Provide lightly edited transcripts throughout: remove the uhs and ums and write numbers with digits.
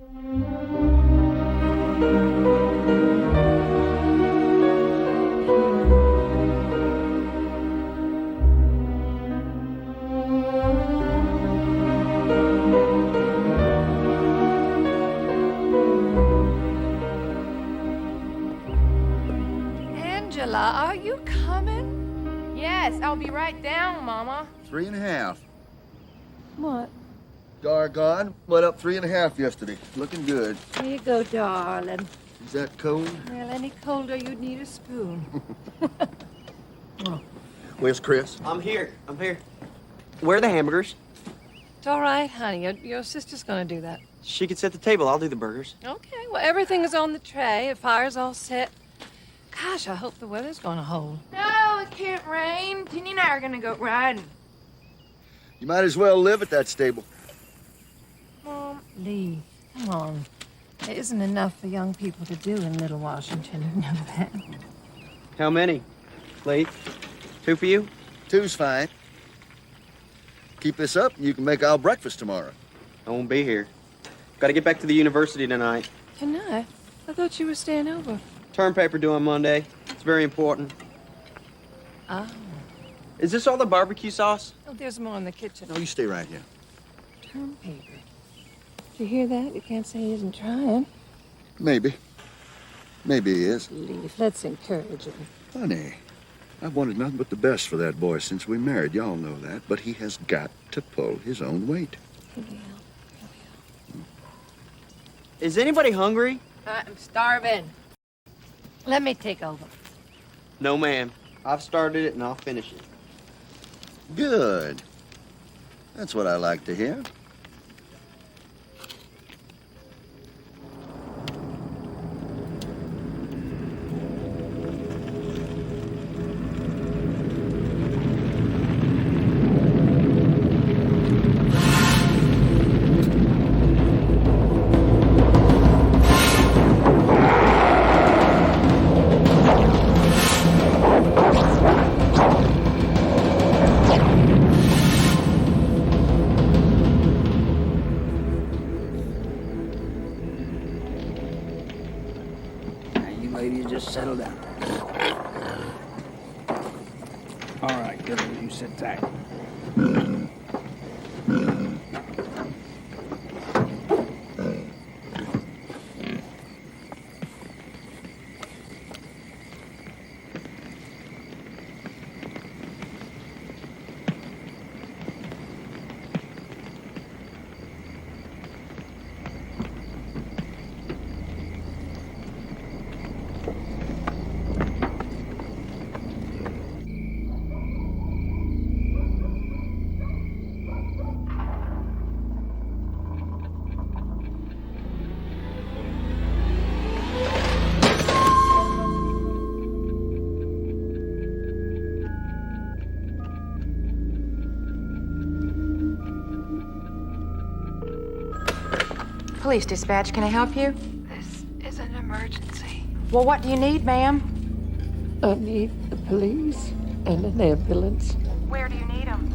Are you coming? Yes, I'll be right down, Mama. 3.5. What? Doggone. Went up 3.5 yesterday. Looking good. Here you go, darling. Is that cold? Well, any colder, you'd need a spoon. Oh. Where's Chris? I'm here. Where are the hamburgers? It's all right, honey. Your sister's gonna do that. She could set the table. I'll do the burgers. Okay, well, everything is on the tray. The fire's all set. Gosh, I hope the weather's gonna hold. No, it can't rain. Tinny and I are gonna go riding. You might as well live at that stable. Mom. Lee, come on. There isn't enough for young people to do in Little Washington. You know that. How many? Blythe? 2 for you? 2's fine. Keep this up and you can make our breakfast tomorrow. I won't be here. Gotta get back to the university tonight. Tonight? I thought you were staying over. Term paper due on Monday. It's very important. Oh. Is this all the barbecue sauce? Oh, there's more in the kitchen. No, you stay right here. Term paper. Did you hear that? You can't say he isn't trying. Maybe. Maybe he is. Leave. Let's encourage him. Honey, I've wanted nothing but the best for that boy since we married. Y'all know that. But he has got to pull his own weight. He will. Is anybody hungry? I'm starving. Let me take over. No, ma'am. I've started it and I'll finish it. Good. That's what I like to hear. Settle down. All right, good. You sit tight. Police dispatch, can I help you? This is an emergency. Well, what do you need, ma'am? I need the police and an ambulance. Where do you need them?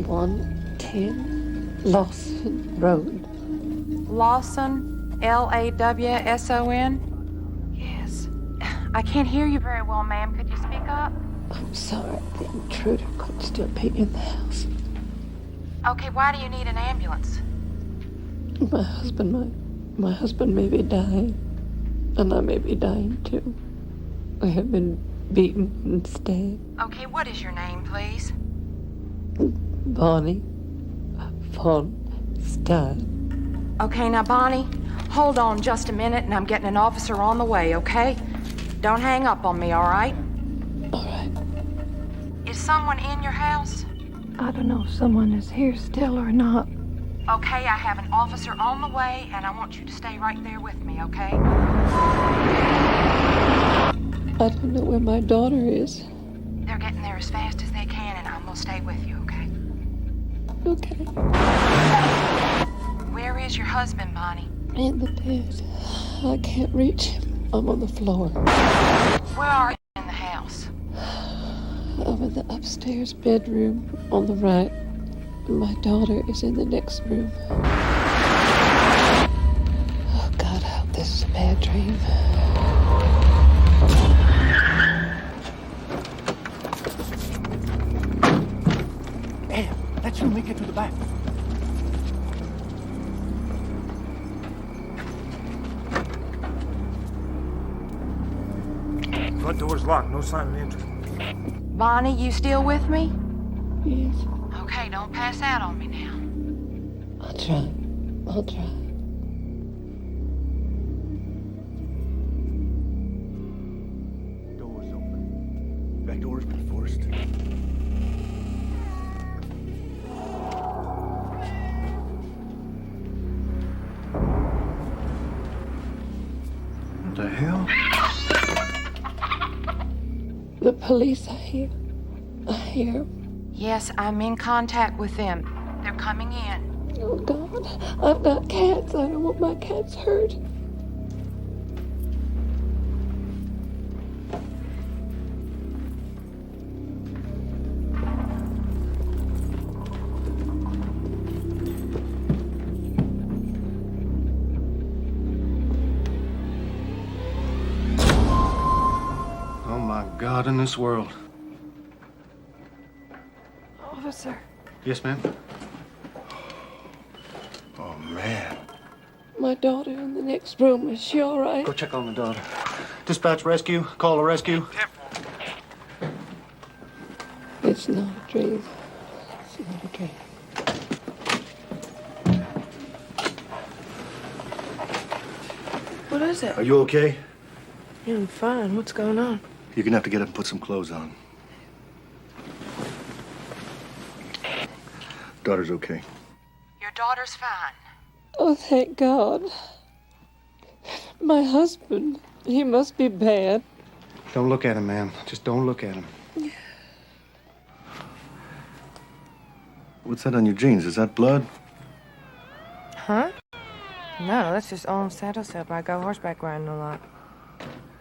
110 Lawson Road. Lawson? Lawson? Yes. I can't hear you very well, ma'am. Could you speak up? I'm sorry. The intruder could still be in the house. Okay, why do you need an ambulance? My husband may be dying, and I may be dying too. I have been beaten and stabbed. Okay, what is your name, please? Bonnie von Stein. Okay, now, Bonnie, hold on just a minute, and I'm getting an officer on the way, okay? Don't hang up on me, all right? All right. Is someone in your house? I don't know if someone is here still or not. Okay, I have an officer on the way, and I want you to stay right there with me, okay? I don't know where my daughter is. They're getting there as fast as they can, and I'm gonna stay with you, okay? Okay. Where is your husband, Bonnie? In the bed. I can't reach him. I'm on the floor. Where are you in the house? I'm in the upstairs bedroom on the right. My daughter is in the next room. Front door's locked. No sign of entry. Bonnie, you still with me? Yes, Okay, don't pass out on me now. I'll try. I'll try. Door's open. Back door's been forced. What the hell? The police are here. I hear. Yes, I'm in contact with them. They're coming in. Oh, God. I've got cats. I don't want my cats hurt. Oh, my God in this world. Officer. Yes, ma'am? Oh, man. My daughter in the next room. Is she all right? Go check on the daughter. Dispatch rescue. Call a rescue. It's not a dream. It's not a dream. What is it? Are you okay? Yeah, I'm fine. What's going on? You're gonna have to get up and put some clothes on. Daughter's okay. Your daughter's fine. Oh, thank God. My husband, he must be bad. Don't look at him, ma'am. Just don't look at him. What's that on your jeans? Is that blood? Huh? No, that's just old saddle soap. I go horseback riding a lot.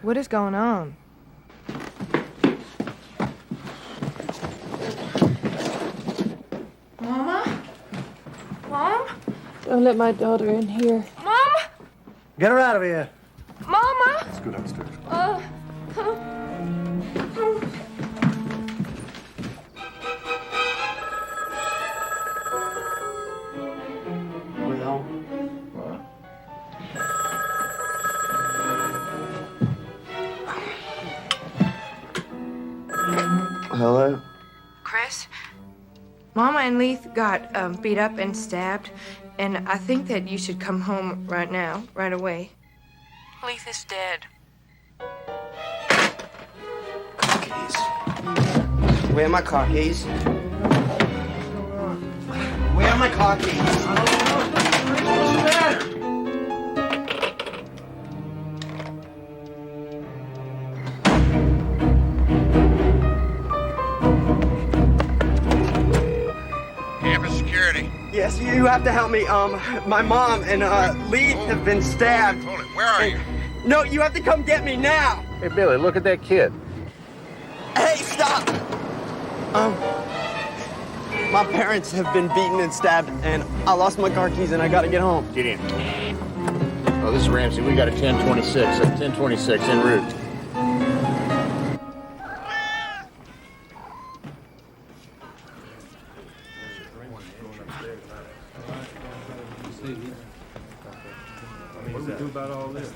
What is going on? Mama? Mom? Don't let my daughter in here. Mom? Get her out of here. Mama? Let's go downstairs. Well, Hello? Chris? Mama and Leith got beat up and stabbed, and I think that you should come home right now, right away. Leith is dead. Keys. Where are my car keys? Where are my car keys? what's the matter? Campus security. Yes, you have to help me. My mom and Leith have been stabbed. Hold it. Where are you? No, you have to come get me now. Hey, Billy, look at that kid. Hey, stop! My parents have been beaten and stabbed, and I lost my car keys, and I gotta get home. Get in. Oh, this is Ramsey. We got a 1026. 1026 en route. What do we do about all this?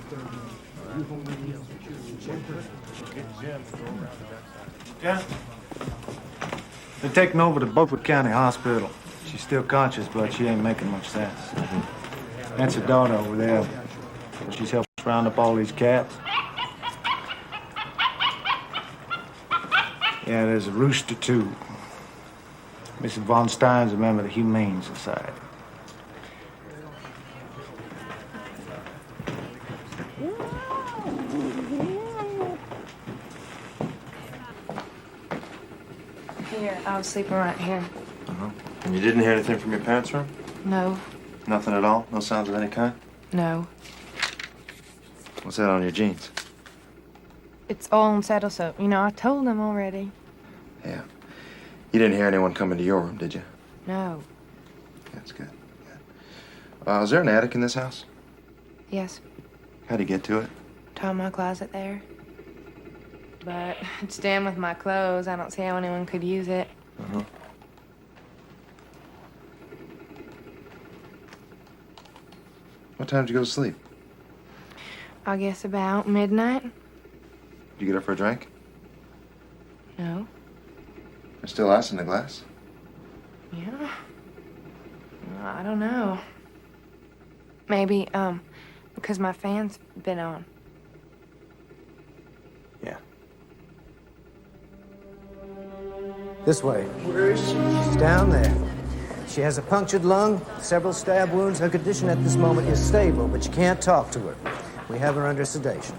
Yeah. They're taking over to Beaufort County Hospital. She's still conscious, but she ain't making much sense. That's her daughter over there. She's helping us round up all these cats. Yeah, there's a rooster, too. Mrs. Von Stein's a member of the Humane Society. Here, I was sleeping right here. And you didn't hear anything from your parents' room? No, Nothing at all? No sounds of any kind? no. What's that on your jeans? It's all in saddle soap. You know, I told them already. Yeah. You didn't hear anyone come into your room, did you? No. That's good. Is there an attic in this house? Yes, How'd you get to it? top of my closet there. But it's jammed with my clothes. I don't see how anyone could use it. Uh-huh. What time did you go to sleep? I guess about midnight. You get her for a drink? No. There's still ice in the glass. Yeah. I don't know. Maybe, because my fan's been on. Yeah. This way. Where is she? She's down there. She has a punctured lung, several stab wounds. Her condition at this moment is stable, but you can't talk to her. We have her under sedation.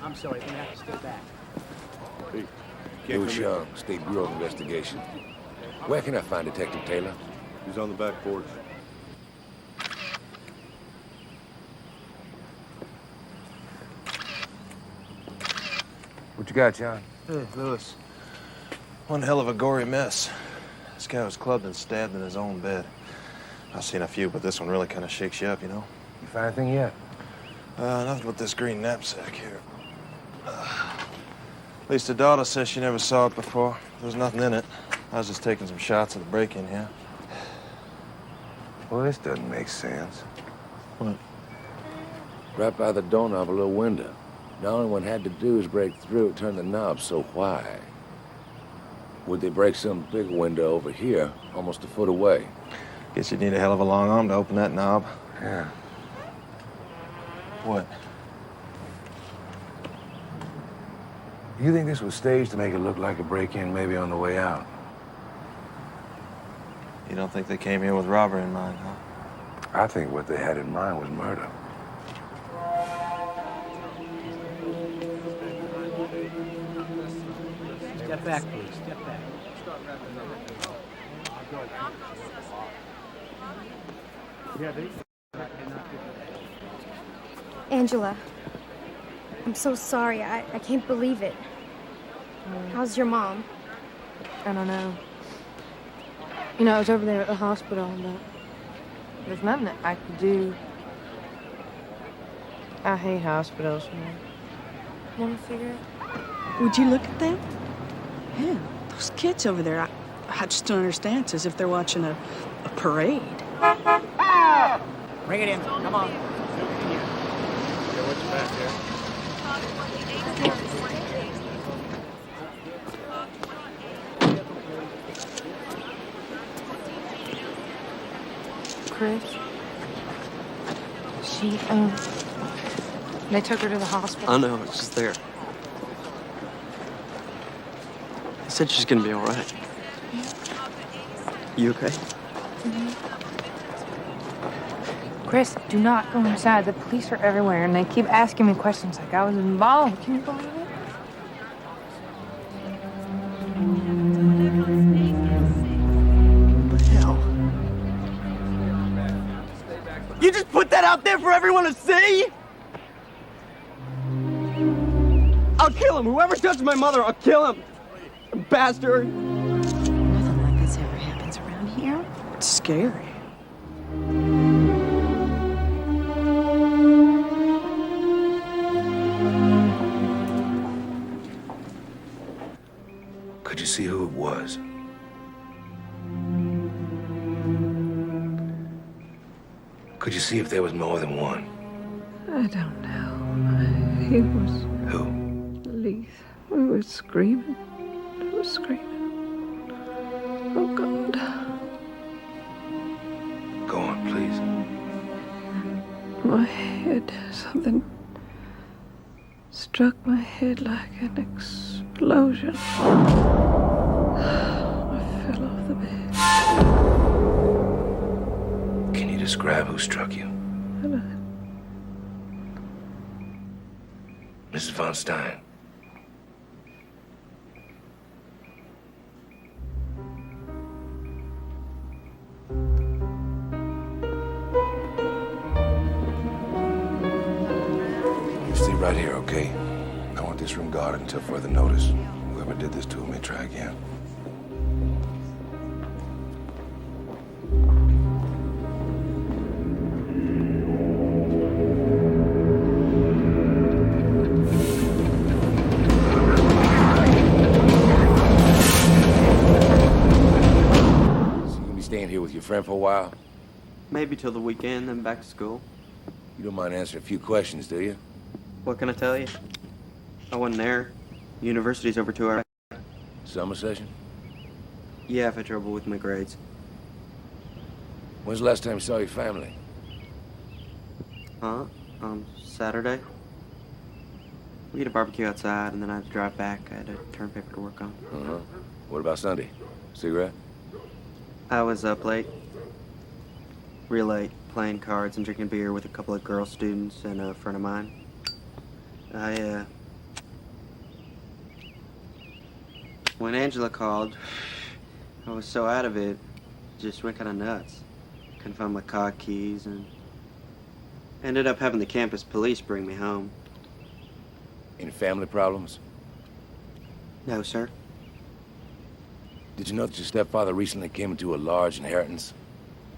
I'm sorry, we have to stay back. Louis Young, State Bureau of Investigation. Where can I find Detective Taylor? He's on the back porch. What you got, John? Hey, Louis. One hell of a gory mess. This guy was clubbed and stabbed in his own bed. I've seen a few, but this one really kind of shakes you up, you know? You find anything yet? Nothing but this green knapsack here. At least the daughter says she never saw it before. There was nothing in it. I was just taking some shots of the break-in here. Well, this doesn't make sense. What? Right by the doorknob, a little window. The only one had to do is break through it, turn the knob, so why? Would they break some big window over here, almost a foot away? Guess you'd need a hell of a long arm to open that knob. Yeah. What? You think this was staged to make it look like a break-in, maybe on the way out? You don't think they came here with robbery in mind, huh? I think what they had in mind was murder. Step back, please. Step back. Angela, I'm so sorry. I can't believe it. How's your mom? I don't know. You know, I was over there at the hospital, but there's nothing that I could do. I hate hospitals, man. Never figure it. Would you look at them? Yeah, those kids over there, I just don't understand. It's as if they're watching a parade. Bring it in. Come on. What's back there? Chris, she, they took her to the hospital. I know, it's just there. He said she's gonna be all right. You okay? Chris, do not go inside. The police are everywhere, and they keep asking me questions like I was involved. Can you believe it? What the hell? You just put that out there for everyone to see? I'll kill him. Whoever touches my mother, I'll kill him. Bastard. Nothing like this ever happens around here. It's scary. Could you see who it was? Could you see if there was more than one? I don't know. He was... Who? Blythe. We were screaming. I was screaming. Oh, God. Go on, please. My head, something struck my head like an explosion. My fell off the bed. Can you describe who struck you? Hello. Mrs. von Stein. You stay right here, okay? I want this room guarded until further notice. Whoever did this to him may try again. With your friend for a while? Maybe till the weekend, then back to school. You don't mind answering a few questions, do you? What can I tell you? I wasn't there. University's over 2 hours. Summer session? Yeah, I've had trouble with my grades. When's the last time you saw your family? Huh? Saturday. We had a barbecue outside, and then I had to drive back. I had a term paper to work on. Uh-huh. What about Sunday? Cigarette? I was up late. Real late, playing cards and drinking beer with a couple of girl students and a friend of mine. When Angela called, I was so out of it, just went kind of nuts. Couldn't find my car keys and ended up having the campus police bring me home. Any family problems? No, sir. Did you know that your stepfather recently came into a large inheritance?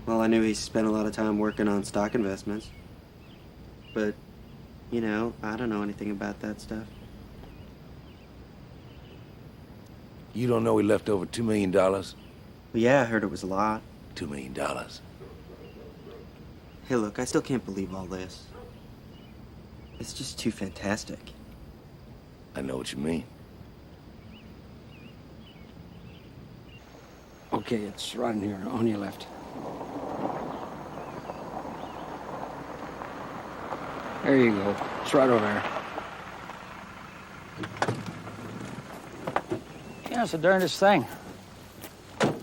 Well, I knew he spent a lot of time working on stock investments. But, you know, I don't know anything about that stuff. You don't know he left over $2 million? Well, yeah, I heard it was a lot. $2 million. Hey, look, I still can't believe all this. It's just too fantastic. I know what you mean. Okay, it's right in here, on your left. There you go. It's right over there. Yeah, it's the darndest thing. It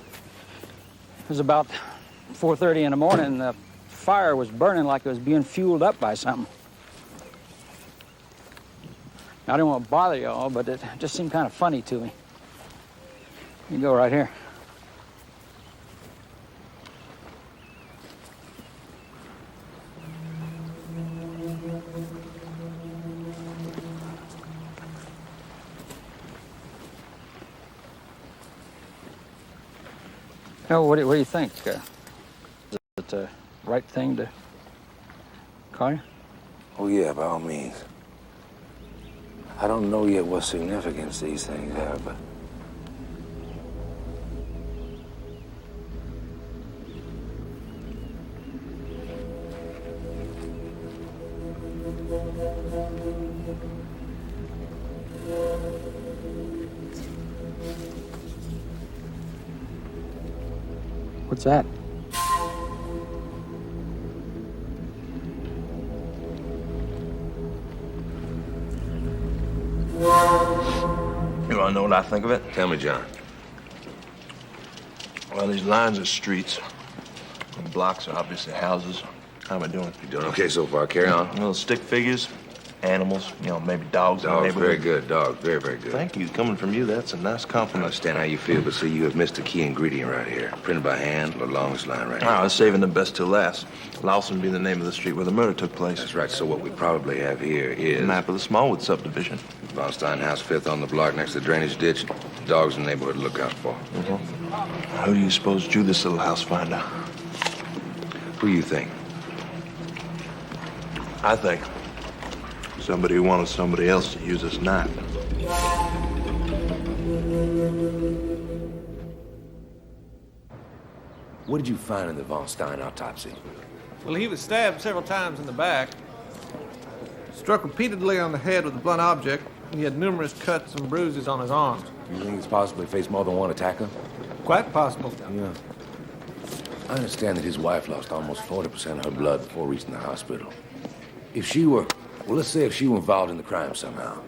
was about 4:30 in the morning, and the fire was burning like it was being fueled up by something. I didn't want to bother y'all, but it just seemed kind of funny to me. You go right here. Oh, what do you think? Is it the right thing to call you? Oh, yeah, by all means. I don't know yet what significance these things have, but... What's that? You want to know what I think of it? Tell me, John. Well, these lines are streets. The blocks are obviously houses. How am I doing? You doing okay so far? Carry on. Little stick figures, animals, you know, maybe dogs. Dogs, very good. Dogs, very, very good. Thank you. Coming from you, that's a nice compliment. I understand how you feel, but see, you have missed a key ingredient right here. Printed by hand, the longest line right here. I was saving the best till last. Lawson would be the name of the street where the murder took place. That's right. So what we probably have here is... a map of the Smallwood subdivision. Von Stein house, 5th on the block next to the drainage ditch. Dogs in the neighborhood to look out for. Mm-hmm. Who do you suppose drew this little house finder? Who you think? I think somebody who wanted somebody else to use this knife. What did you find in the Von Stein autopsy? Well, he was stabbed several times in the back, struck repeatedly on the head with a blunt object. He had numerous cuts and bruises on his arms. You think he's possibly faced more than one attacker? Quite possible. Yeah. I understand that his wife lost almost 40% of her blood before reaching the hospital. If she were, well, let's say if she were involved in the crime somehow,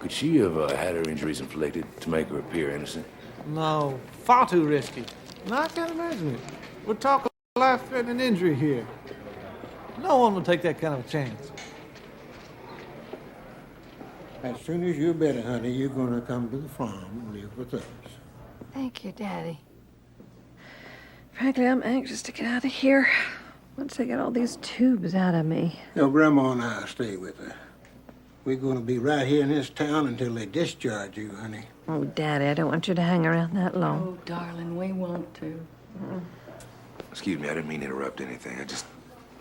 could she have had her injuries inflicted to make her appear innocent? No, far too risky. No, I can't imagine it. We're talking life-threatening injury here. No one would take that kind of a chance. As soon as you're better, honey, you're gonna come to the farm and live with us. Thank you, Daddy. Frankly, I'm anxious to get out of here. Once they get all these tubes out of me. Your Grandma and I'll stay with her. We're gonna be right here in this town until they discharge you, honey. Oh, Daddy, I don't want you to hang around that long. Oh, darling, we want to. Excuse me, I didn't mean to interrupt anything. I just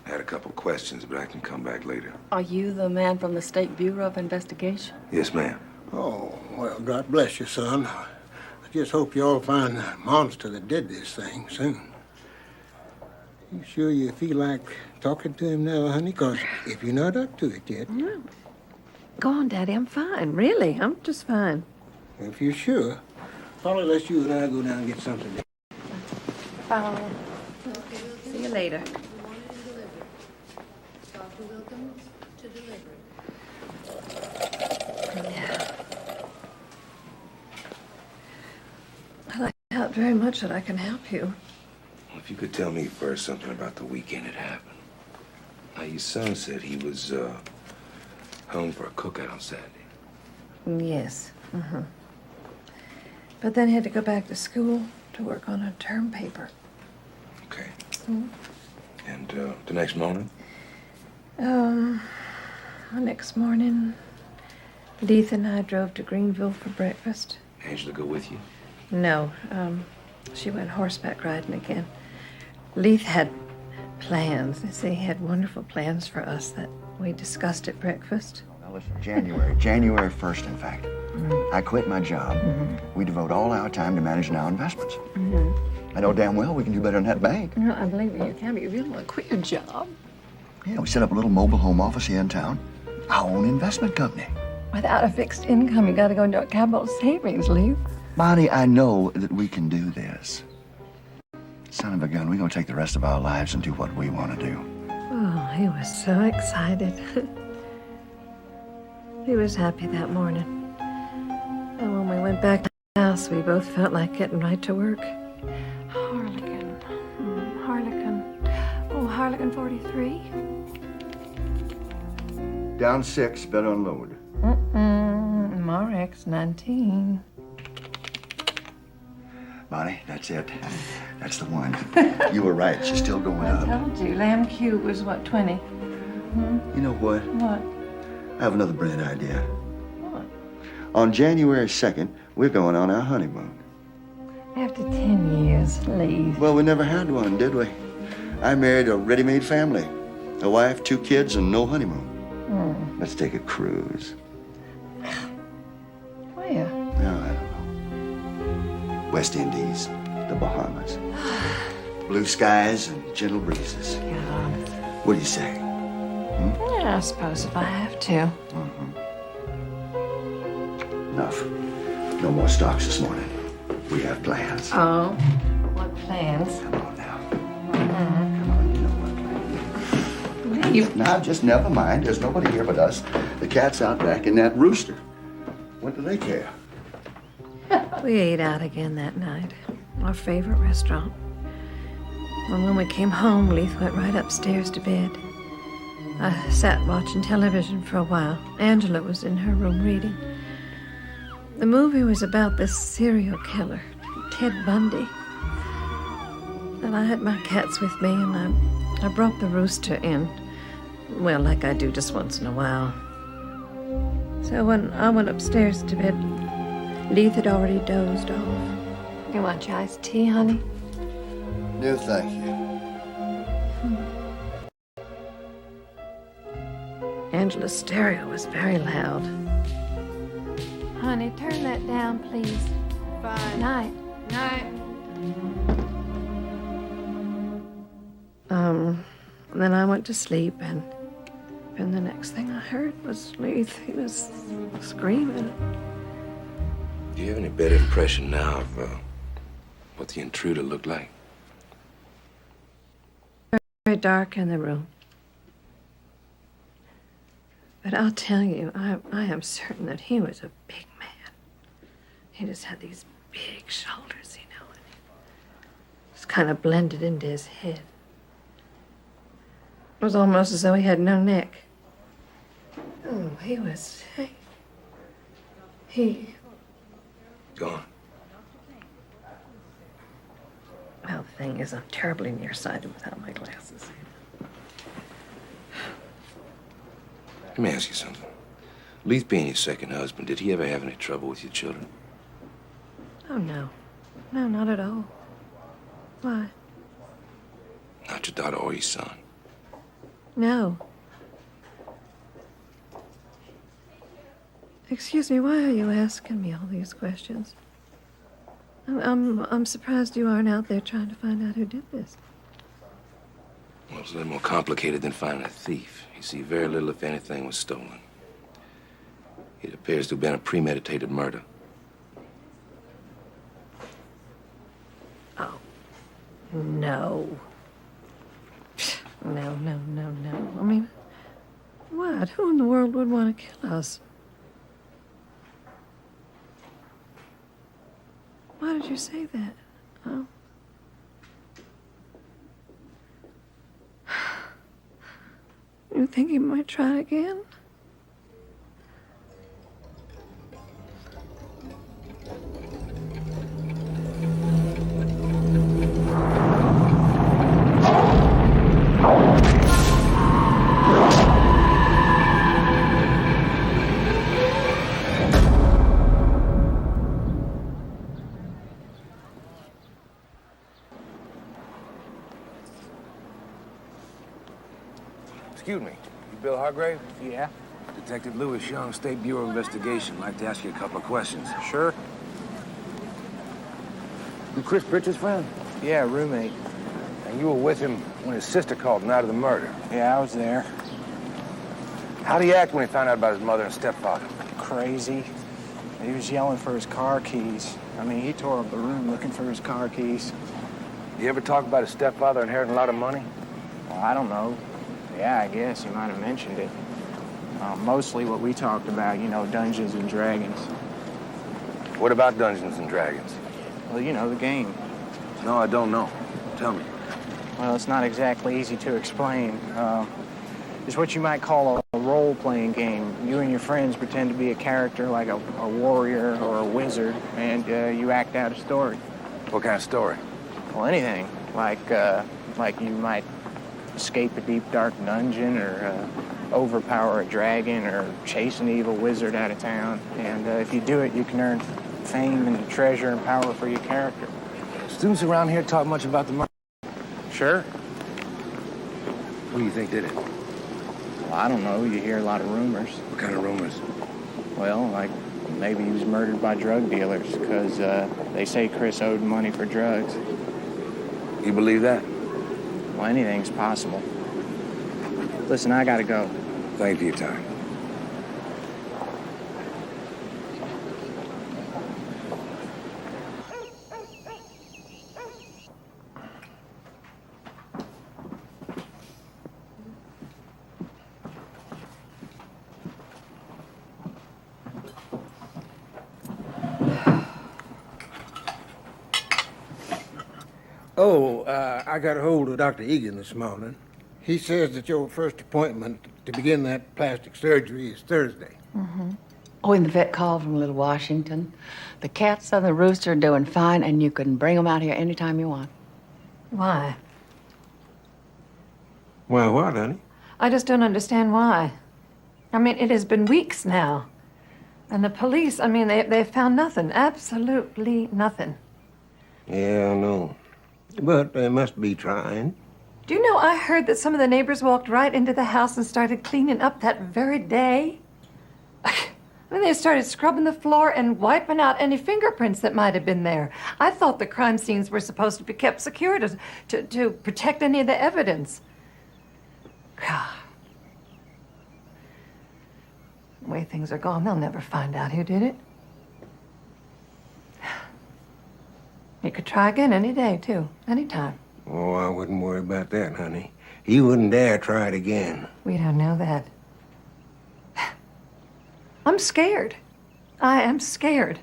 had a couple questions, but I can come back later. Are you the man from the State Bureau of Investigation? Yes, ma'am. Oh, well, God bless you, son. I just hope you all find the monster that did this thing soon. You sure you feel like talking to him now, honey? 'Cause if you're not up to it yet... No. Go on, Daddy. I'm fine. Really, I'm just fine. If you're sure, probably let you and I go down and get something to eat. Bye. See you later. I doubt very much that I can help you. If you could tell me first something about the weekend it happened. Now, your son said he was home for a cookout on Saturday. Yes. But then he had to go back to school to work on a term paper. Okay. And the next morning? The next morning, Blythe and I drove to Greenville for breakfast. Angela go with you? No, she went horseback riding again. Blythe had plans. They say he had wonderful plans for us that we discussed at breakfast. Now listen, January 1st, in fact. I quit my job. We devote all our time to managing our investments. I know damn well we can do better than that bank. No, I believe you can, but you really want to quit your job. Yeah, we set up a little mobile home office here in town. Our own investment company. Without a fixed income, you got to go into a capital savings, Lee. Bonnie, I know that we can do this. Son of a gun, we're going to take the rest of our lives and do what we want to do. Oh, he was so excited. He was happy that morning. And when we went back to the house, we both felt like getting right to work. Harlequin. Harlequin. Oh, Harlequin 43. Down 6, better unload. Marex 19. Bonnie, that's it. That's the one. You were right. She's still going up. I told you, Lamb Q was what, 20? You know what? What? I have another brilliant idea. What? On January 2nd, we're going on our honeymoon. After 10 years, Lee. Well, we never had one, did we? I married a ready-made family. A wife, 2 kids, and no honeymoon. Let's take a cruise. Where? No, I don't know. West Indies, the Bahamas. Blue skies and gentle breezes. God. What do you say? Yeah, I suppose if I have to. Enough. No more stocks this morning. We have plans. Oh? What plans? Come on now. Come on, you know what plans. Leave. Now, just never mind. There's nobody here but us. The cat's out back and that rooster. What do they care? We ate out again that night. Our favorite restaurant. And when we came home, Blythe went right upstairs to bed. I sat watching television for a while. Angela was in her room reading. The movie was about this serial killer, Ted Bundy. And I had my cats with me, and I brought the rooster in. Well, like I do just once in a while. So when I went upstairs to bed, Blythe had already dozed off. You want your iced tea, honey? No, thank you. Angela's stereo was very loud. Honey, turn that down, please. Fine. Night. Night. And then I went to sleep, and the next thing I heard was Blythe. He was screaming. Do you have any better impression now of what the intruder looked like? Very dark in the room. But I'll tell you, I am certain that he was a big man. He just had these big shoulders, you know. It's kind of blended into his head. It was almost as though he had no neck. Oh, he Gone. Well, the thing is, I'm terribly nearsighted without my glasses. Let me ask you something. Blythe being your second husband, did he ever have any trouble with your children? Oh, no. No, not at all. Why? Not your daughter or your son. No. Excuse me, why are you asking me all these questions? I'm surprised you aren't out there trying to find out who did this. Well, it's a little more complicated than finding a thief. You see, very little, if anything, was stolen. It appears to have been a premeditated murder. Oh. No. No. I mean, what? Who in the world would want to kill us? Why did you say that? Oh. You think he might try again? Excuse me, you Bill Hargrave? Yeah. Detective Lewis Young, State Bureau of Investigation. I'd like to ask you a couple of questions. Sure. You Chris Pritchard's friend? Yeah, roommate. And you were with him when his sister called night of the murder? Yeah, I was there. How'd he act when he found out about his mother and stepfather? Crazy. He was yelling for his car keys. I mean, he tore up the room looking for his car keys. You ever talk about his stepfather inheriting a lot of money? Well, I don't know. Yeah, I guess he might have mentioned it. Mostly what we talked about, you know, Dungeons and Dragons. What about Dungeons and Dragons? Well, you know, the game. No, I don't know. Tell me. Well, it's not exactly easy to explain. It's what you might call a role-playing game. You and your friends pretend to be a character like a warrior or a wizard, and you act out a story. What kind of story? Well, anything. Like you might escape a deep, dark dungeon, or overpower a dragon, or chase an evil wizard out of town. And if you do it, you can earn fame and treasure and power for your character. Students around here talk much about the murder? Sure. Who do you think did it? Well, I don't know. You hear a lot of rumors. What kind of rumors? Well, like maybe he was murdered by drug dealers, because they say Chris owed money for drugs. You believe that? Well, anything's possible. Listen, I gotta go. Thank you for your time. Oh, I got a hold of Dr. Egan this morning. He says that your first appointment to begin that plastic surgery is Thursday. Mm-hmm. Oh, and the vet called from Little Washington. The cats and the rooster are doing fine, and you can bring them out here anytime you want. Why? Why, what, honey? I just don't understand why. I mean, it has been weeks now. And the police, I mean, they've found nothing. Absolutely nothing. Yeah, I know. But they must be trying. Do you know, I heard that some of the neighbors walked right into the house and started cleaning up that very day. I mean, they started scrubbing the floor and wiping out any fingerprints that might have been there. I thought the crime scenes were supposed to be kept secure to protect any of the evidence. God. The way things are going, they'll never find out who did it. You could try again any day, too. Anytime. Oh, I wouldn't worry about that, honey. He wouldn't dare try it again. We don't know that. I'm scared. I am scared.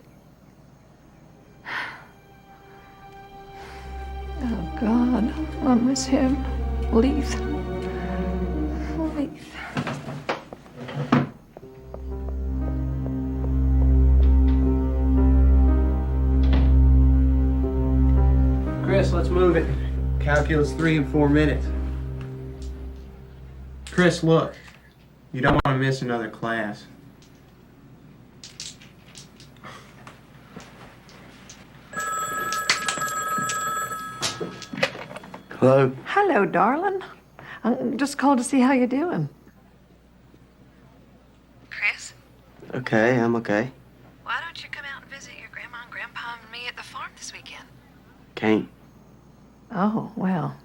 God, I miss him. Blythe. Blythe. Chris, let's move it. Calculus 3 in 4 minutes. Chris, look. You don't want to miss another class. Hello? Hello, darling. I just called to see how you're doing. Chris? Okay, I'm okay. Why don't you come out and visit your grandma and grandpa and me at the farm this weekend? Can't. Oh, well.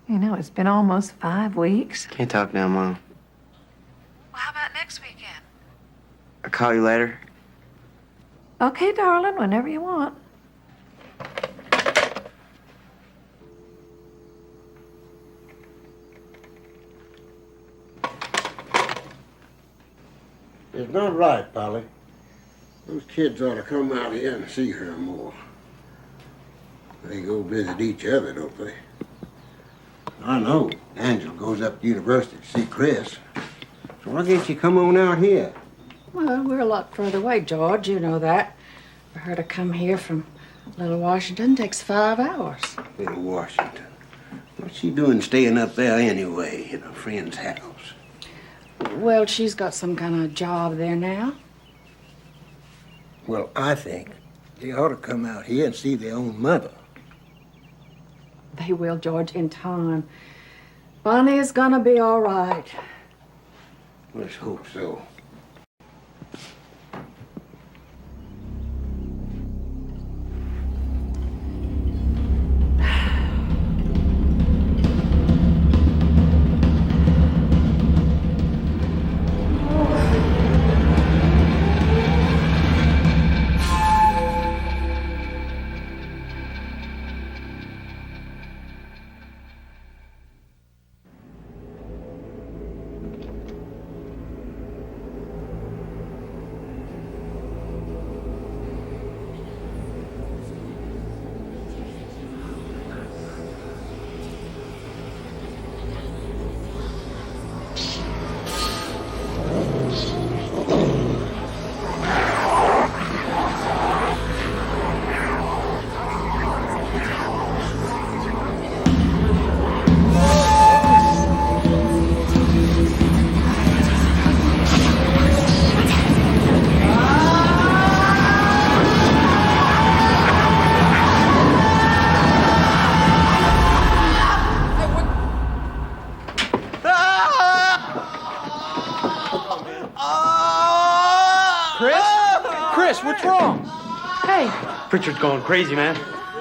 You know, it's been almost 5 weeks. Can't talk now, Mom. Well, how about next weekend? I'll call you later. Okay, darling, whenever you want. It's not right, Polly. Those kids ought to come out here and see her more. They go visit each other, don't they? I know. Angela goes up to university to see Chris. So why can't you come on out here? Well, we're a lot further away, George. You know that. For her to come here from Little Washington takes 5 hours. Little Washington. What's she doing staying up there anyway, in a friend's house? Well, she's got some kind of job there now. Well, I think they ought to come out here and see their own mother. They will, George, in time. Bonnie is gonna be all right. Let's hope so. Chris, what's wrong? Hey. Pritchard's going crazy, man.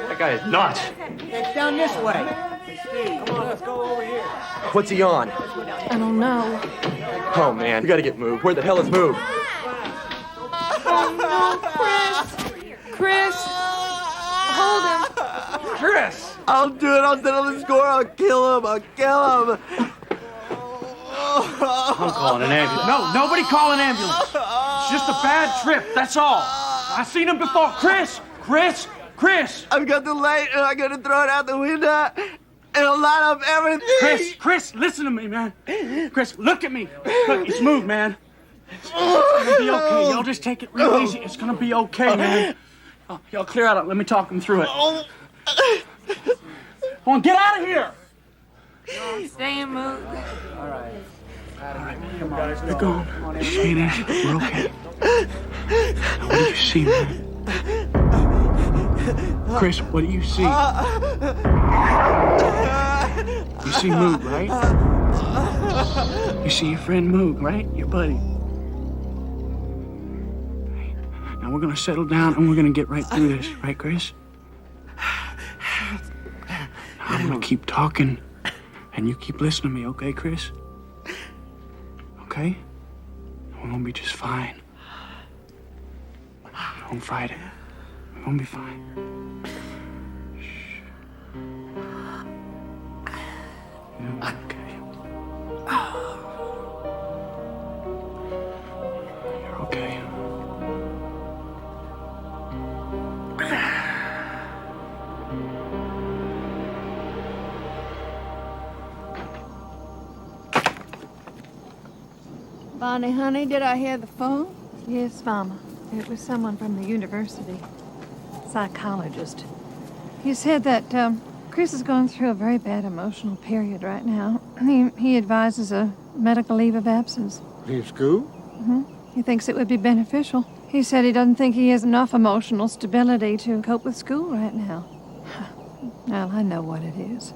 That guy is nuts. It's down this way. Come on, let's go over here. What's he on? I don't know. Oh, man, we gotta get moved. Where the hell is Move? Oh, no, Chris. Chris. Hold him. Chris! I'll do it. I'll settle the score. I'll kill him. I'll kill him. I'm calling an ambulance. No, nobody call an ambulance. It's just a bad trip, that's all. I seen him before. Chris! I've got the light and I'm gonna throw it out the window and it'll light up everything. Chris, listen to me, man. Chris, look at me. Look, it's Move, man. It's gonna be okay. Y'all just take it real easy. It's gonna be okay, man. Oh, y'all clear out. Let me talk him through it. Come on, get out of here! Stay and move. All right. Come on, we're going. Me and Angela, we're okay. Now, what do you see, man? Chris, what do you see? You see Moog, right? You see your friend Moog, right? Your buddy. Now we're gonna settle down and we're gonna get right through this, right, Chris? Now, I'm gonna keep talking and you keep listening to me, okay, Chris? Okay? We're gonna be just fine. Don't fight it. We're gonna be fine. Shh. You're okay. You're okay. Bonnie, honey, did I hear the phone? Yes, Mama. It was someone from the university. Psychologist. He said that Chris is going through a very bad emotional period right now. He advises a medical leave of absence. In school? Mm-hmm. He thinks it would be beneficial. He said he doesn't think he has enough emotional stability to cope with school right now. Well, I know what it is.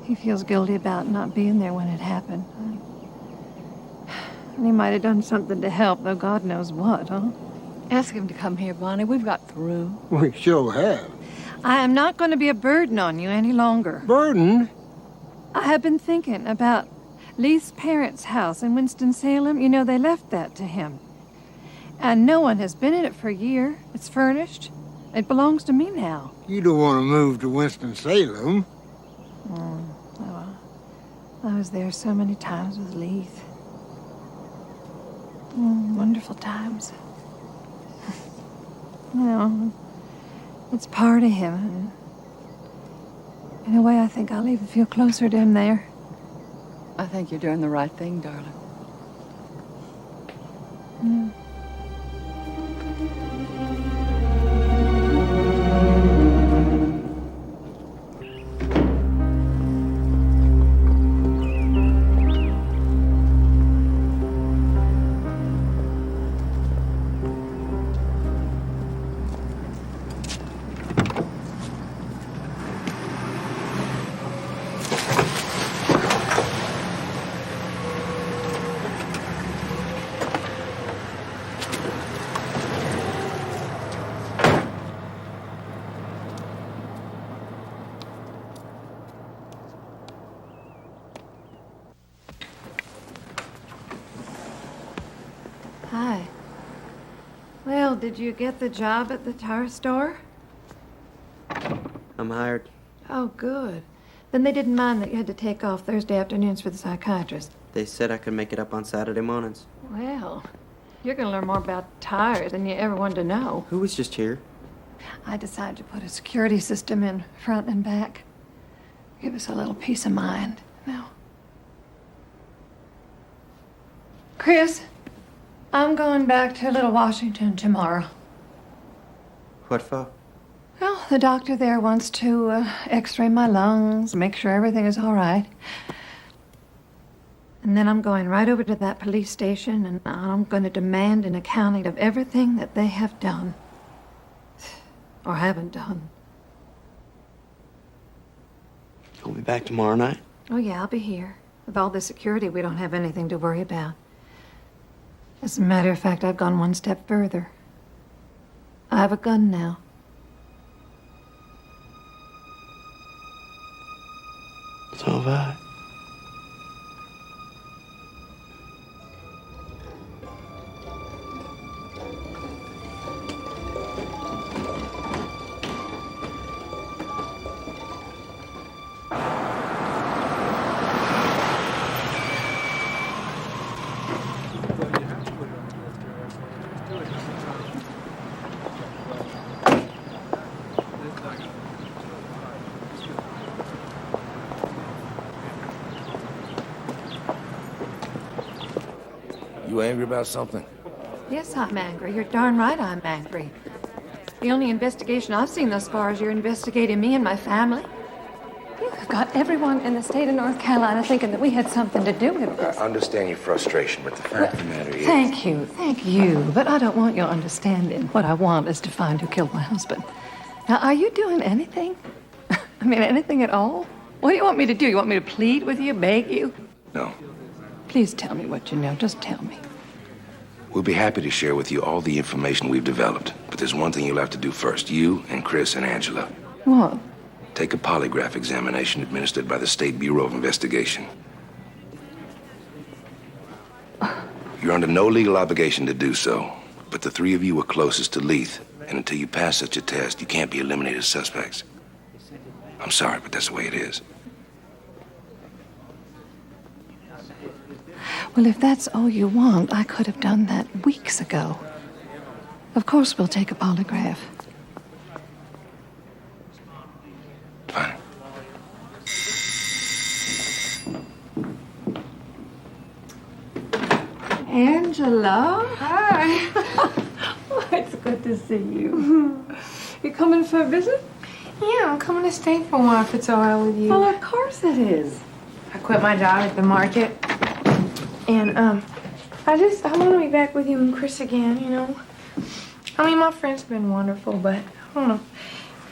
He feels guilty about not being there when it happened. And he might have done something to help, though God knows what, huh? Ask him to come here, Bonnie. We've got the room. We sure have. I am not going to be a burden on you any longer. Burden? I have been thinking about Leith's parents' house in Winston-Salem. You know, they left that to him. And no one has been in it for a year. It's furnished. It belongs to me now. You don't want to move to Winston-Salem. Oh, I was there so many times with Leith. Wonderful times. You know, it's part of him. And in a way, I think I'll even feel closer to him there. I think you're doing the right thing, darling. Hi. Well, did you get the job at the tire store? I'm hired. Oh, good. Then they didn't mind that you had to take off Thursday afternoons for the psychiatrist. They said I could make it up on Saturday mornings. Well, you're going to learn more about tires than you ever wanted to know. Who was just here? I decided to put a security system in front and back. Give us a little peace of mind. Now, Chris, I'm going back to Little Washington tomorrow. What for? Well, the doctor there wants to x-ray my lungs, make sure everything is all right. And then I'm going right over to that police station, and I'm going to demand an accounting of everything that they have done. Or haven't done. You'll be back tomorrow night? Oh, yeah, I'll be here. With all the security, we don't have anything to worry about. As a matter of fact, I've gone one step further. I have a gun now. So have I. You angry about something? Yes, I'm angry. You're darn right I'm angry. The only investigation I've seen thus far is you're investigating me and my family. You've got everyone in the state of North Carolina thinking that we had something to do with this. I understand your frustration, but the fact of the matter is... Thank you. But I don't want your understanding. What I want is to find who killed my husband. Now, are you doing anything? I mean, anything at all? What do you want me to do? You want me to plead with you, beg you? No. Please tell me what you know. Just tell me. We'll be happy to share with you all the information we've developed. But there's one thing you'll have to do first. You and Chris and Angela. What? Take a polygraph examination administered by the State Bureau of Investigation. You're under no legal obligation to do so. But the three of you are closest to Leith. And until you pass such a test, you can't be eliminated as suspects. I'm sorry, but that's the way it is. Well, if that's all you want, I could have done that weeks ago. Of course we'll take a polygraph. Fine. Angela. Hi. Oh, it's good to see you. You coming for a visit? Yeah, I'm coming to stay for a while if it's all right with you. Well, of course it is. I quit my job at the market. And, I want to be back with you and Chris again, you know? I mean, my friend's been wonderful, but I don't know.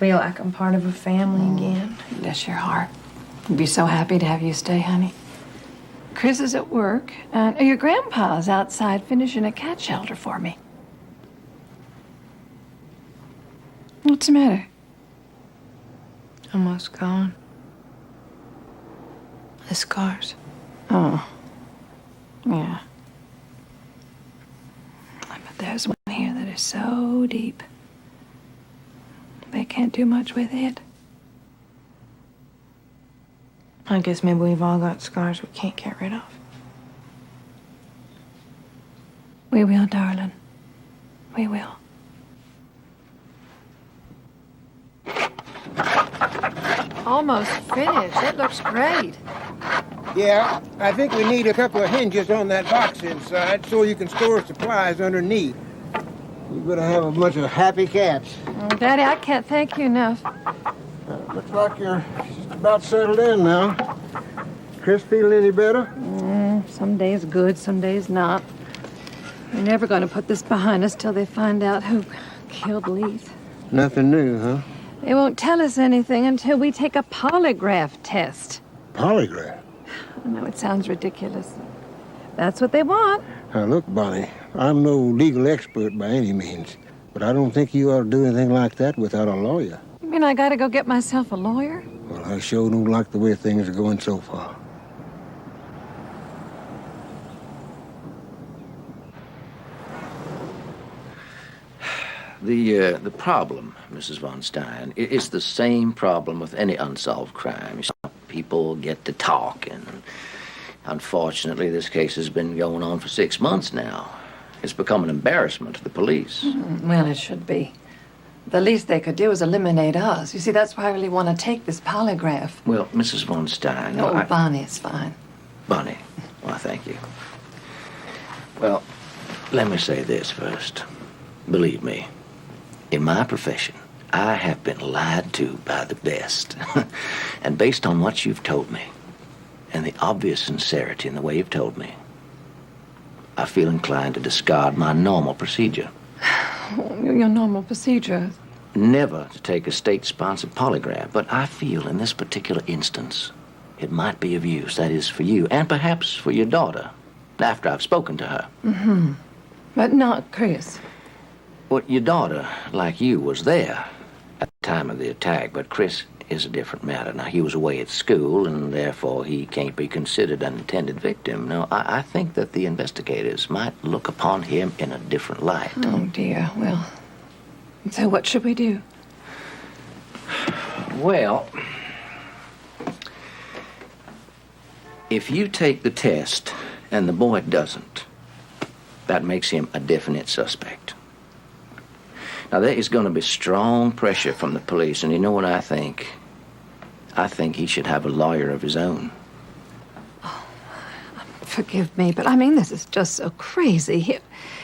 Feel like I'm part of a family again. Bless your heart. I'd be so happy to have you stay, honey. Chris is at work, and your grandpa's outside finishing a cat shelter for me. What's the matter? Almost gone. The scars. Oh. Yeah. But there's one here that is so deep. They can't do much with it. I guess maybe we've all got scars we can't get rid of. We will, darling. We will. Almost finished. It looks great. Yeah, I think we need a couple of hinges on that box inside so you can store supplies underneath. You better have a bunch of happy cats. Oh, Daddy, I can't thank you enough. Looks like you're just about settled in now. Chris feeling any better? Some days good, some days not. We're never going to put this behind us till they find out who killed Blythe. Nothing new, huh? They won't tell us anything until we take a polygraph test. Polygraph? I know it sounds ridiculous. That's what they want. Now, look, Bonnie, I'm no legal expert by any means, but I don't think you ought to do anything like that without a lawyer. You mean I got to go get myself a lawyer? Well, I sure don't like the way things are going so far. The problem, Mrs. von Stein, is the same problem with any unsolved crime. People get to talk, and unfortunately, this case has been going on for 6 months now. It's become an embarrassment to the police. Well, it should be. The least they could do is eliminate us. You see, that's why I really want to take this polygraph. Well, Mrs. von Stein... Oh, Bonnie is fine. Bonnie, well, thank you. Well, let me say this first. Believe me, in my profession, I have been lied to by the best. And based on what you've told me, and the obvious sincerity in the way you've told me, I feel inclined to discard my normal procedure. Your normal procedure? Never to take a state-sponsored polygraph, but I feel in this particular instance it might be of use, that is, for you, and perhaps for your daughter, after I've spoken to her. Mm-hmm. But not Chris. Well, your daughter, like you, was there at the time of the attack, but Chris is a different matter. Now, he was away at school, and therefore he can't be considered an intended victim. Now, I think that the investigators might look upon him in a different light. Oh, dear. Well, so what should we do? Well, if you take the test and the boy doesn't, that makes him a definite suspect. Now, there is going to be strong pressure from the police, and you know what I think? I think he should have a lawyer of his own. Forgive me, but I mean, this is just so crazy.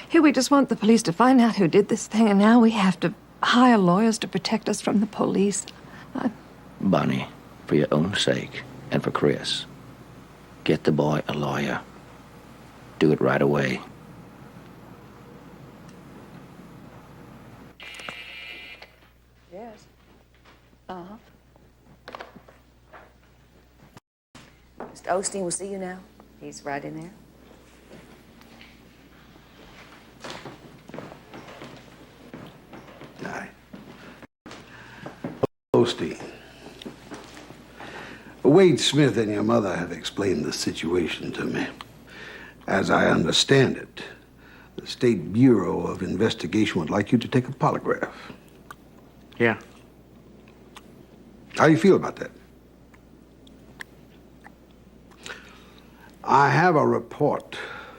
Here we just want the police to find out who did this thing, and now we have to hire lawyers to protect us from the police. Bonnie, for your own sake, and for Chris, get the boy a lawyer. Do it right away. Yes. Uh-huh. Mr. Osteen will see you now. He's right in there. Hi. Osteen. Wade Smith and your mother have explained the situation to me. As I understand it, the State Bureau of Investigation would like you to take a polygraph. Yeah. How do you feel about that? I have a report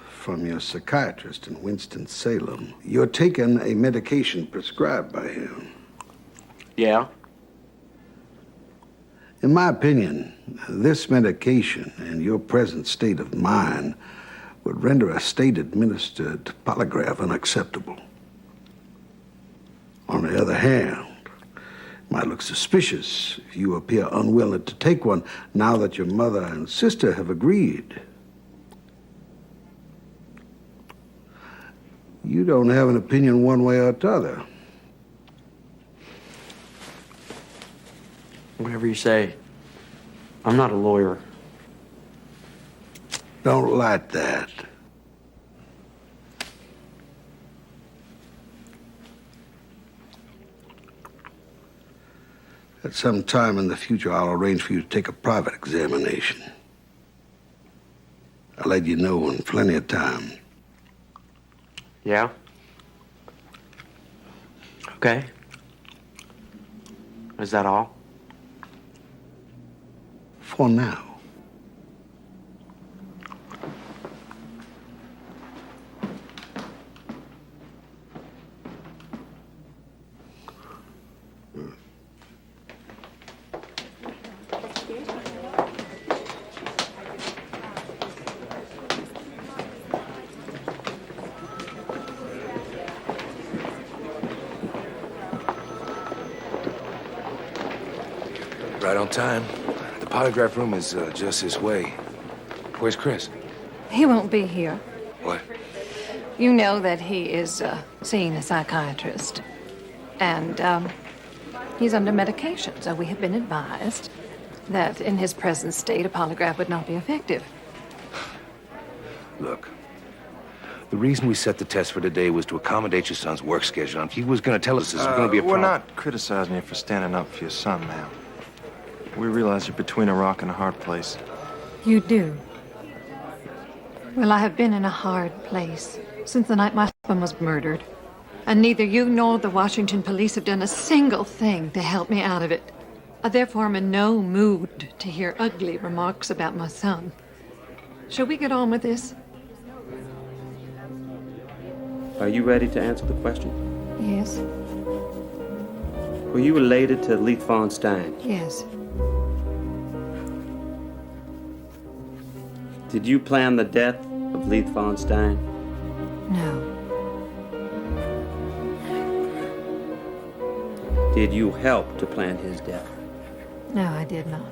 from your psychiatrist in Winston-Salem. You're taking a medication prescribed by him. Yeah? In my opinion, this medication and your present state of mind would render a state-administered polygraph unacceptable. On the other hand, it might look suspicious if you appear unwilling to take one now that your mother and sister have agreed. You don't have an opinion one way or t'other. Whatever you say. I'm not a lawyer. Don't like that. At some time in the future, I'll arrange for you to take a private examination. I'll let you know in plenty of time. Yeah? Okay. Is that all? For now. Right on time. The polygraph room is just this way. Where's Chris? He won't be here. What? You know that he is seeing a psychiatrist. And he's under medication, so we have been advised that in his present state, a polygraph would not be effective. Look, the reason we set the test for today was to accommodate your son's work schedule. And if he was going to tell us this was going to be a problem... We're not criticizing you for standing up for your son, ma'am. We realize you're between a rock and a hard place. You do? Well, I have been in a hard place since the night my husband was murdered. And neither you nor the Washington police have done a single thing to help me out of it. I therefore am in no mood to hear ugly remarks about my son. Shall we get on with this? Are you ready to answer the question? Yes. Were you related to Blythe von Stein? Yes. Did you plan the death of Blythe von Stein? No. Did you help to plan his death? No, I did not.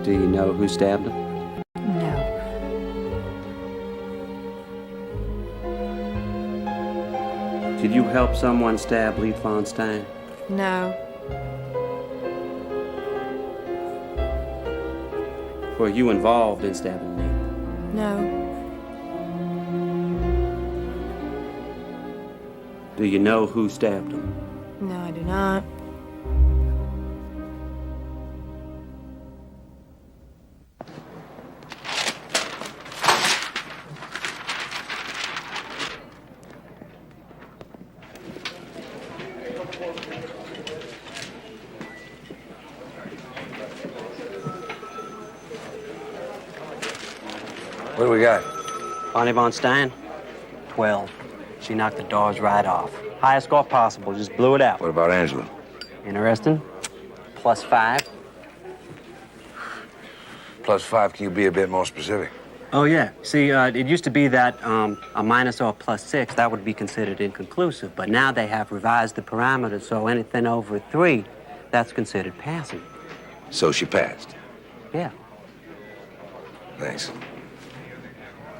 Do you know who stabbed him? No. Did you help someone stab Blythe von Stein? No. Were you involved in stabbing me? No. Do you know who stabbed him? No, I do not. What do we got? Bonnie von Stein? 12. She knocked the doors right off. Highest score possible, just blew it out. What about Angela? Interesting. +5. +5, can you be a bit more specific? Oh, yeah. See, it used to be that a minus or a +6, that would be considered inconclusive. But now they have revised the parameters, so anything over 3, that's considered passing. So she passed? Yeah. Thanks.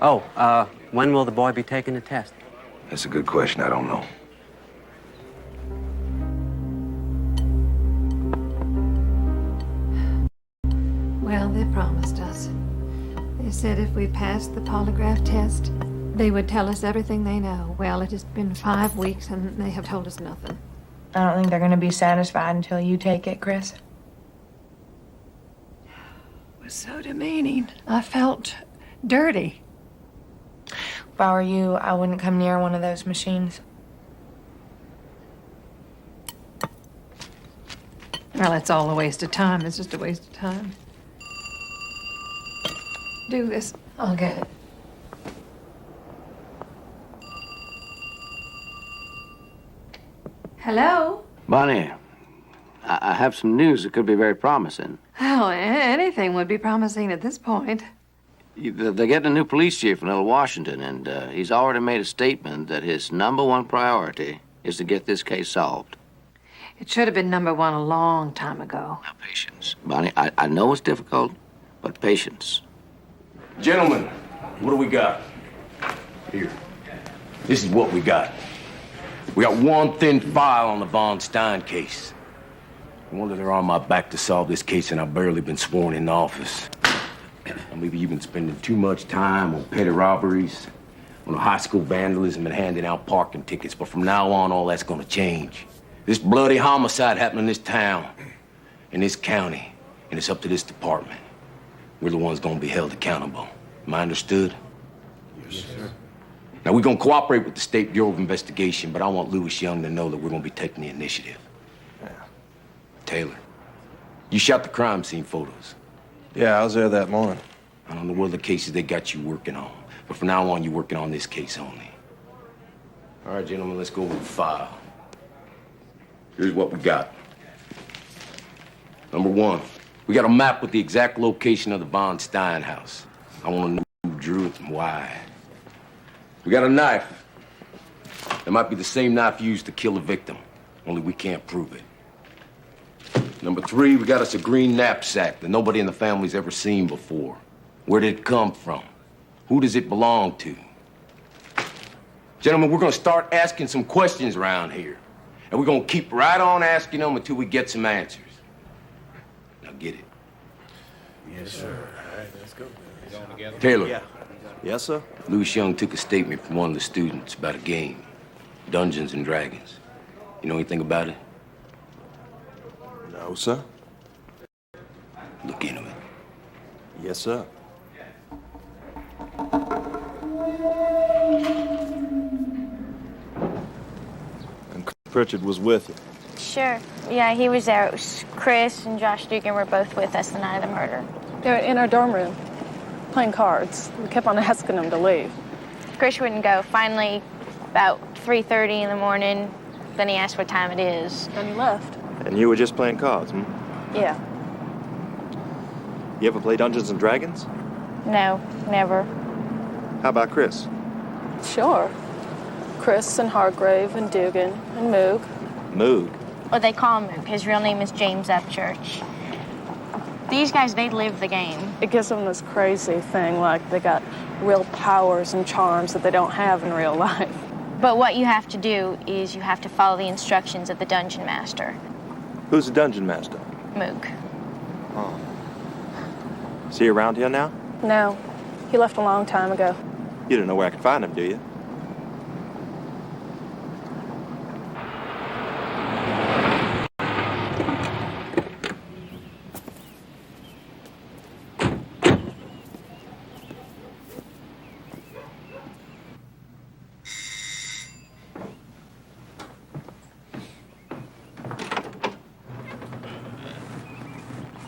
Oh, when will the boy be taking the test? That's a good question. I don't know. Well, they promised us. They said if we passed the polygraph test, they would tell us everything they know. Well, it has been 5 weeks, and they have told us nothing. I don't think they're going to be satisfied until you take it, Chris. It was so demeaning. I felt dirty. If I were you, I wouldn't come near one of those machines. Well, it's all a waste of time. It's just a waste of time. Do this. I'll get it. Hello? Bonnie, I have some news that could be very promising. Oh, anything would be promising at this point. They're getting a new police chief in Little Washington, and he's already made a statement that his #1 priority is to get this case solved. It should have been #1 a long time ago. Now, patience. Bonnie, I know it's difficult, but patience. Gentlemen, what do we got? Here. This is what we got. We got one thin file on the Von Stein case. I wonder they're on my back to solve this case, and I've barely been sworn in office. Or maybe you've been spending too much time on petty robberies, on high school vandalism, and handing out parking tickets. But from now on, all that's gonna change. This bloody homicide happened in this town, in this county, and it's up to this department. We're the ones gonna be held accountable. Am I understood? Yes, sir. Now, we're gonna cooperate with the State Bureau of Investigation, but I want Louis Young to know that we're gonna be taking the initiative. Yeah. Taylor, you shot the crime scene photos. Yeah, I was there that morning. I don't know what other cases they got you working on, but from now on, you're working on this case only. All right, gentlemen, let's go over the file. Here's what we got. #1, we got a map with the exact location of the Von Stein house. I want to know who drew it and why. We got a knife. It might be the same knife used to kill the victim, only we can't prove it. #3, we got us a green knapsack that nobody in the family's ever seen before. Where did it come from? Who does it belong to? Gentlemen, we're gonna start asking some questions around here. And we're gonna keep right on asking them until we get some answers. Now get it. Yes, sir. All right, let's go. Taylor. Yeah. Yes, sir. Louis Young took a statement from one of the students about a game, Dungeons and Dragons. You know anything about it? No, sir. Look into it. Yes, sir. And Pritchard was with you. Sure. Yeah, he was there. It was Chris and Josh Dugan were both with us the night of the murder. They were in our dorm room, playing cards. We kept on asking them to leave. Chris wouldn't go. Finally, about 3:30 in the morning, then he asked what time it is. And he left. And you were just playing cards, hmm? Yeah. You ever play Dungeons and Dragons? No, never. How about Chris? Sure. Chris and Hargrave and Dugan and Moog. Moog? Or they call him Moog. His real name is James Upchurch. These guys, they live the game. It gives them this crazy thing, like they got real powers and charms that they don't have in real life. But what you have to do is you have to follow the instructions of the Dungeon Master, Who's the Dungeon Master? Moog. Oh. Is he around here now? No, he left a long time ago. You don't know where I can find him, do you?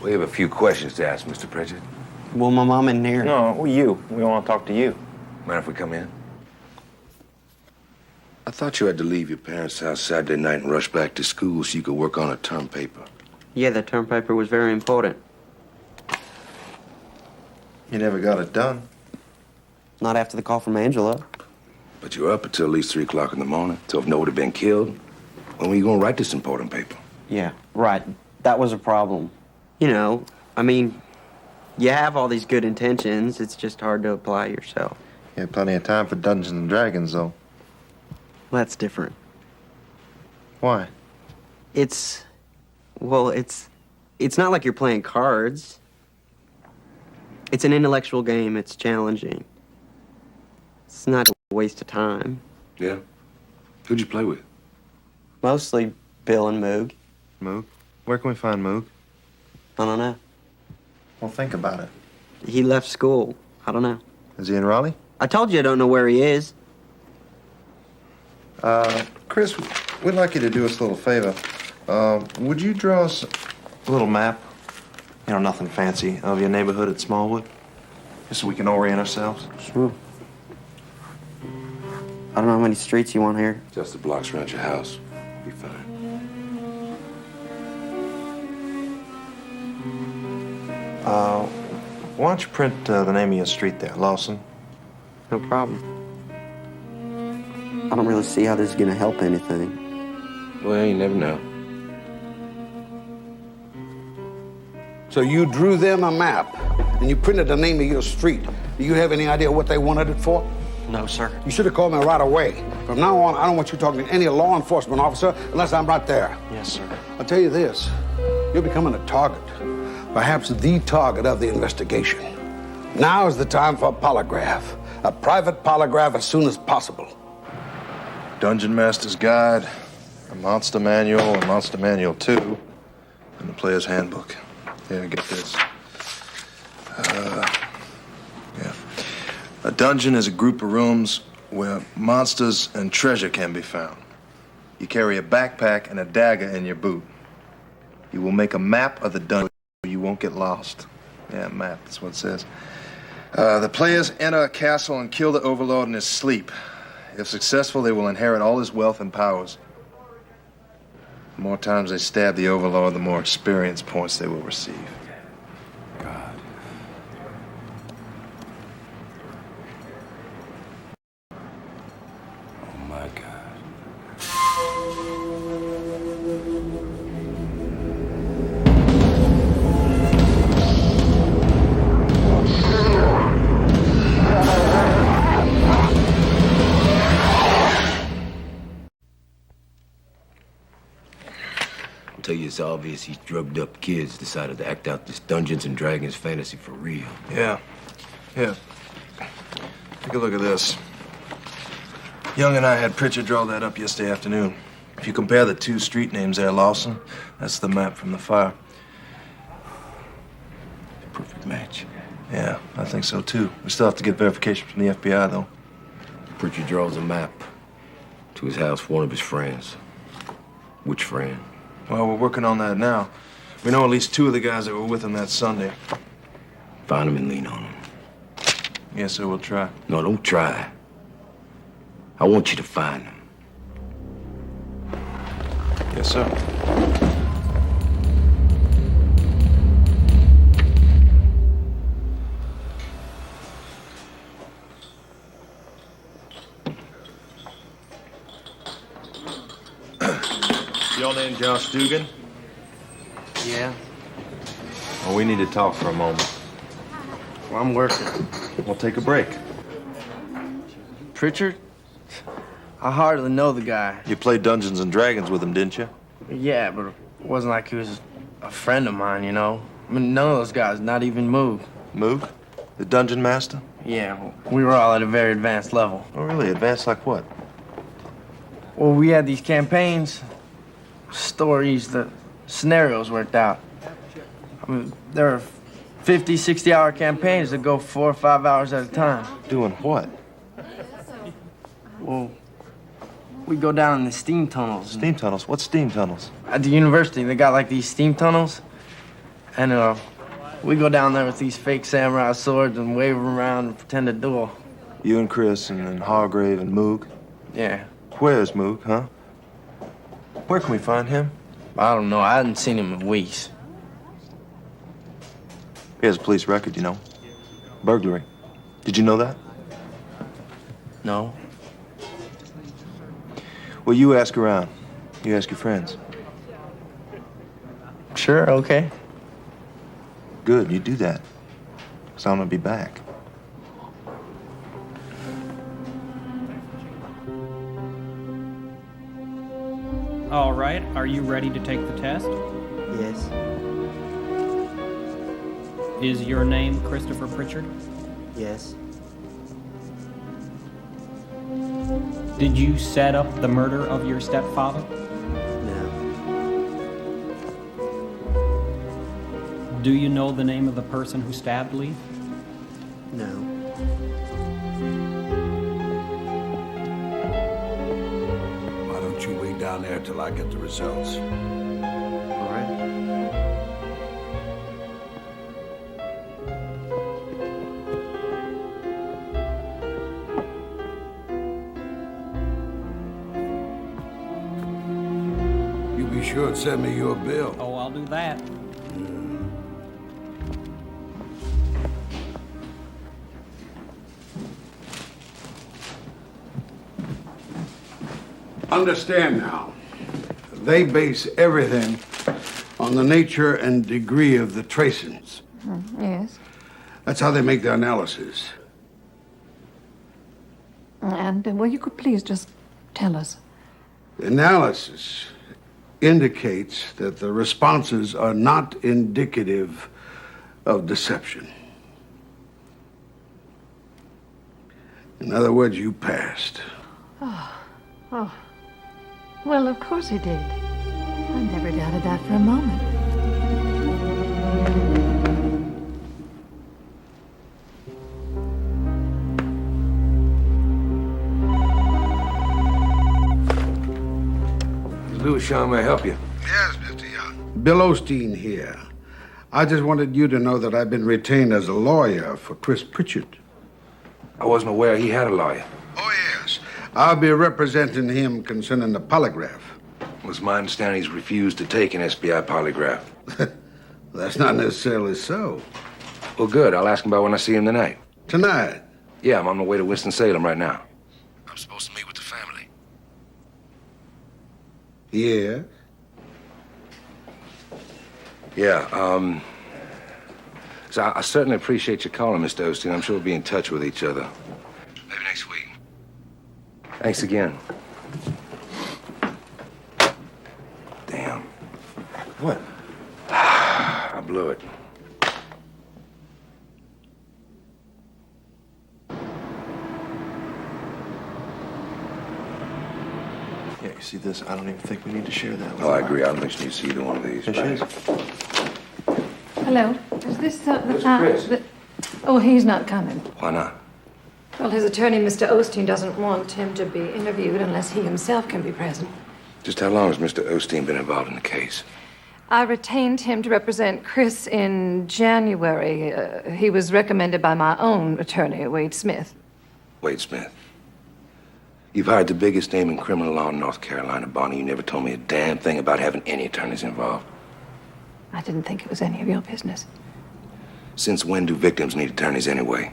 We have a few questions to ask, Mr. Pritchard. Well, my mom in here. No, you. We want to talk to you. Mind if we come in? I thought you had to leave your parents' house Saturday night and rush back to school so you could work on a term paper. Yeah, the term paper was very important. You never got it done. Not after the call from Angela. But you were up until at least 3 o'clock in the morning. So if Noah had been killed, when were you going to write this important paper? Yeah, right. That was a problem. You know, I mean, you have all these good intentions. It's just hard to apply yourself. You had plenty of time for Dungeons and Dragons, though. Well, that's different. Why? It's not like you're playing cards. It's an intellectual game. It's challenging. It's not a waste of time. Yeah? Who'd you play with? Mostly Bill and Moog. Moog? Where can we find Moog? I don't know. Well, think about it. He left school. I don't know. Is he in Raleigh? I told you I don't know where he is. Chris, we'd like you to do us a little favor. Would you draw us a little map? You know, nothing fancy, of your neighborhood at Smallwood? Just so we can orient ourselves. Sure. I don't know how many streets you want here. Just the blocks around your house. Be fine. Why don't you print the name of your street there, Lawson? No problem. I don't really see how this is gonna help anything. Well, you never know. So you drew them a map, and you printed the name of your street. Do you have any idea what they wanted it for? No, sir. You should have called me right away. From now on, I don't want you talking to any law enforcement officer unless I'm right there. Yes, sir. I'll tell you this, you're becoming a target, perhaps the target of the investigation. Now is the time for a polygraph, a private polygraph as soon as possible. Dungeon Master's Guide, a Monster Manual, a Monster Manual 2, and the Player's Handbook. Here, get this. Yeah. A dungeon is a group of rooms where monsters and treasure can be found. You carry a backpack and a dagger in your boot. You will make a map of the dungeon so you won't get lost. Yeah, map, that's what it says. The players enter a castle and kill the overlord in his sleep. If successful, they will inherit all his wealth and powers. The more times they stab the overlord, the more experience points they will receive. God. Oh, my God. I'll tell you, it's obvious these drugged up kids decided to act out this Dungeons and Dragons fantasy for real. Yeah. Yeah. Take a look at this. Young and I had Pritchard draw that up yesterday afternoon. If you compare the two street names there, Lawson, that's the map from the fire. Perfect match. Yeah, I think so too. We still have to get verification from the FBI, though. Pritchard draws a map to his house for one of his friends. Which friend? Well, we're working on that now. We know at least two of the guys that were with him that Sunday. Find him and lean on him. Yes, sir, we'll try. No, don't try. I want you to find him. Yes, sir. Your name Josh Dugan? Yeah. Well, we need to talk for a moment. Well, I'm working. We'll take a break. Pritchard? I hardly know the guy. You played Dungeons and Dragons with him, didn't you? Yeah, but it wasn't like he was a friend of mine, you know? I mean, none of those guys, not even Moog. Moog? The Dungeon Master? Yeah, well, we were all at a very advanced level. Oh, really? Advanced like what? Well, we had these campaigns, stories, the scenarios worked out. I mean, there are 50, 60-hour campaigns that go 4 or 5 hours at a time. Doing what? Well, we go down in the steam tunnels. Steam tunnels? What steam tunnels? At the university, they got like these steam tunnels. And we go down there with these fake samurai swords and wave them around and pretend to duel. You and Chris and Hargrave and Moog? Yeah. Where's Moog, huh? Where can we find him? I don't know. I hadn't seen him in weeks. He has a police record, you know. Burglary. Did you know that? No. Well, you ask around. You ask your friends. Sure, okay. Good, you do that. Because I'm going to be back. All right, are you ready to take the test? Yes. Is your name Christopher Pritchard? Yes. Did you set up the murder of your stepfather? No. Do you know the name of the person who stabbed Lee? No. Why don't you wait down there till I get the results? All right. Be sure and send me your bill. Oh, I'll do that. Understand now. They base everything on the nature and degree of the tracings. Yes. That's how they make their analysis. And, well, you could please just tell us. The analysis indicates that the responses are not indicative of deception. In other words, you passed. Oh. Well, of course he did. I never doubted that for a moment. Sean, may I help you? Yes, Mr. Young. Bill Osteen here. I just wanted you to know that I've been retained as a lawyer for Chris Pritchard. I wasn't aware he had a lawyer. Oh, yes. I'll be representing him concerning the polygraph. It was my understanding he's refused to take an SBI polygraph. That's not necessarily so. Well, good. I'll ask him about when I see him tonight. Tonight? Yeah, I'm on my way to Winston-Salem right now. I'm supposed to meet with the family. Yeah? Yeah, so I certainly appreciate you calling, Mr. Osteen. I'm sure we'll be in touch with each other. Maybe next week. Thanks again. Damn. What? I blew it. Yeah, you see this? I don't even think we need to share that with Oh, I agree. I don't think you need to see either one of these. There she is. Hello. Is this the It's Chris. Oh, he's not coming. Why not? Well, his attorney, Mr. Osteen, doesn't want him to be interviewed unless he himself can be present. Just how long has Mr. Osteen been involved in the case? I retained him to represent Chris in January. He was recommended by my own attorney, Wade Smith. Wade Smith. You've hired the biggest name in criminal law in North Carolina, Bonnie. You never told me a damn thing about having any attorneys involved. I didn't think it was any of your business. Since when do victims need attorneys anyway?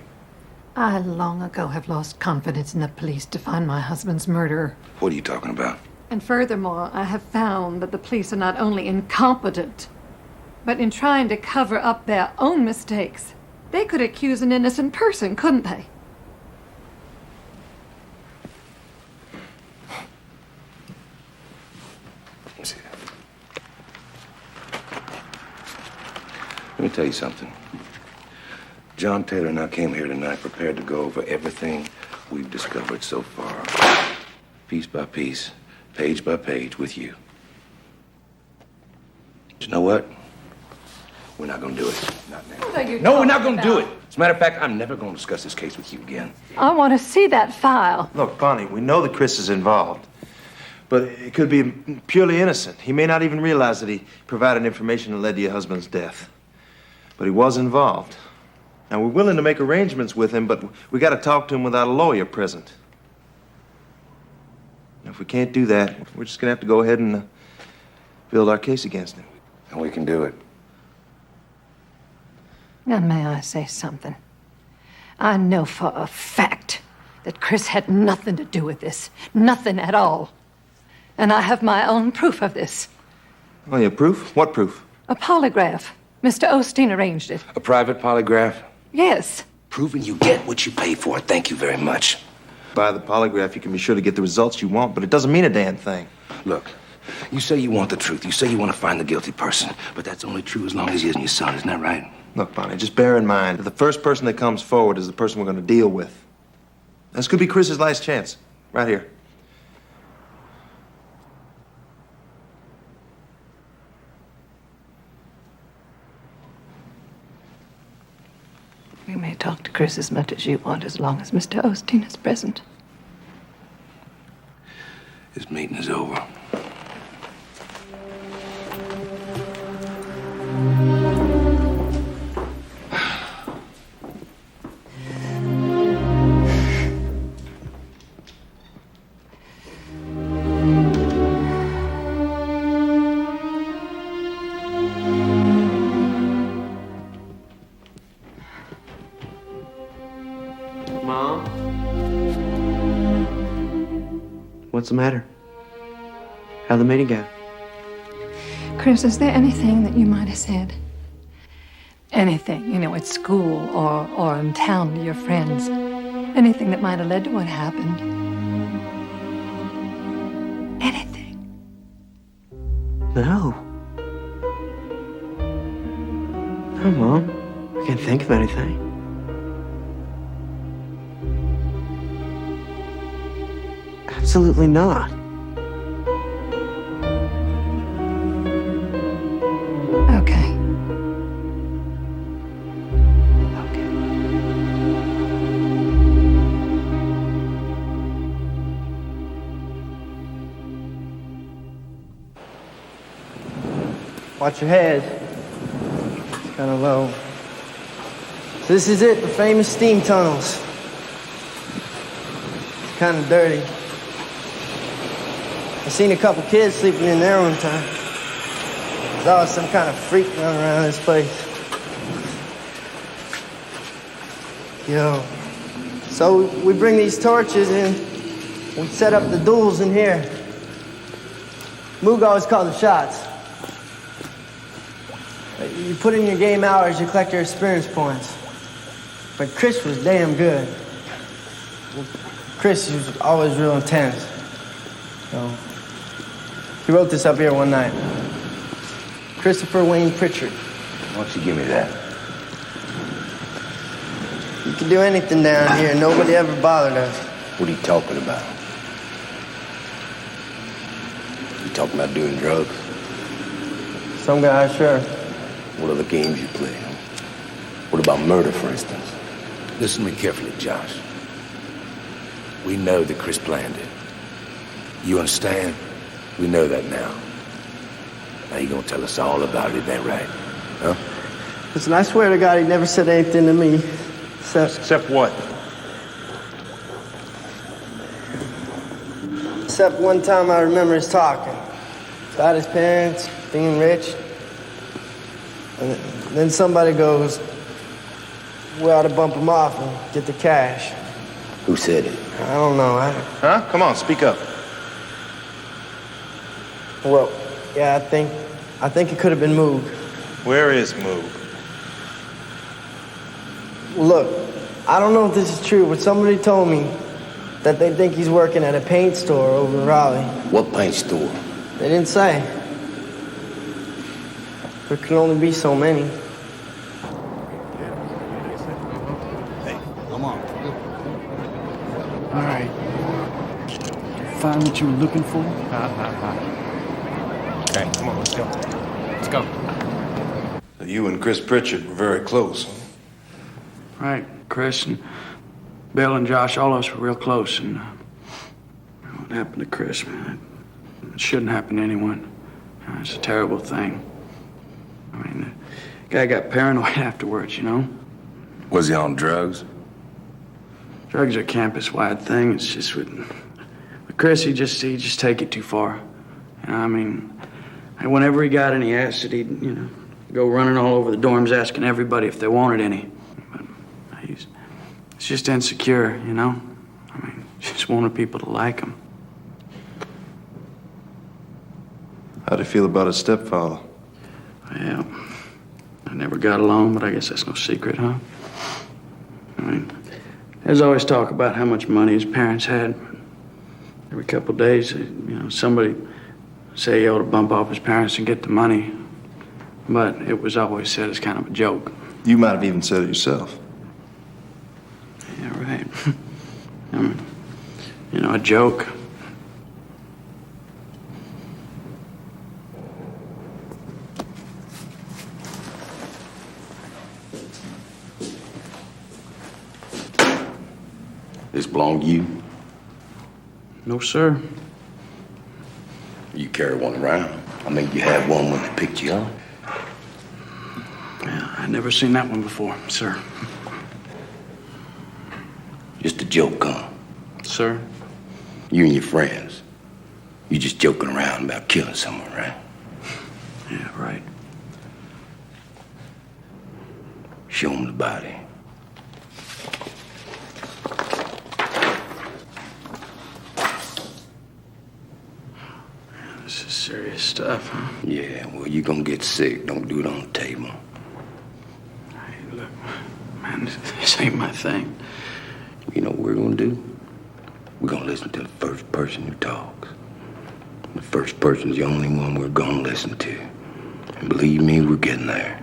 I long ago have lost confidence in the police to find my husband's murderer. What are you talking about? And furthermore, I have found that the police are not only incompetent, but in trying to cover up their own mistakes. They could accuse an innocent person, couldn't they? Let me see that. Let me tell you something. John Taylor and I came here tonight prepared to go over everything we've discovered so far. Piece by piece, page by page with you. But you know what? We're not gonna do it. Not now. What are you No, we're not talking gonna do it. about? As a matter of fact, I'm never gonna discuss this case with you again. I want to see that file. Look, Bonnie, we know that Chris is involved. But it could be purely innocent. He may not even realize that he provided information that led to your husband's death. But he was involved. Now, we're willing to make arrangements with him, but we got to talk to him without a lawyer present. And if we can't do that, we're just going to have to go ahead and build our case against him. And we can do it. Now, may I say something? I know for a fact that Chris had nothing to do with this. Nothing at all. And I have my own proof of this. Oh, yeah, proof? What proof? A polygraph. Mr. Osteen arranged it. A private polygraph? Yes. Proving you get what you pay for. Thank you very much. By the polygraph, you can be sure to get the results you want, but it doesn't mean a damn thing. Look, you say you want the truth. You say you want to find the guilty person. But that's only true as long as he isn't your son. Isn't that right? Look, Bonnie, just bear in mind that the first person that comes forward is the person we're going to deal with. This could be Chris's last chance. Right here. You may talk to Chris as much as you want, as long as Mr. Osteen is present. This meeting is over. What's the matter? How'd the meeting go? Chris, is there anything that you might have said? Anything, you know, at school or in town to your friends? Anything that might have led to what happened? Anything? No. No, Mom. I can't think of anything. Absolutely not. Okay. Watch your head. It's kind of low. So this is it, the famous steam tunnels. It's kind of dirty. I seen a couple kids sleeping in there one time. There's always some kind of freak running around this place. Yo. So we bring these torches in. We set up the duels in here. Moog always called the shots. You put in your game hours, you collect your experience points. But Chris was damn good. Chris was always real intense. So he wrote this up here one night. Christopher Wayne Pritchard. Why don't you give me that? You can do anything down here. Nobody ever bothered us. What are you talking about? You talking about doing drugs? Some guys, sure. What other games you play? What about murder, for instance? Listen to me carefully, Josh. We know that Chris planned it. You understand? We know that now. Now you gonna tell us all about it, ain't that right? Huh? Listen, I swear to God, he never said anything to me. Except what? Except one time I remember us talking. About his parents, being rich. And then somebody goes, we ought to bump him off and get the cash. Who said it? I don't know. Huh? Come on, speak up. Well, yeah, I think it could have been Moog. Where is Moog? Look, I don't know if this is true, but somebody told me that they think he's working at a paint store over in Raleigh. What paint store? They didn't say. There can only be so many. Hey, come on. All right. Did you find what you were looking for? Okay, come on, let's go. Let's go. You and Chris Pritchard were very close, huh? Right, Chris and Bill and Josh, all of us were real close, and what happened to Chris, man, it shouldn't happen to anyone. It's a terrible thing. I mean, the guy got paranoid afterwards, you know? Was he on drugs? Drugs are a campus-wide thing. It's just with Chris, he just take it too far. You know, I mean, whenever he got any acid, he'd, you know, go running all over the dorms asking everybody if they wanted any. But he's just insecure, you know? I mean, just wanted people to like him. How'd he feel about his stepfather? Well, I never got along, but I guess that's no secret, huh? I mean, there's always talk about how much money his parents had. Every couple of days, you know, somebody say he ought to bump off his parents and get the money. But it was always said as kind of a joke. You might have even said it yourself. Yeah, right. I mean, you know, a joke. This belong to you? No, sir. You carry one around? I mean, you had one when they picked you up? Yeah, I'd never seen that one before, sir. Just a joke, huh? Sir? You and your friends. You just joking around about killing someone, right? Yeah, right. Show them the body. This is serious stuff, huh? Yeah, well, you're gonna get sick. Don't do it on the table. Hey, look, man, this ain't my thing. You know what we're gonna do? We're gonna listen to the first person who talks. The first person's the only one we're gonna listen to. And believe me, we're getting there.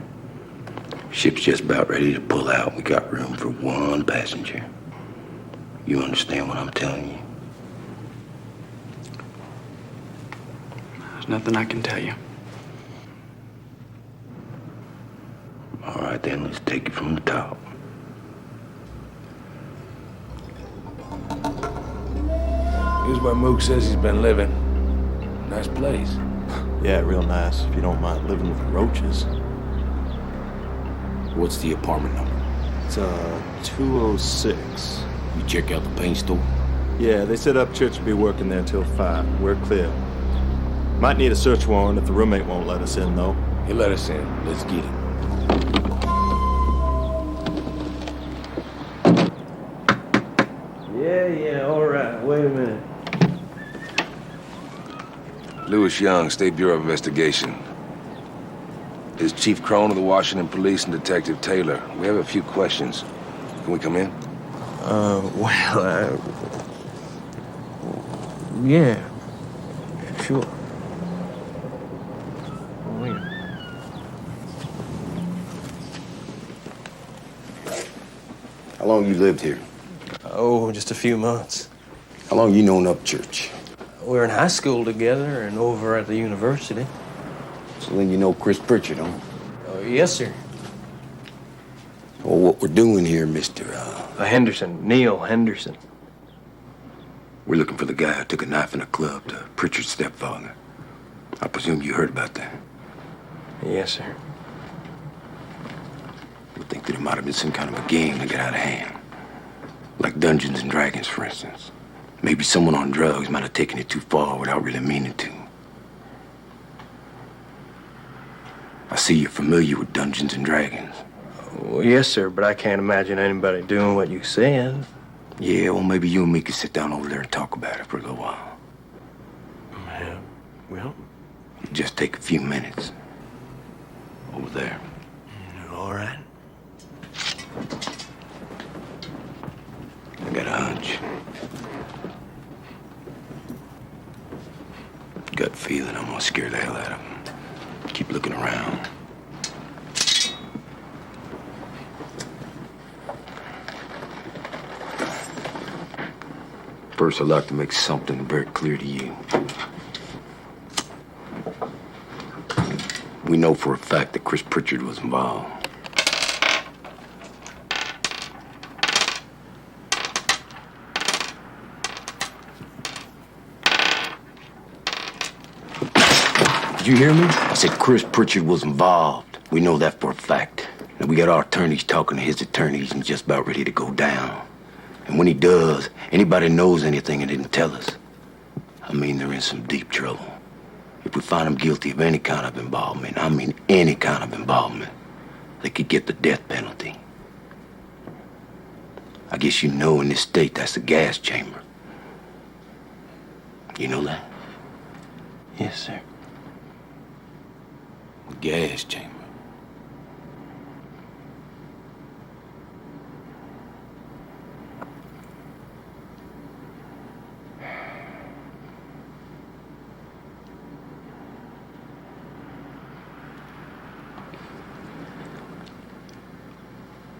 Ship's just about ready to pull out. We got room for one passenger. You understand what I'm telling you? There's nothing I can tell you. All right, then, let's take it from the top. Here's where Mook says he's been living. Nice place. Yeah, real nice, if you don't mind living with roaches. What's the apartment number? It's 206. You check out the paint store? Yeah, they said Upchurch will be working there until 5. We're clear. Might need a search warrant if the roommate won't let us in, though. He'll let us in. Let's get him. Yeah, all right. Wait a minute. Louis Young, State Bureau of Investigation. This is Chief Crone of the Washington Police and Detective Taylor. We have a few questions. Can we come in? Yeah. Sure. How long you lived here? Oh, just a few months. How long you known Upchurch? We were in high school together and over at the university. So then you know Chris Pritchard, huh? Oh, yes, sir. Well, what we're doing here, Mr. Henderson, Neil Henderson. We're looking for the guy who took a knife in a club to Pritchard's stepfather. I presume you heard about that. Yes, sir. We think that it might have been some kind of a game that got out of hand. Like Dungeons and Dragons, for instance. Maybe someone on drugs might have taken it too far without really meaning to. I see you're familiar with Dungeons and Dragons. Well, yes, sir, but I can't imagine anybody doing what you said. Yeah, well, maybe you and me could sit down over there and talk about it for a little while. Yeah, well... Just take a few minutes. Over there. All right. I got a hunch. Gut feeling I'm gonna scare the hell out of him. Keep looking around. First, I'd like to make something very clear to you. We know for a fact that Chris Pritchard was involved. Did you hear me? I said Chris Pritchard was involved. We know that for a fact. And we got our attorneys talking to his attorneys and just about ready to go down. And when he does, anybody knows anything and didn't tell us, I mean, they're in some deep trouble. If we find him guilty of any kind of involvement, I mean any kind of involvement, they could get the death penalty. I guess you know in this state that's the gas chamber. You know that? Yes, sir. The gas chamber.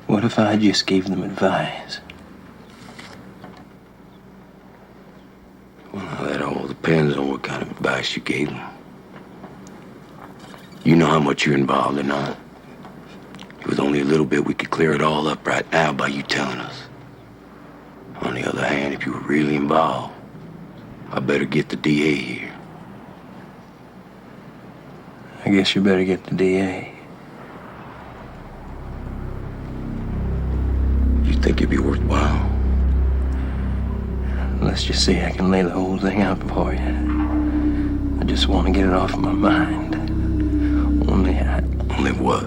What if I just gave them advice? Well, that all depends on what kind of advice you gave them. You know how much you're involved or not. With only a little bit, we could clear it all up right now by you telling us. On the other hand, if you were really involved, I better get the DA here. I guess you better get the DA. You think it'd be worthwhile? Let's just see, I can lay the whole thing out for you. I just want to get it off my mind. Only what?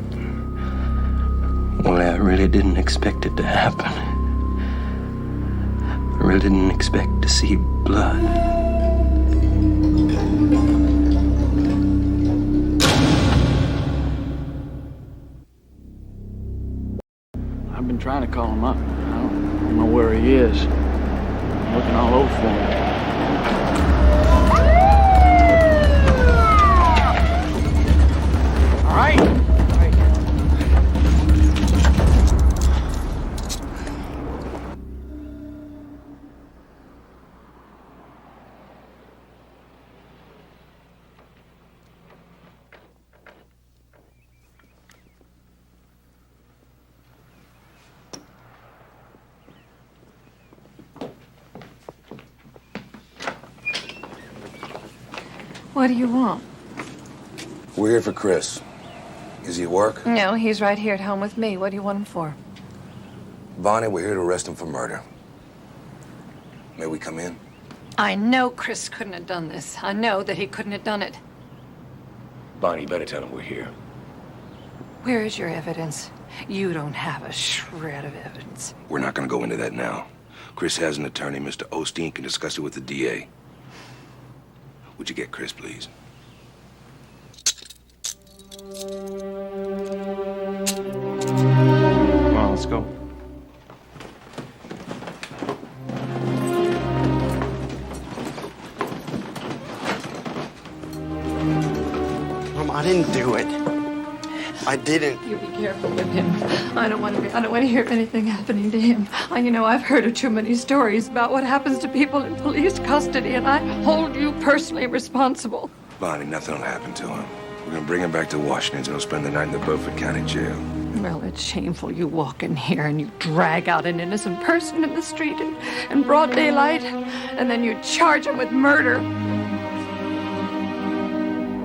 Only I really didn't expect it to happen. I really didn't expect to see blood. him. I don't know where he is. I'm looking all over for him. All right. What do you want? We're here for Chris. Is he at work? No, he's right here at home with me. What do you want him for? Bonnie, we're here to arrest him for murder. May we come in? I know Chris couldn't have done this. I know that he couldn't have done it. Bonnie, you better tell him we're here. Where is your evidence? You don't have a shred of evidence. We're not going to go into that now. Chris has an attorney. Mr. Osteen can discuss it with the DA. Would you get Chris, please? Come on, let's go. Mom, I didn't do it. I didn't. You be careful with him. I don't want to hear anything happening to him. You know, I've heard of too many stories about what happens to people in police custody, and I hold you personally responsible. Bonnie, nothing will happen to him. We're going to bring him back to Washington, and he'll spend the night in the Beaufort County Jail. Well, it's shameful you walk in here and you drag out an innocent person in the street in broad daylight, and then you charge him with murder.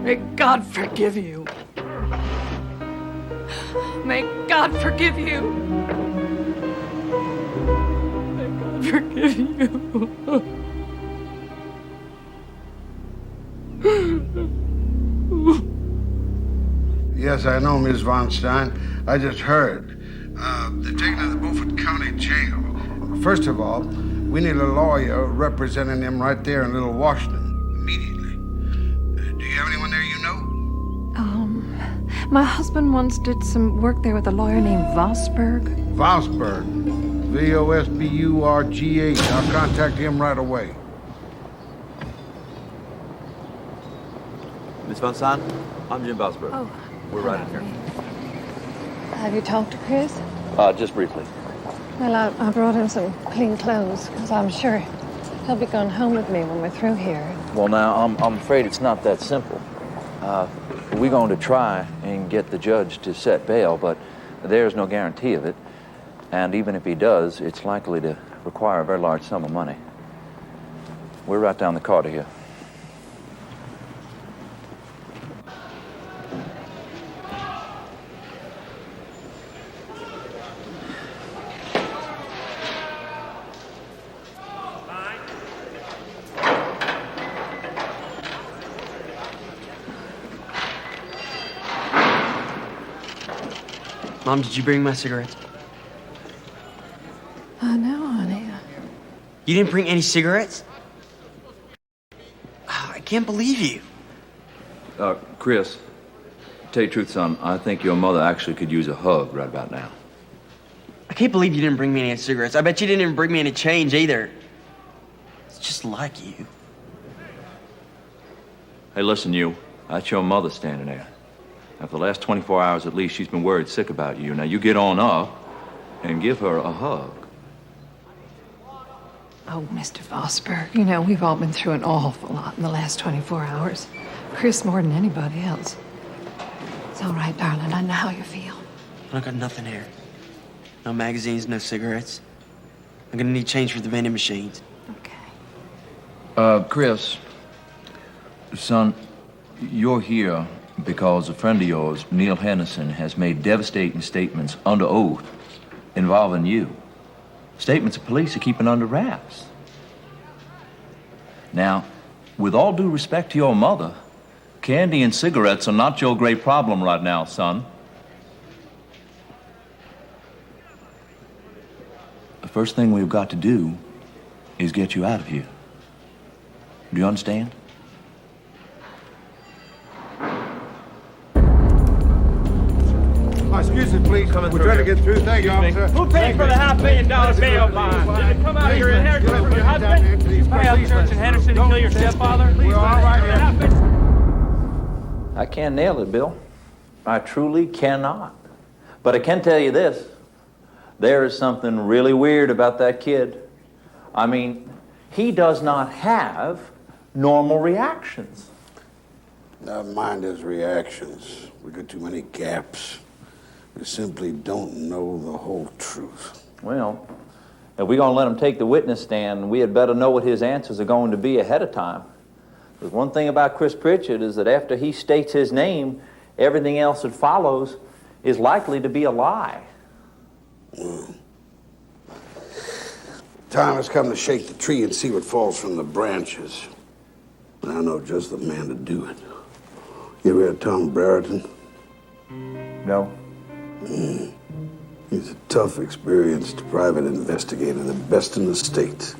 May God forgive you. May God forgive you. May God forgive you. Yes, I know, Ms. Von Stein. I just heard. They're taking him to the Beaufort County Jail. First of all, we need a lawyer representing him right there in Little Washington, immediately. Do you have anyone there you know? My husband once did some work there with a lawyer named Vosburg. Vosburg. Vosburgh. I'll contact him right away. Miss Von Stein, I'm Jim Vosburgh. Oh. We're right in here. Have you talked to Chris? Just briefly. Well, I brought him some clean clothes, because I'm sure he'll be going home with me when we're through here. Well, now, I'm afraid it's not that simple. We're going to try and get the judge to set bail, but there's no guarantee of it. And even if he does, it's likely to require a very large sum of money. We're right down the corridor here. Mom, did you bring my cigarettes? No, honey. You didn't bring any cigarettes? I can't believe you. Chris, to tell you the truth, son, I think your mother actually could use a hug right about now. I can't believe you didn't bring me any cigarettes. I bet you didn't even bring me any change either. It's just like you. Hey, listen, you. That's your mother standing there. Now, for the last 24 hours at least, she's been worried sick about you. Now, you get on up and give her a hug. Oh, Mr. Vosburgh, you know, we've all been through an awful lot in the last 24 hours. Chris more than anybody else. It's all right, darling. I know how you feel. I got nothing here. No magazines, no cigarettes. I'm gonna need change for the vending machines. Chris, son, you're here because a friend of yours, Neil Hennison, has made devastating statements under oath involving you. Statements the police are keeping under wraps. Now, with all due respect to your mother, candy and cigarettes are not your great problem right now, son. The first thing we've got to do is get you out of here. Do you understand? Excuse me, please. We're trying to get through. Thank you, officer. Who paid for the $500,000 bail bond? Did it come out of your inheritance from your husband? You pay up church in Henderson to kill your stepfather? We're all right here. I can't nail it, Bill. I truly cannot. But I can tell you this. There is something really weird about that kid. I mean, he does not have normal reactions. Never mind his reactions. We got too many gaps. We simply don't know the whole truth. Well, if we're going to let him take the witness stand, we had better know what his answers are going to be ahead of time. Because one thing about Chris Pritchard is that after he states his name, everything else that follows is likely to be a lie. Time has come to shake the tree and see what falls from the branches. And I know just the man to do it. You ever heard of Tom Brereton? No. He's a tough, experienced private investigator, the best in the state.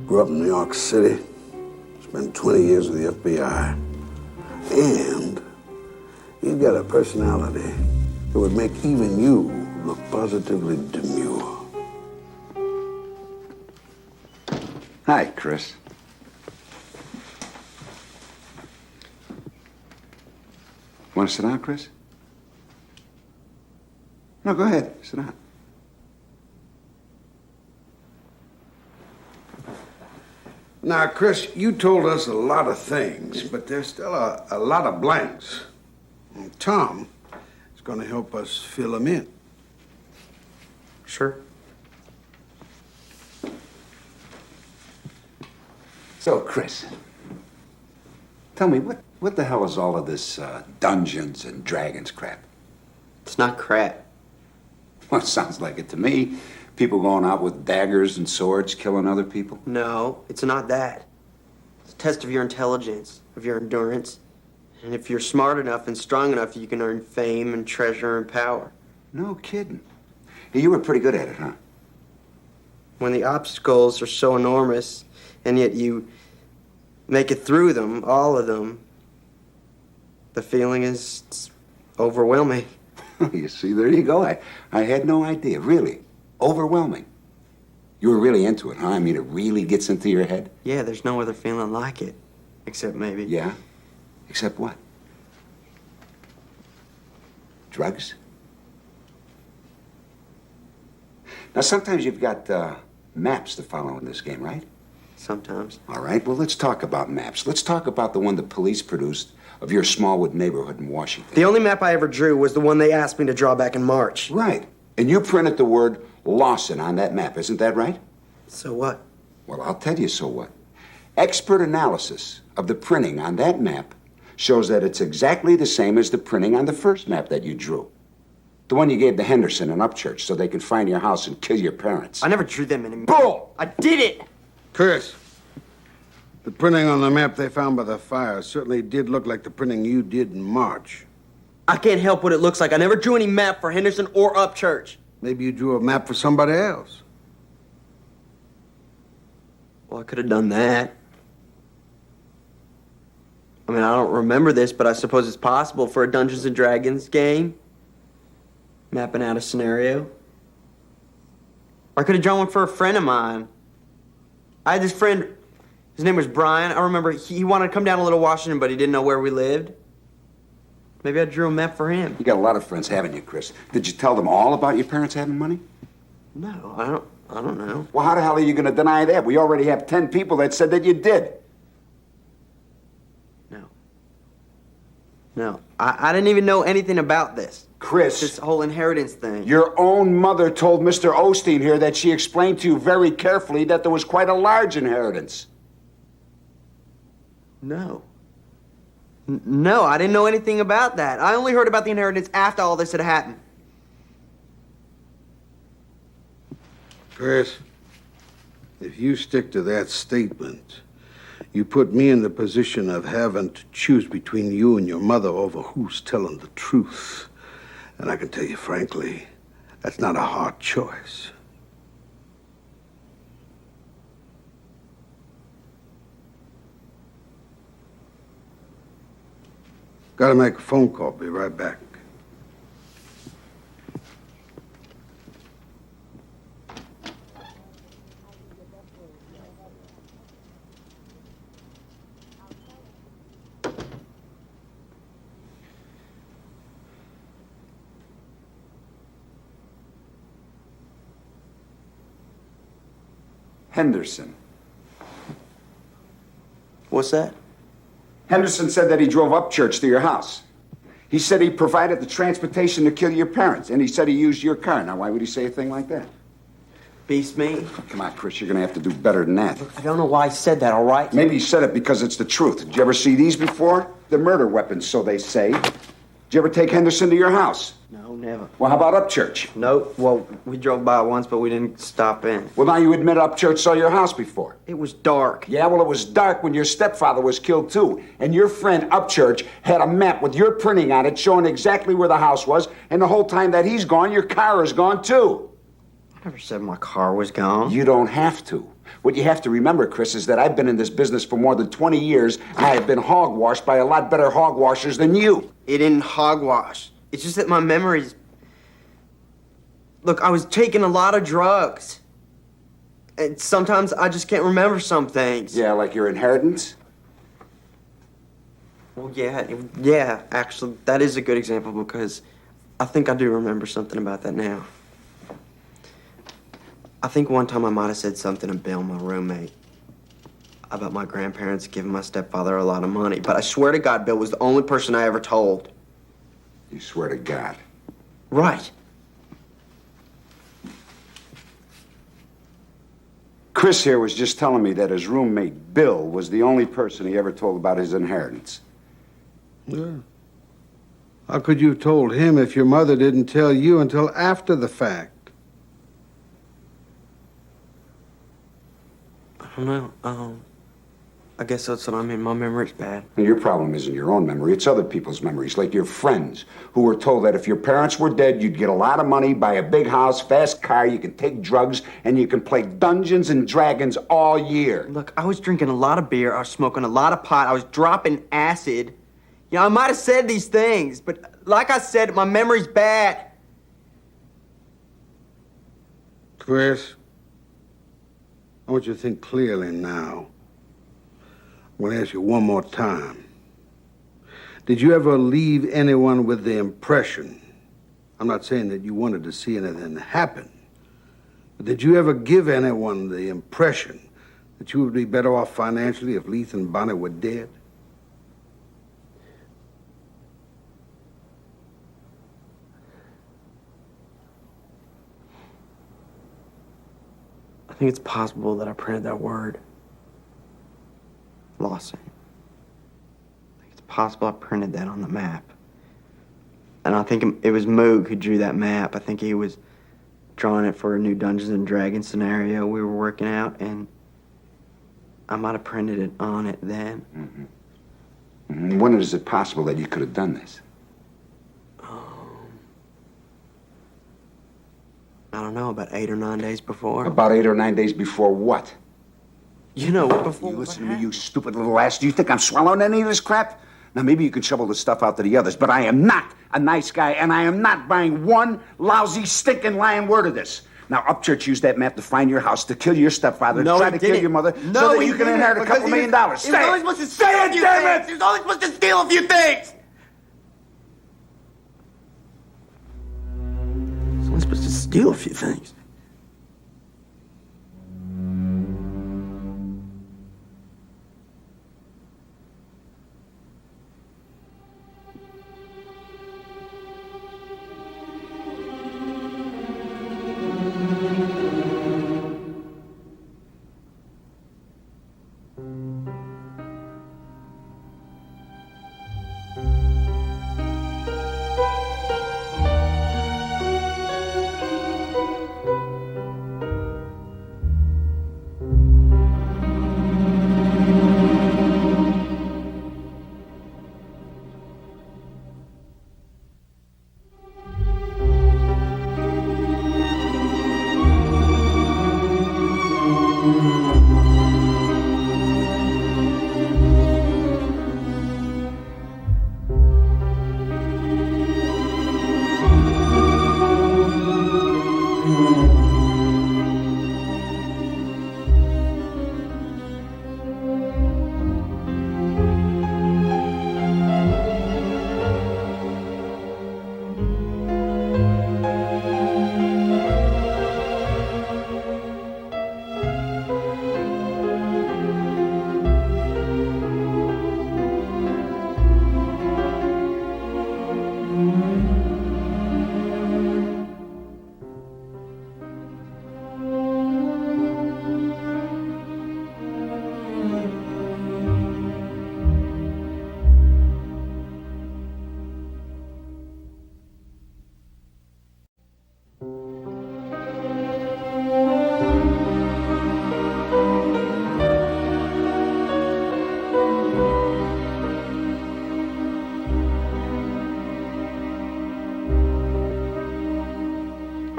Grew up in New York City, spent 20 years with the FBI. And he's got a personality that would make even you look positively demure. Hi, Chris. Want to sit down, Chris? No, go ahead. Sit down. Now, Chris, you told us a lot of things, but there's still a lot of blanks. And Tom is going to help us fill them in. Sure. So, Chris, tell me, what the hell is all of this Dungeons and Dragons crap? It's not crap. Well, it sounds like it to me. People going out with daggers and swords, killing other people. No, it's not that. It's a test of your intelligence, of your endurance. And if you're smart enough and strong enough, you can earn fame and treasure and power. No kidding. Hey, you were pretty good at it, huh? When the obstacles are so enormous, and yet you make it through them, all of them, the feeling is overwhelming. You see, there you go. I had no idea, really. Overwhelming. You were really into it, huh? I mean, it really gets into your head? Yeah, there's no other feeling like it. Except maybe. Yeah? Except what? Drugs? Now, sometimes you've got maps to follow in this game, right? Sometimes. All right, well, let's talk about maps. Let's talk about the one the police produced of your Smallwood neighborhood in Washington. The only map I ever drew was the one they asked me to draw back in March. Right. And you printed the word Lawson on that map, isn't that right? So what? Well, I'll tell you so what. Expert analysis of the printing on that map shows that it's exactly the same as the printing on the first map that you drew. The one you gave to Henderson and Upchurch so they could find your house and kill your parents. I never drew them in. Bull! I did it! Chris, the printing on the map they found by the fire certainly did look like the printing you did in March. I can't help what it looks like. I never drew any map for Henderson or Upchurch. Maybe you drew a map for somebody else. Well, I could have done that. I mean, I don't remember this, but I suppose it's possible for a Dungeons and Dragons game. Mapping out a scenario. Or I could have drawn one for a friend of mine. I had this friend, his name was Brian. I remember he wanted to come down to Little Washington, but he didn't know where we lived. Maybe I drew a map for him. You got a lot of friends, haven't you, Chris? Did you tell them all about your parents having money? No, I don't know. Well, how the hell are you going to deny that? We already have 10 people that said that you did. No, I didn't even know anything about this. Chris. This whole inheritance thing. Your own mother told Mr. Osteen here that she explained to you very carefully that there was quite a large inheritance. No. No, I didn't know anything about that. I only heard about the inheritance after all this had happened. Chris, if you stick to that statement, you put me in the position of having to choose between you and your mother over who's telling the truth. And I can tell you frankly, that's not a hard choice. Gotta make a phone call. Be right back. Henderson. What's that? Henderson said that he drove up church to your house. He said he provided the transportation to kill your parents, and he said he used your car. Now, why would he say a thing like that? Beast me? Come on, Chris, you're gonna have to do better than that. I don't know why he said that, all right? Maybe he said it because it's the truth. Did you ever see these before? They're murder weapons, so they say. Did you ever take Henderson to your house? No, never. Well, how about Upchurch? No, well, we drove by once, but we didn't stop in. Well, now you admit Upchurch saw your house before. It was dark. Yeah, well, it was dark when your stepfather was killed, too. And your friend Upchurch had a map with your printing on it showing exactly where the house was, and the whole time that he's gone, your car is gone, too. I never said my car was gone. You don't have to. What you have to remember, Chris, is that I've been in this business for more than 20 years. I have been hogwashed by a lot better hogwashers than you. It didn't hogwash. It's just that my memories... Look, I was taking a lot of drugs. And sometimes I just can't remember some things. Yeah, like your inheritance? Well, yeah, actually, that is a good example because I think I do remember something about that now. I think one time I might have said something to Bill, my roommate, about my grandparents giving my stepfather a lot of money. But I swear to God, Bill was the only person I ever told. You swear to God. Right. Chris here was just telling me that his roommate, Bill, was the only person he ever told about his inheritance. Yeah. How could you have told him if your mother didn't tell you until after the fact? I don't know. I guess that's what I mean. My memory's bad. And your problem isn't your own memory, it's other people's memories, like your friends, who were told that if your parents were dead, you'd get a lot of money, buy a big house, fast car, you can take drugs, and you can play Dungeons and Dragons all year. Look, I was drinking a lot of beer, I was smoking a lot of pot, I was dropping acid. Yeah, I might have said these things, but like I said, my memory's bad. Chris, I want you to think clearly now. I'm going to ask you one more time. Did you ever leave anyone with the impression, I'm not saying that you wanted to see anything happen, but did you ever give anyone the impression that you would be better off financially if Leith and Bonnie were dead? I think it's possible that I printed that word. Lawson. I think it's possible I printed that on the map. And I think it was Moog who drew that map. I think he was drawing it for a new Dungeons and Dragons scenario we were working out, and I might have printed it on it then. When is it possible that you could have done this? I don't know, about 8 or 9 days before. About 8 or 9 days before what? You know what before? You listen to me, you stupid little ass. Do you think I'm swallowing any of this crap? Now, maybe you can shovel the stuff out to the others, but I am not a nice guy, and I am not buying one lousy, stinking, lying word of this. Now, Upchurch used that map to find your house, to kill your stepfather, to try to kill your mother, so that you can inherit a couple $1 million. He was only supposed to steal a few things. He was only supposed to steal a few things. He was only supposed to steal a few things.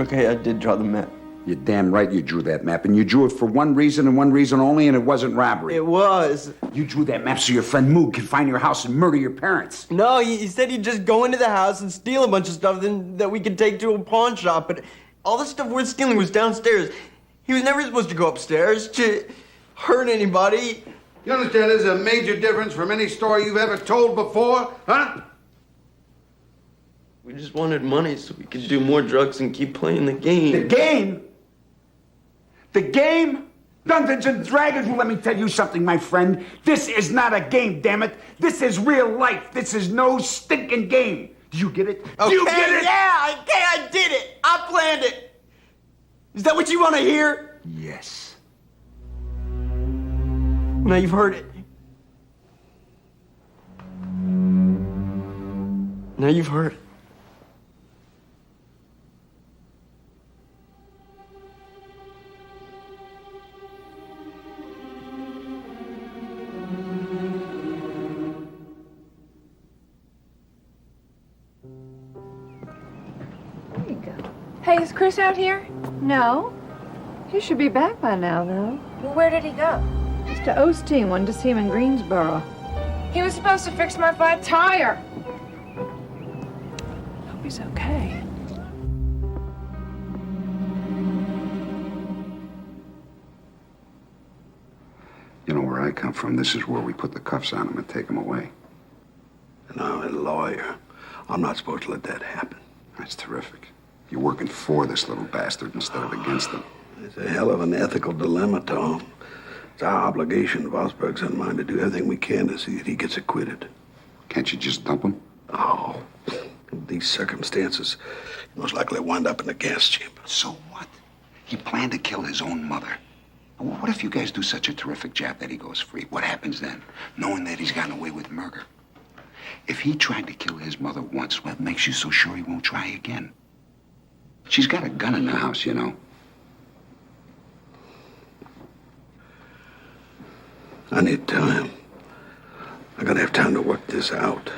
Okay, I did draw the map. You're damn right you drew that map, and you drew it for one reason and one reason only, and it wasn't robbery. It was. You drew that map so your friend Moog can find your house and murder your parents. No, he said he'd just go into the house and steal a bunch of stuff then that we could take to a pawn shop, but all the stuff worth stealing was downstairs. He was never supposed to go upstairs to hurt anybody. You understand there's a major difference from any story you've ever told before, huh? We just wanted money so we could do more drugs and keep playing the game. The game? The game? Dungeons and Dragons? Well, let me tell you something, my friend. This is not a game, damn it. This is real life. This is no stinking game. Do you get it? Okay, Do you get it? Yeah, okay, I did it. I planned it. Is that what you want to hear? Yes. Now you've heard it. Now you've heard it. Hey, is Chris out here? No. He should be back by now, though. Well, where did he go? Just to Osteen, wanted to see him in Greensboro. He was supposed to fix my flat tire. Hope he's okay. You know where I come from, this is where we put the cuffs on him and take him away. And I'm a lawyer. I'm not supposed to let that happen. That's terrific. You're working for this little bastard instead of against him. It's a hell of an ethical dilemma, Tom. It's our obligation, Vosberg's and mine, to do everything we can to see that he gets acquitted. Can't you just dump him? Oh, in these circumstances, he most likely wind up in the gas chamber. So what? He planned to kill his own mother. What if you guys do such a terrific job that he goes free? What happens then, knowing that he's gotten away with murder? If he tried to kill his mother once, what makes you so sure he won't try again? She's got a gun in the house, you know. I need time. I gotta have time to work this out.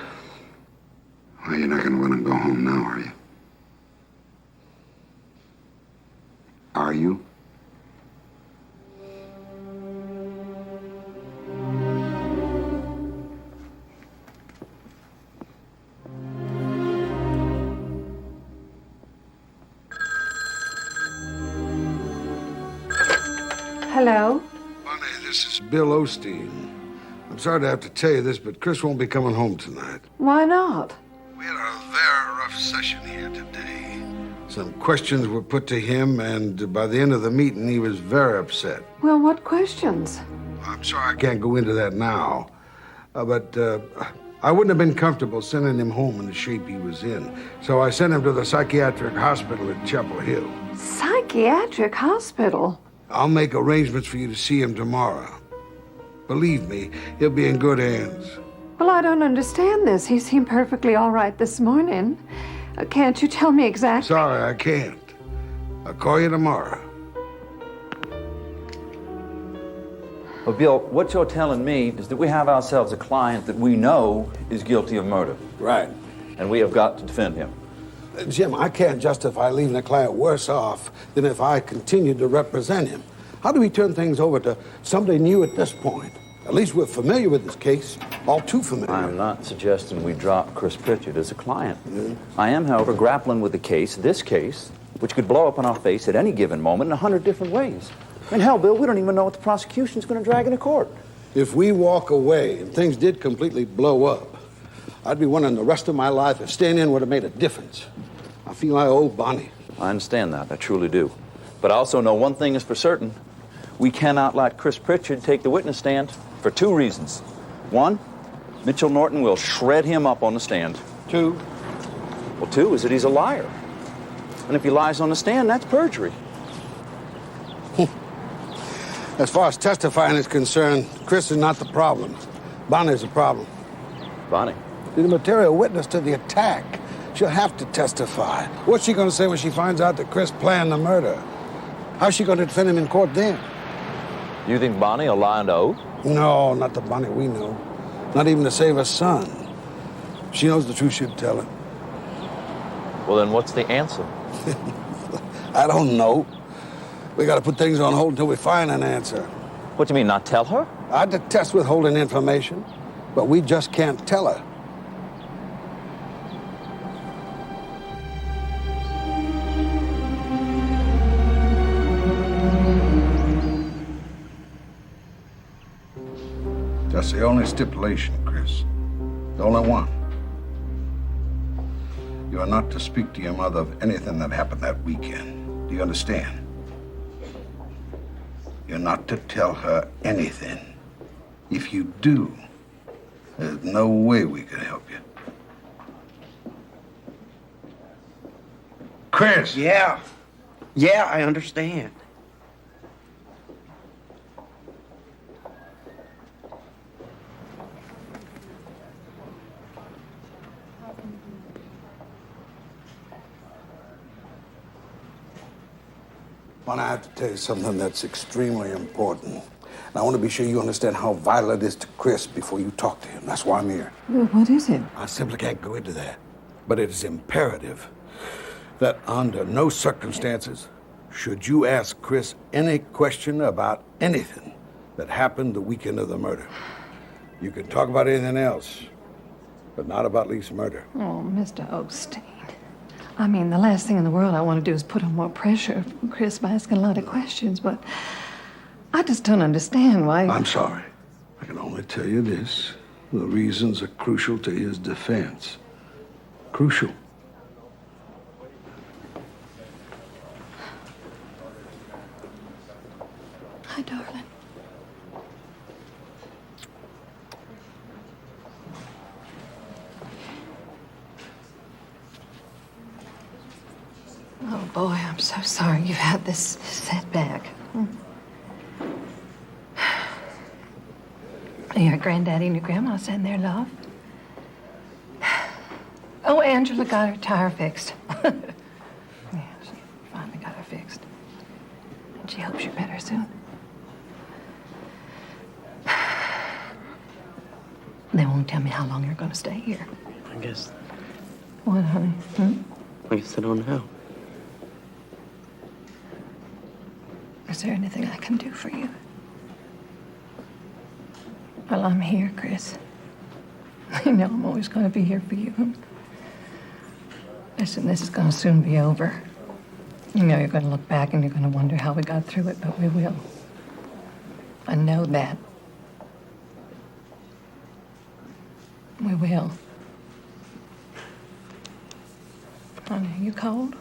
Well, you're not gonna let him go home now, are you? Are you? Hello? Bonnie, this is Bill Osteen. I'm sorry to have to tell you this, but Chris won't be coming home tonight. Why not? We had a very rough session here today. Some questions were put to him, and by the end of the meeting, he was very upset. Well, what questions? I'm sorry I can't go into that now. But I wouldn't have been comfortable sending him home in the shape he was in. So I sent him to the psychiatric hospital at Chapel Hill. Psychiatric hospital? I'll make arrangements for you to see him tomorrow. Believe me, he'll be in good hands. Well, I don't understand this. He seemed perfectly all right this morning. Can't you tell me exactly? Sorry, I can't. I'll call you tomorrow. Well, Bill, what you're telling me is that we have ourselves a client that we know is guilty of murder. Right. And we have got to defend him. Jim, I can't justify leaving a client worse off than if I continued to represent him. How do we turn things over to somebody new at this point? At least we're familiar with this case, all too familiar. I'm not suggesting we drop Chris Pritchard as a client. I am, however, grappling with this case, which could blow up in our face at any given moment in 100 different ways. I mean, hell, Bill, we don't even know what the prosecution's going to drag into court. If we walk away and things did completely blow up, I'd be wondering the rest of my life if staying in would have made a difference. I feel I owe Bonnie. I understand that. I truly do. But I also know one thing is for certain. We cannot let Chris Pritchard take the witness stand for two reasons. One, Mitchell Norton will shred him up on the stand. Two? Well, two is that he's a liar. And if he lies on the stand, that's perjury. As far as testifying is concerned, Chris is not the problem. Bonnie's the problem. Bonnie? She's a material witness to the attack. She'll have to testify. What's she going to say when she finds out that Chris planned the murder? How's she going to defend him in court then? You think Bonnie will lie under oath? No, not the Bonnie we know. Not even to save her son. If she knows the truth, she'll tell it. Well, then what's the answer? I don't know. We gotta put things on hold until we find an answer. What do you mean, not tell her? I detest withholding information, but we just can't tell her. That's the only stipulation, Chris. The only one. You are not to speak to your mother of anything that happened that weekend. Do you understand? You're not to tell her anything. If you do, there's no way we can help you. Chris! Yeah. Yeah, I understand. But I have to tell you something that's extremely important. And I want to be sure you understand how vital it is to Chris before you talk to him. That's why I'm here. Well, what is it? I simply can't go into that. But it is imperative that under no circumstances should you ask Chris any question about anything that happened the weekend of the murder. You can talk about anything else, but not about Lee's murder. Oh, Mr. Osteen. I mean, the last thing in the world I want to do is put on more pressure from Chris by asking a lot of questions, but I just don't understand why... I'm sorry. I can only tell you this. The reasons are crucial to his defense. Crucial. Hi, darling. Oh, boy, I'm so sorry you've had this setback. Your granddaddy and your grandma send their love. Oh, Angela got her tire fixed. Yeah, she finally got her fixed. And she hopes you're better soon. They won't tell me how long you're going to stay here. I guess. What, honey? I guess I don't know. Is there anything I can do for you? Well, I'm here, Chris. You know I'm always going to be here for you. Listen, this is going to soon be over. You know you're going to look back and you're going to wonder how we got through it, but we will. I know that. We will. Honey, are you cold?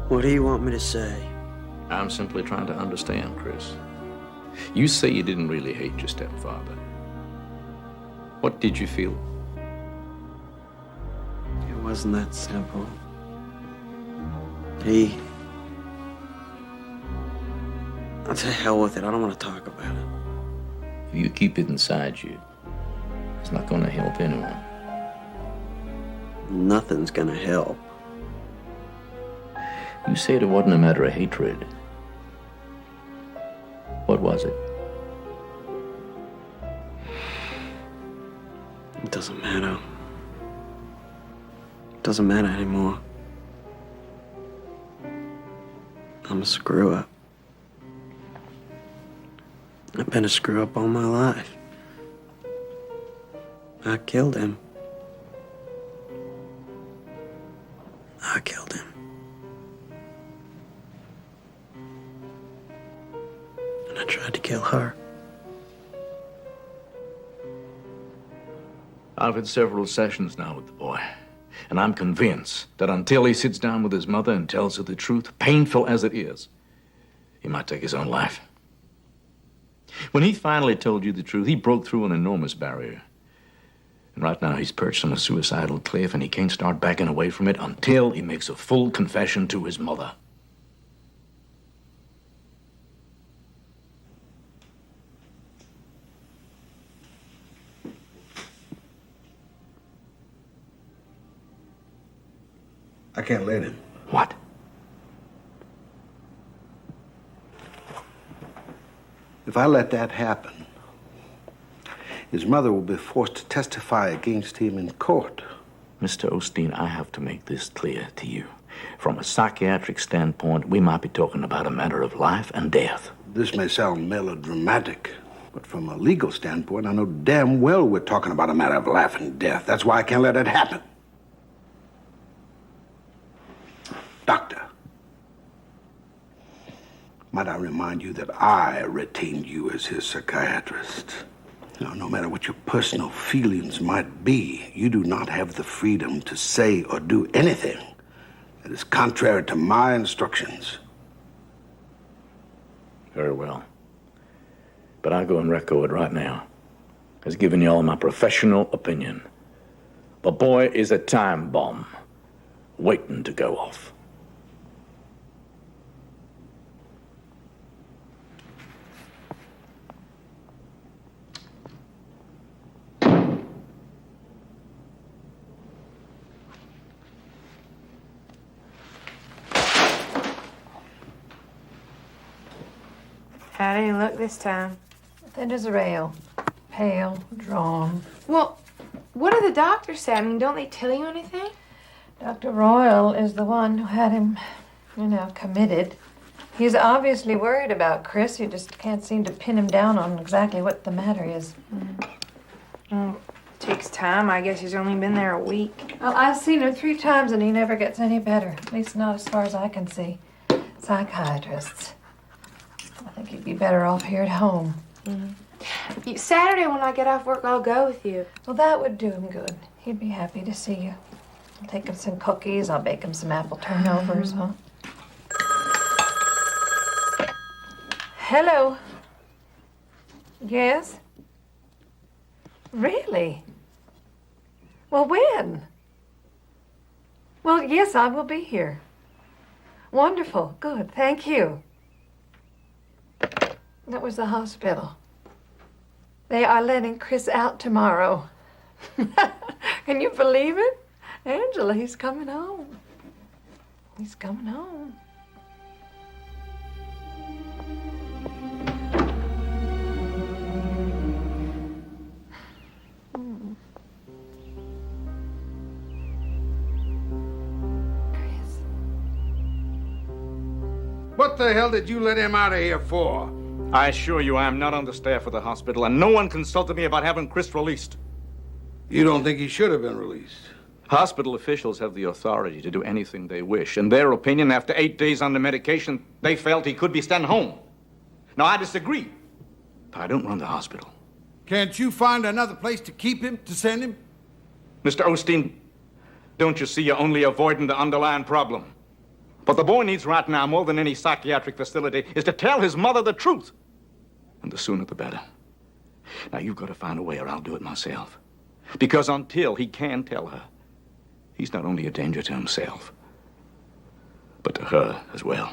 What do you want me to say? I'm simply trying to understand, Chris. You say you didn't really hate your stepfather. What did you feel? It wasn't that simple. To hell with it. I don't want to talk about it. If you keep it inside you, it's not going to help anyone. Nothing's gonna help. You said it wasn't a matter of hatred. What was it? It doesn't matter. It doesn't matter anymore. I'm a screw-up. I've been a screw-up all my life. I killed him. I killed him. And I tried to kill her. I've had several sessions now with the boy, and I'm convinced that until he sits down with his mother and tells her the truth, painful as it is, he might take his own life. When he finally told you the truth, he broke through an enormous barrier. Right now, he's perched on a suicidal cliff, and he can't start backing away from it until he makes a full confession to his mother. I can't let him. What? If I let that happen, his mother will be forced to testify against him in court. Mr. Osteen, I have to make this clear to you. From a psychiatric standpoint, we might be talking about a matter of life and death. This may sound melodramatic, but from a legal standpoint, I know damn well we're talking about a matter of life and death. That's why I can't let it happen. Doctor, might I remind you that I retained you as his psychiatrist. Now, no matter what your personal feelings might be, you do not have the freedom to say or do anything that is contrary to my instructions. Very well. But I'll go on record right now as giving you all my professional opinion. The boy is a time bomb waiting to go off. How did he look this time? Thin as a rail. Pale, drawn. Well, what do the doctors say? I mean, don't they tell you anything? Dr. Royal is the one who had him, committed. He's obviously worried about Chris. He just can't seem to pin him down on exactly what the matter is. Takes time. I guess he's only been there a week. Well, I've seen him 3 times and he never gets any better. At least not as far as I can see. Psychiatrists. I think he'd be better off here at home. Saturday when I get off work, I'll go with you. Well, that would do him good. He'd be happy to see you. I'll take him some cookies. I'll bake him some apple turnovers, huh? Hello. Yes? Really? Well, when? Well, yes, I will be here. Wonderful. Good. Thank you. That was the hospital. They are letting Chris out tomorrow. Can you believe it? Angela, he's coming home. He's coming home. What the hell did you let him out of here for? I assure you I am not on the staff of the hospital, and no one consulted me about having Chris released. You don't think he should have been released? Hospital officials have the authority to do anything they wish. In their opinion, after 8 days on the medication, they felt he could be sent home. Now, I disagree. I don't run the hospital. Can't you find another place to keep him, to send him? Mr. Osteen, don't you see you're only avoiding the underlying problem? What the boy needs right now, more than any psychiatric facility, is to tell his mother the truth. And the sooner the better. Now, you've got to find a way, or I'll do it myself. Because until he can tell her, he's not only a danger to himself, but to her as well.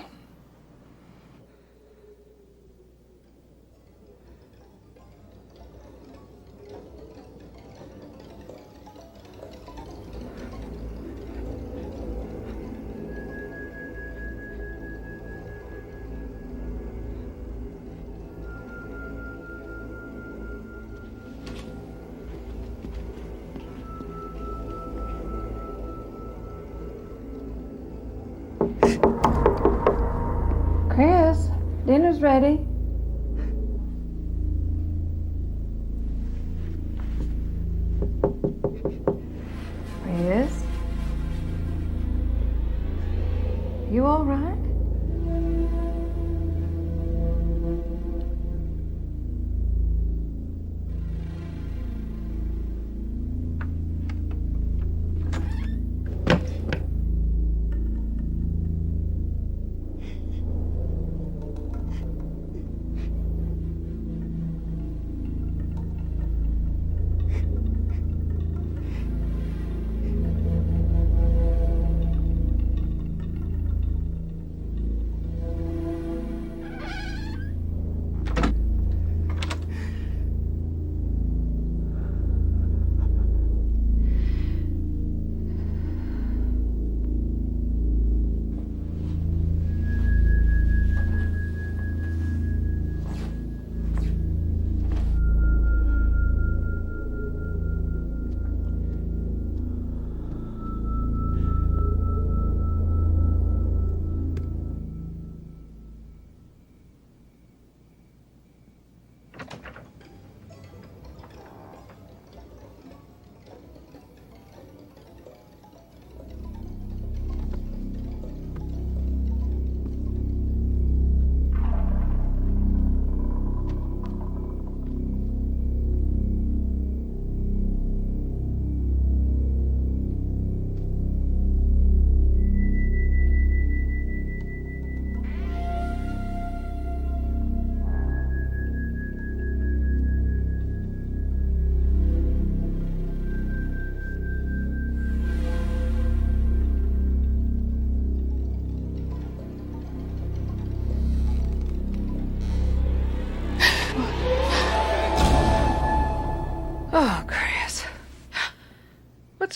Chris, dinner's ready. Chris? You all right?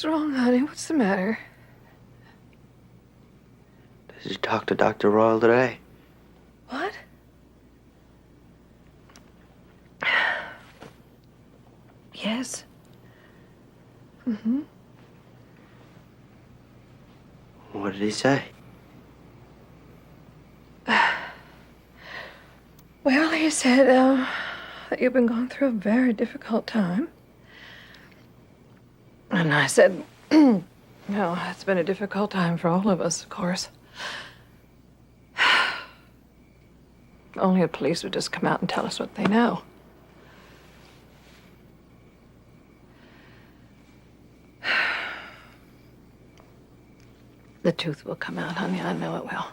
What's wrong, honey? What's the matter? Did you talk to Dr. Royal today? What? Yes. Mm-hmm. What did he say? Well, he said that you've been going through a very difficult time. And I said, no, it's been a difficult time for all of us, of course. Only the police would just come out and tell us what they know. The truth will come out, honey. I know it will.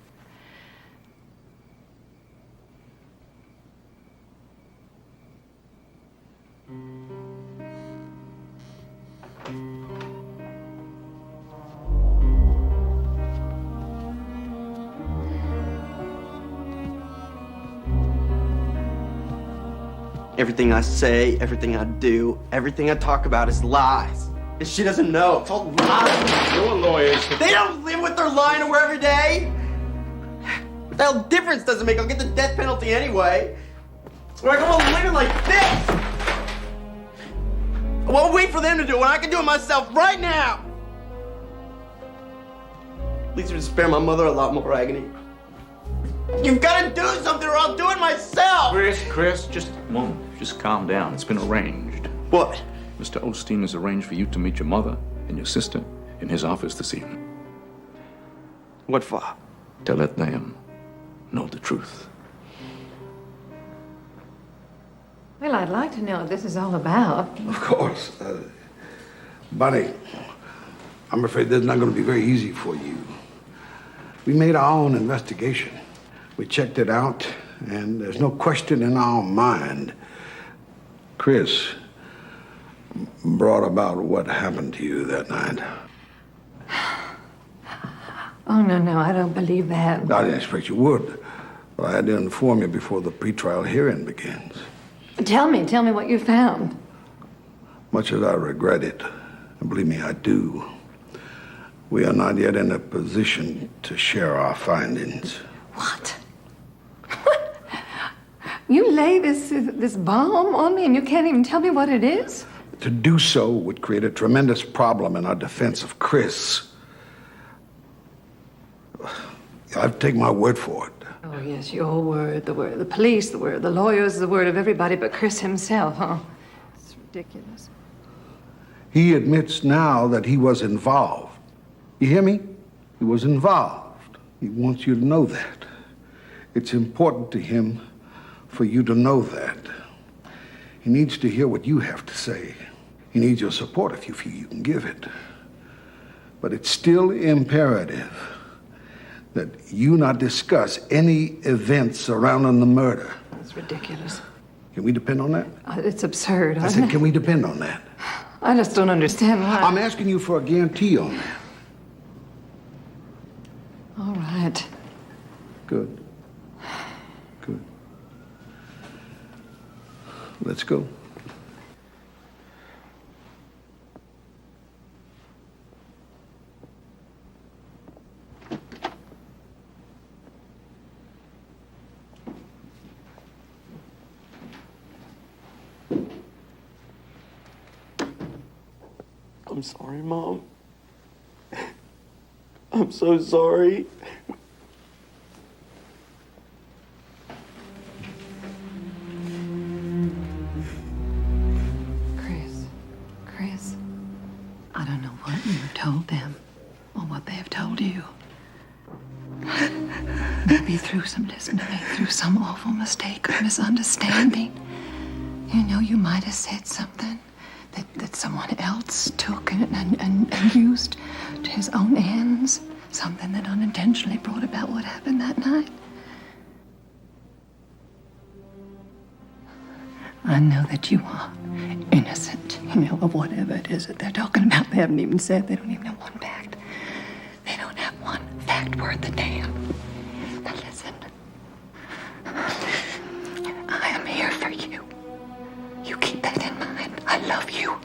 Everything I say, everything I do, everything I talk about is lies. And she doesn't know. It's all lies. Your lawyers... They don't live with their lying to her every day. What the hell difference does it make? I'll get the death penalty anyway. Or I go on living like this. I won't wait for them to do it when I can do it myself right now. At least it would spare my mother a lot more agony. You've got to do something or I'll do it myself. Chris, just a moment. Just calm down. It's been arranged. What? Mr. Osteen has arranged for you to meet your mother and your sister in his office this evening. What for? To let them know the truth. Well, I'd like to know what this is all about. Of course. Bunny, I'm afraid this is not going to be very easy for you. We made our own investigation. We checked it out, and there's no question in our mind. Chris brought about what happened to you that night. Oh, no, I don't believe that. I didn't expect you would, but I had to inform you before the pretrial hearing begins. Tell me what you found. Much as I regret it, and believe me, I do, we are not yet in a position to share our findings. What? You lay this bomb on me and you can't even tell me what it is? To do so would create a tremendous problem in our defense of Chris. I've taken my word for it. Oh, yes, your word, the word of the police, the word of the lawyers, the word of everybody but Chris himself, huh? It's ridiculous. He admits now that he was involved. You hear me? He was involved. He wants you to know that. It's important to him for you to know that. He needs to hear what you have to say. He needs your support if you feel you can give it. But it's still imperative that you not discuss any events surrounding the murder. It's ridiculous. Can we depend on that? It's absurd. I said, can we depend on that? I just don't understand why. I'm asking you for a guarantee on that. All right. Good. Good. Let's go. I'm sorry, Mom. I'm so sorry. Chris, I don't know what you have told them or what they have told you. Maybe through some awful mistake or misunderstanding. You know, you might have said something that someone else took and used to his own ends. Something that unintentionally brought about what happened that night. I know that you are innocent, you know, of whatever it is that they're talking about. They haven't even said. They don't even have one fact. They don't have one fact worth a damn. Now listen. I am here for you. You keep that in mind. I love you.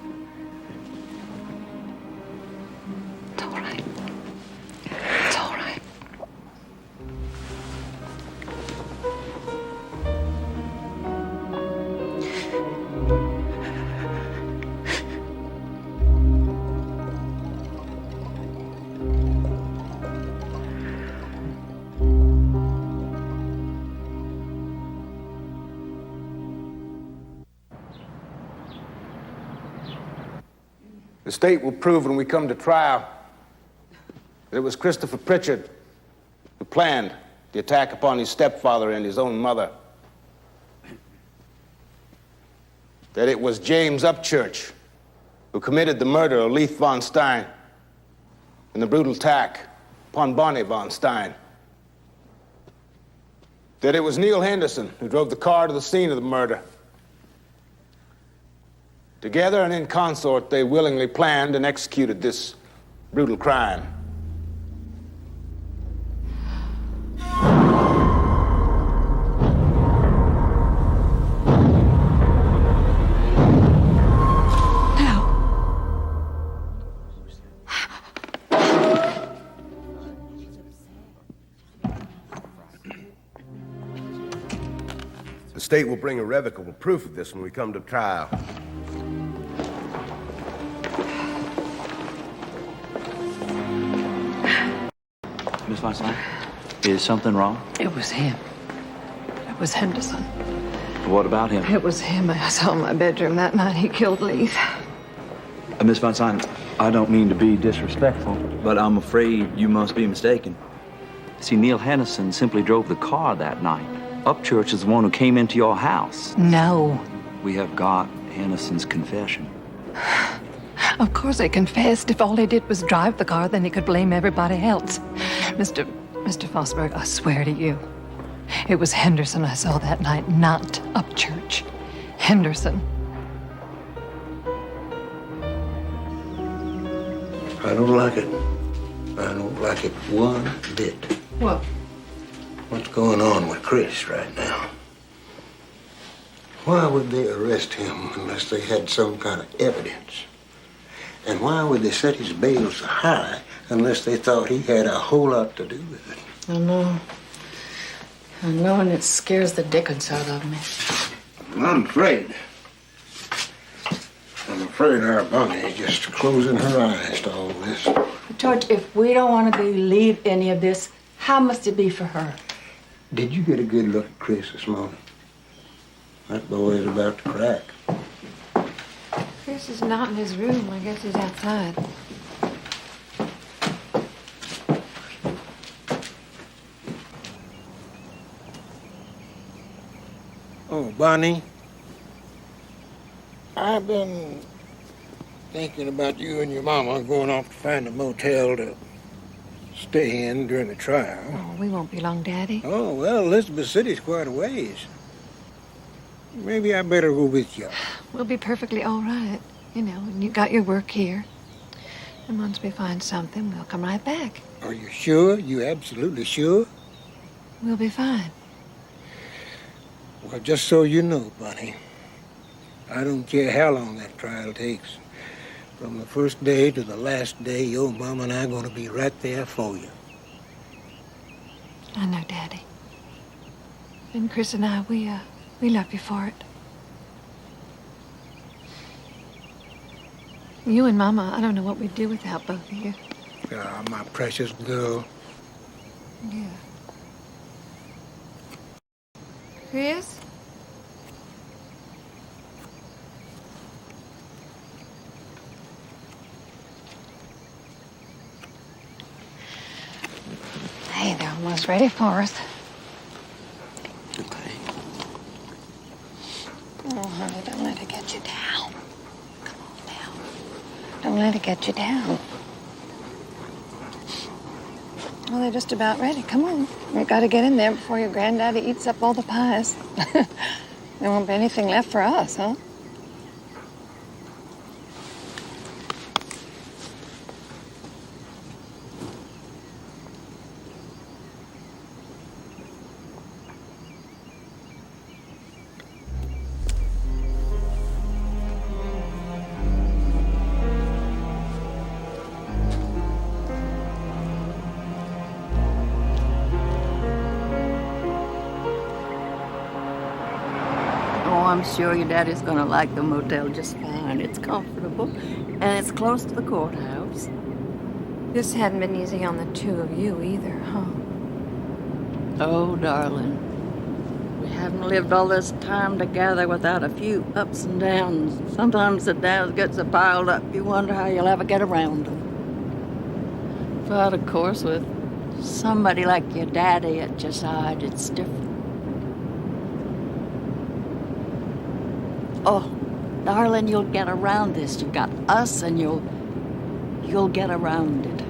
The state will prove when we come to trial that it was Christopher Pritchard who planned the attack upon his stepfather and his own mother. That it was James Upchurch who committed the murder of Leith von Stein and the brutal attack upon Bonnie von Stein. That it was Neil Henderson who drove the car to the scene of the murder. Together and in consort, they willingly planned and executed this brutal crime. The state will bring irrevocable proof of this when we come to trial. Miss Forsythe, is something wrong? It was him. It was Henderson. What about him? It was him I saw in my bedroom that night he killed Leith. Miss Forsythe, I don't mean to be disrespectful, but I'm afraid you must be mistaken. See, Neil Henderson simply drove the car that night. Upchurch is the one who came into your house. No. We have got Henderson's confession. Of course he confessed. If all he did was drive the car, then he could blame everybody else. Mr. Fosberg, I swear to you, it was Henderson I saw that night, not Upchurch. Henderson. I don't like it. I don't like it one bit. What? What's going on with Chris right now? Why would they arrest him unless they had some kind of evidence? And why would they set his bail so high unless they thought he had a whole lot to do with it? I know. I know, and it scares the dickens out of me. I'm afraid. I'm afraid our Bonnie is just closing her eyes to all this. George, if we don't want to believe any of this, how must it be for her? Did you get a good look at Chris this morning? That boy is about to crack. Chris is not in his room. I guess he's outside. Oh, Bonnie. I've been thinking about you and your mama going off to find a motel to stay in during the trial. Oh, we won't be long, Daddy. Oh, well, Elizabeth City's quite a ways. Maybe I better go with you. We'll be perfectly all right. You know, and you got your work here. And once we find something, we'll come right back. Are you sure? You absolutely sure? We'll be fine. Well, just so you know, Bonnie, I don't care how long that trial takes. From the first day to the last day, your mom and I are going to be right there for you. I know, Daddy. And Chris and I, we love you for it. You and Mama, I don't know what we'd do without both of you. Ah, my precious girl. Yeah. Chris? Hey, they're almost ready for us. Okay. Oh, honey, don't let it get you down. Come on now. Don't let it get you down. Well, they're just about ready. Come on. We got to get in there before your granddaddy eats up all the pies. There won't be anything left for us, huh? I'm sure your daddy's gonna like the motel just fine. It's comfortable, and it's close to the courthouse. This hadn't been easy on the two of you either, huh? Oh, darling. We haven't lived all this time together without a few ups and downs. Sometimes the downs get so piled up, you wonder how you'll ever get around them. But, of course, with somebody like your daddy at your side, it's different. Oh, darling, you'll get around this. You've got us, and you'll get around it.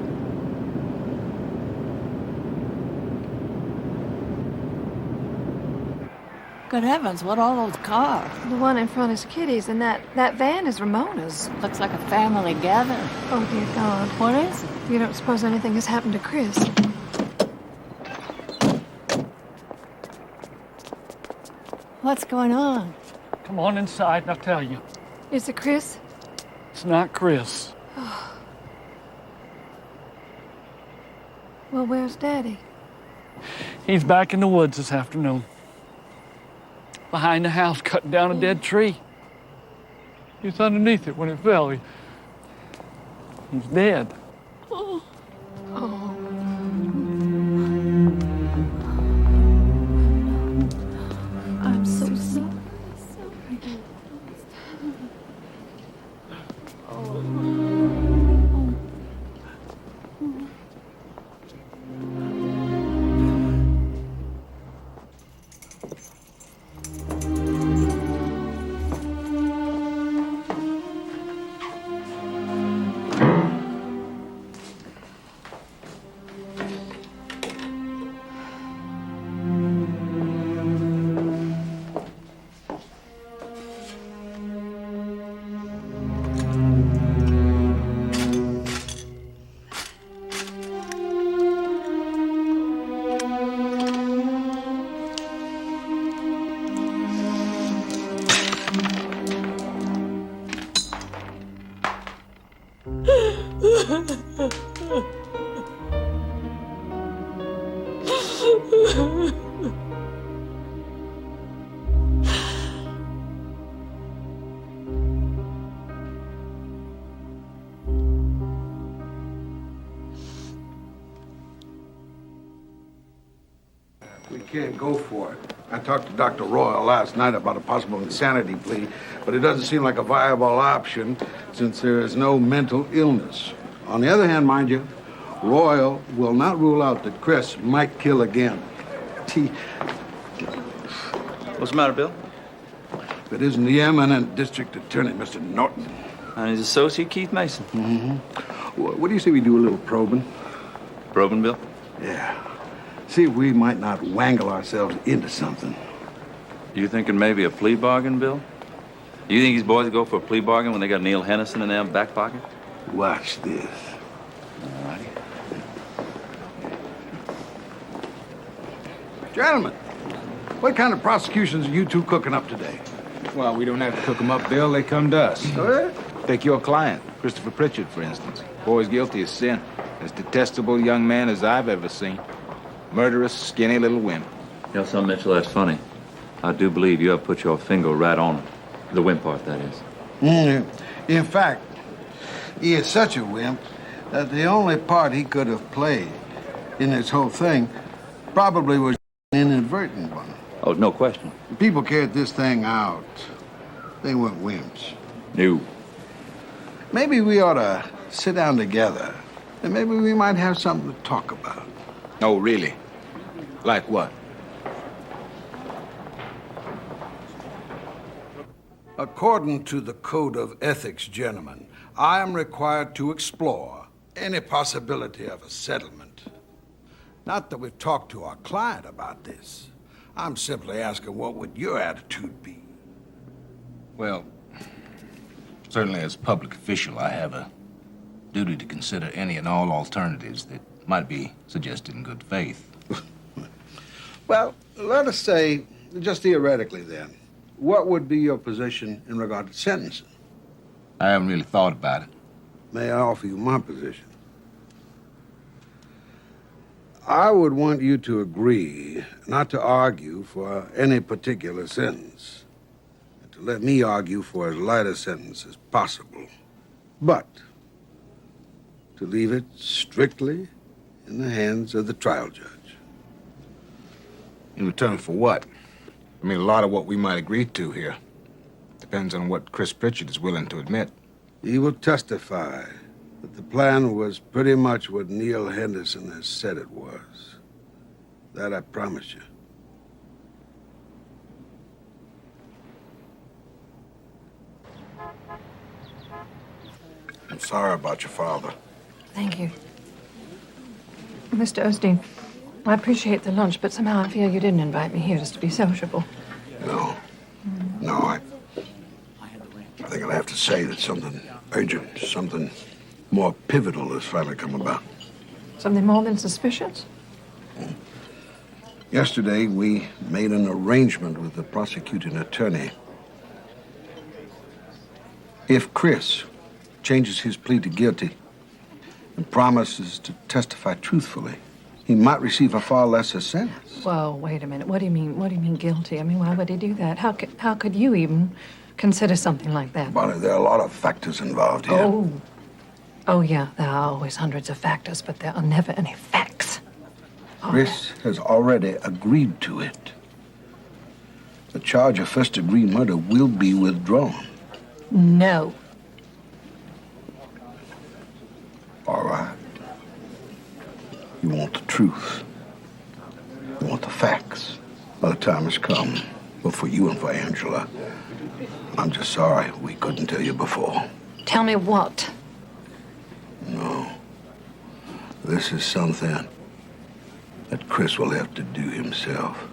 Good heavens, what are those cars? The one in front is Kitty's, and that van is Ramona's. Looks like a family gathering. Oh, dear God. What is it? You don't suppose anything has happened to Chris? What's going on? Come on inside and I'll tell you. Is it Chris? It's not Chris. Well, where's Daddy? He's back in the woods this afternoon. Behind the house, cutting down a dead tree. He was underneath it when it fell. He's dead. Oh. I'm so sorry. We can't go for it. I talked to Dr. Royal last night about a possible insanity plea, but it doesn't seem like a viable option since there is no mental illness. On the other hand, mind you, Royal will not rule out that Chris might kill again. What's the matter, Bill? If it isn't the eminent district attorney, Mr. Norton. And his associate, Keith Mason. Mm-hmm. What do you say we do a little probing? Probing, Bill? Yeah. See if we might not wangle ourselves into something. You thinking maybe a plea bargain, Bill? You think these boys go for a plea bargain when they got Neil Hennison in their back pocket? Watch this. All righty. Gentlemen, what kind of prosecutions are you two cooking up today? Well, we don't have to cook them up, Bill. They come to us. Take your client, Christopher Pritchard, for instance. Boy's guilty of sin. As detestable young man as I've ever seen. Murderous, skinny little wimp. You know something, Mitchell, that's funny. I do believe you have put your finger right on it. The wimp part, that is. In fact, he is such a wimp that the only part he could have played in this whole thing probably was an inadvertent one. Oh, no question. People carried this thing out. They weren't wimps. No. Maybe we ought to sit down together, and maybe we might have something to talk about. Oh, really? Like what? According to the Code of Ethics, gentlemen, I am required to explore any possibility of a settlement. Not that we've talked to our client about this. I'm simply asking, what would your attitude be? Well, certainly as a public official, I have a duty to consider any and all alternatives that might be suggested in good faith. Well, let us say, just theoretically then, what would be your position in regard to sentencing? I haven't really thought about it. May I offer you my position? I would want you to agree not to argue for any particular sentence, and to let me argue for as light a sentence as possible, but to leave it strictly in the hands of the trial judge. In return for what? I mean, a lot of what we might agree to here depends on what Chris Pritchard is willing to admit. He will testify that the plan was pretty much what Neil Henderson has said it was. That I promise you. I'm sorry about your father. Thank you. Mr. Osteen, I appreciate the lunch, but somehow I feel you didn't invite me here just to be sociable. No, I think I'll have to say that something urgent, something more pivotal has finally come about. Something more than suspicious? Yesterday, we made an arrangement with the prosecuting attorney. If Chris changes his plea to guilty and promises to testify truthfully, he might receive a far lesser sentence. Whoa, wait a minute. What do you mean? What do you mean guilty? I mean, why would he do that? How could you even consider something like that? Bonnie, there are a lot of factors involved here. Oh, yeah, there are always hundreds of factors, but there are never any facts. Chris has already agreed to it. The charge of first-degree murder will be withdrawn. No. All right. You want the truth. You want the facts. Well, the time has come, both for you and for Angela. I'm just sorry we couldn't tell you before. Tell me what? No. This is something that Chris will have to do himself.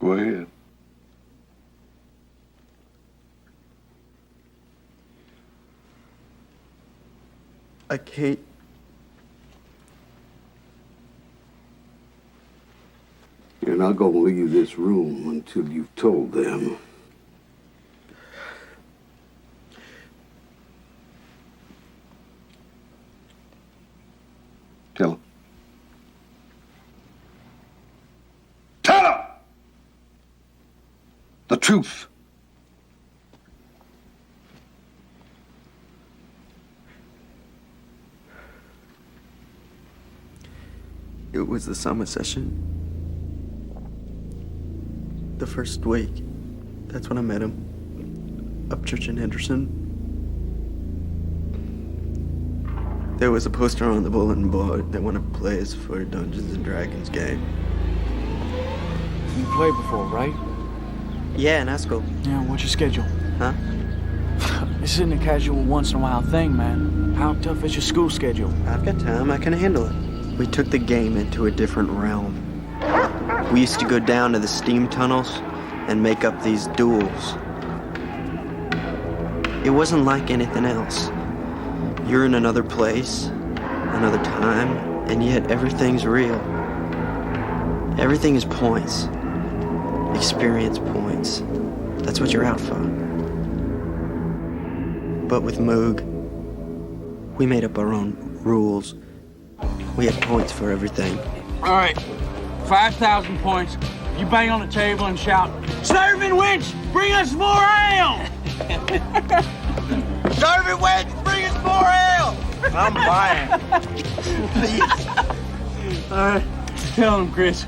Go ahead. Kate. You're not going to leave this room until you've told them. Tell them. Tell them! The truth. It was the summer session. The first week. That's when I met him. Upchurch in Henderson. There was a poster on the bulletin board that wanted to play us for a Dungeons and Dragons game. You played before, right? Yeah, in high school. Yeah, what's your schedule? Huh? This isn't a casual once-in-a-while thing, man. How tough is your school schedule? I've got time. I can handle it. We took the game into a different realm. We used to go down to the steam tunnels and make up these duels. It wasn't like anything else. You're in another place, another time, and yet everything's real. Everything is points. Experience points. That's what you're out for. But with Moog, we made up our own rules. We had points for everything. All right, 5,000 points. You bang on the table and shout, "Serving Winch, bring us more ale!" Serving Winch, bring us more ale! I'm buying. All right, tell them, Chris.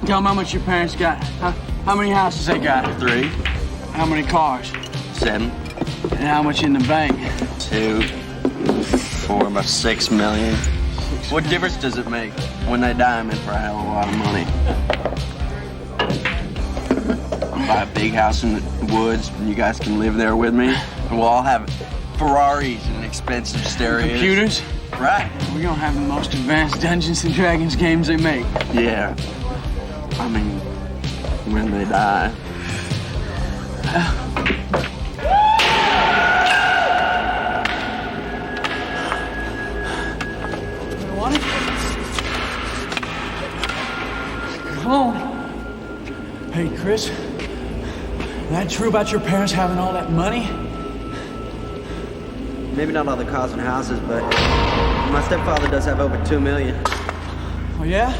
Tell them how much your parents got. How many houses they got? 3. How many cars? 7. And how much in the bank? 2. 4, about 6 million. What difference does it make? When they die, I'm in for a hell of a lot of money. I'll buy a big house in the woods, and you guys can live there with me. And we'll all have Ferraris and expensive stereos. Computers? Right. We're gonna have the most advanced Dungeons and Dragons games they make. Yeah. I mean, when they die. Come on. Hey, Chris. That true about your parents having all that money? Maybe not all the cars and houses, but my stepfather does have over 2 million. Oh, yeah?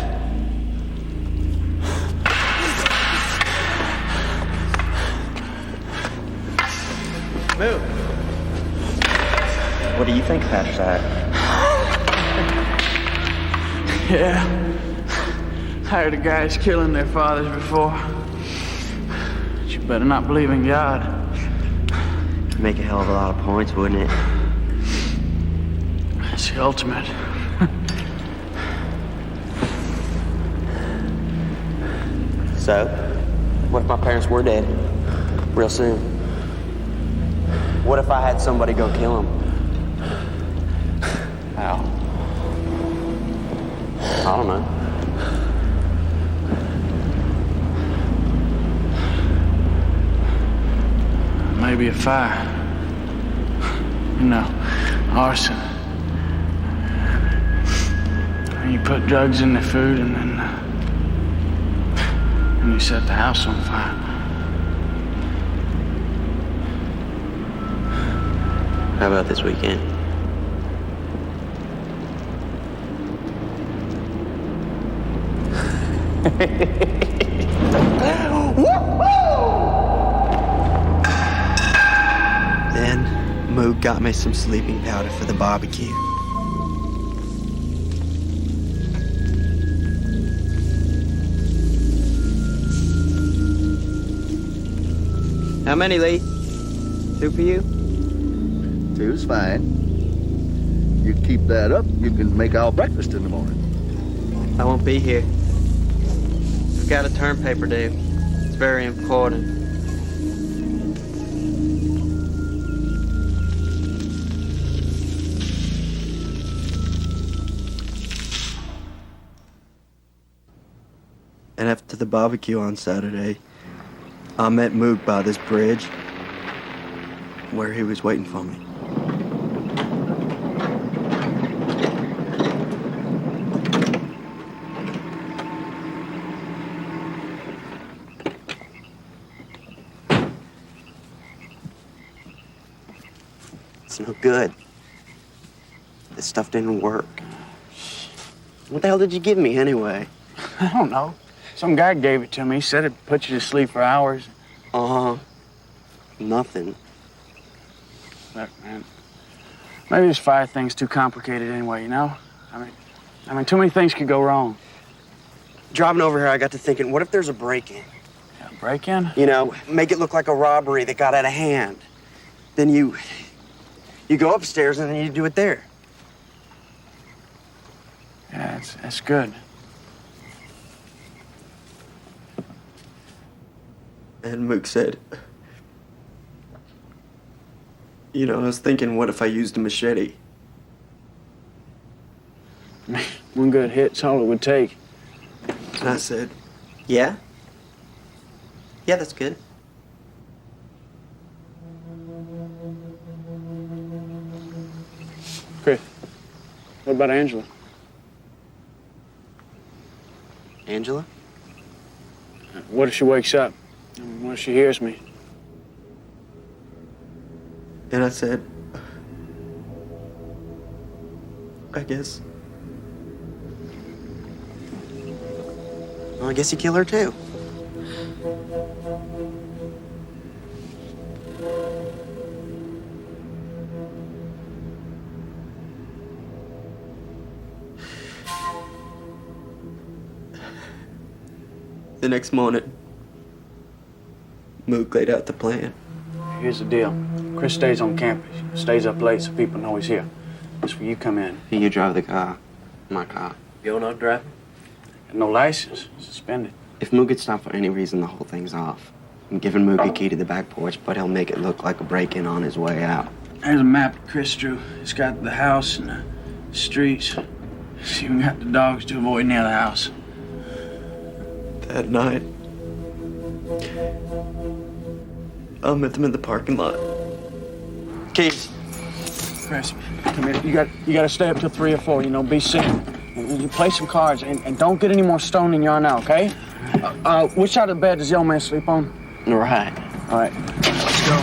Move. What do you think of Forsythe? Yeah. I heard of guys killing their fathers before. But you better not believe in God. It'd make a hell of a lot of points, wouldn't it? It's the ultimate. So, what if my parents were dead? Real soon? What if I had somebody go kill them? How? I don't know. Maybe a fire. You know, arson. And you put drugs in the food and then you set the house on fire. How about this weekend? Then, Moog got me some sleeping powder for the barbecue. How many, Lee? 2 for you? 2's fine. You keep that up, you can make our breakfast in the morning. I won't be here. I've got a term paper due. It's very important. And after the barbecue on Saturday, I met Moog by this bridge where he was waiting for me. It's no good. This stuff didn't work. What the hell did you give me anyway? I don't know. Some guy gave it to me. He said it put you to sleep for hours. Uh-huh. Nothing. Look, man, maybe this fire thing's too complicated anyway, you know? I mean, too many things could go wrong. Driving over here, I got to thinking, what if there's a break-in? Yeah, break-in? You know, make it look like a robbery that got out of hand. Then you go upstairs and then you do it there. Yeah, that's good. And Moog said, you know, I was thinking, what if I used a machete? One good hit's all it would take. And I said, yeah? Yeah, that's good. Chris, what about Angela? Angela? What if she wakes up? What if she hears me? And I said, I guess. Well, I guess you kill her too. The next morning, Moog laid out the plan. Here's the deal. Chris stays on campus. Stays up late so people know he's here. That's where you come in. You drive the car. My car. You're not driving? No license. Suspended. If Moog gets stopped for any reason, the whole thing's off. I'm giving Moog a key to the back porch, but he'll make it look like a break-in on his way out. There's a map Chris drew. It's got the house and the streets. It's even got the dogs to avoid near the house. That night, I met them in the parking lot. Keys. Chris, come here. You gotta stay up till 3 or 4. You know, be safe. You play some cards and don't get any more stoned than you are now, okay? Which side of the bed does the old man sleep on? Right. All right. Let's go.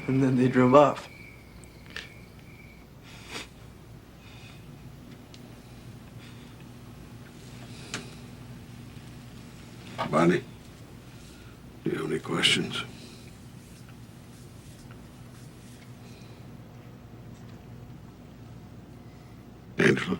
And then they drove off. Bundy, Do you have any questions? Angela?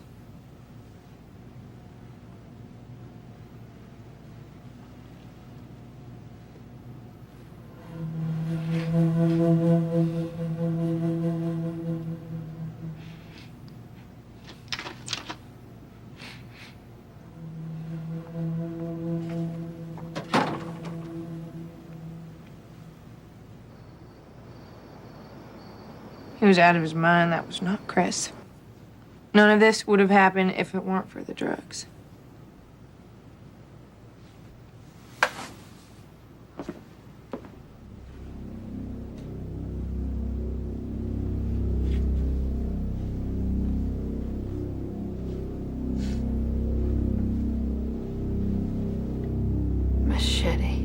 He was out of his mind. That was not Chris. None of this would have happened if it weren't for the drugs. Machete.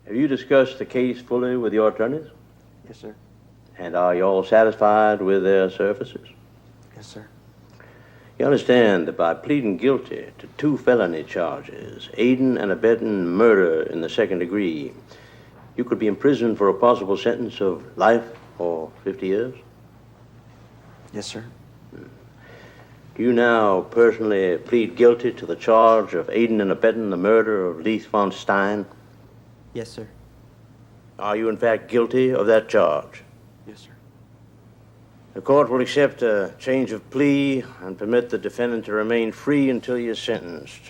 Have you discussed the case fully with your attorneys? Yes, sir. And are you all satisfied with their services? Yes, sir. You understand that by pleading guilty to 2 felony charges, aiding and abetting murder in the 2nd degree, you could be imprisoned for a possible sentence of life or 50 years? Yes, sir. Do you now personally plead guilty to the charge of aiding and abetting the murder of Blythe von Stein? Yes, sir. Are you in fact guilty of that charge? Yes, sir. The court will accept a change of plea and permit the defendant to remain free until he is sentenced.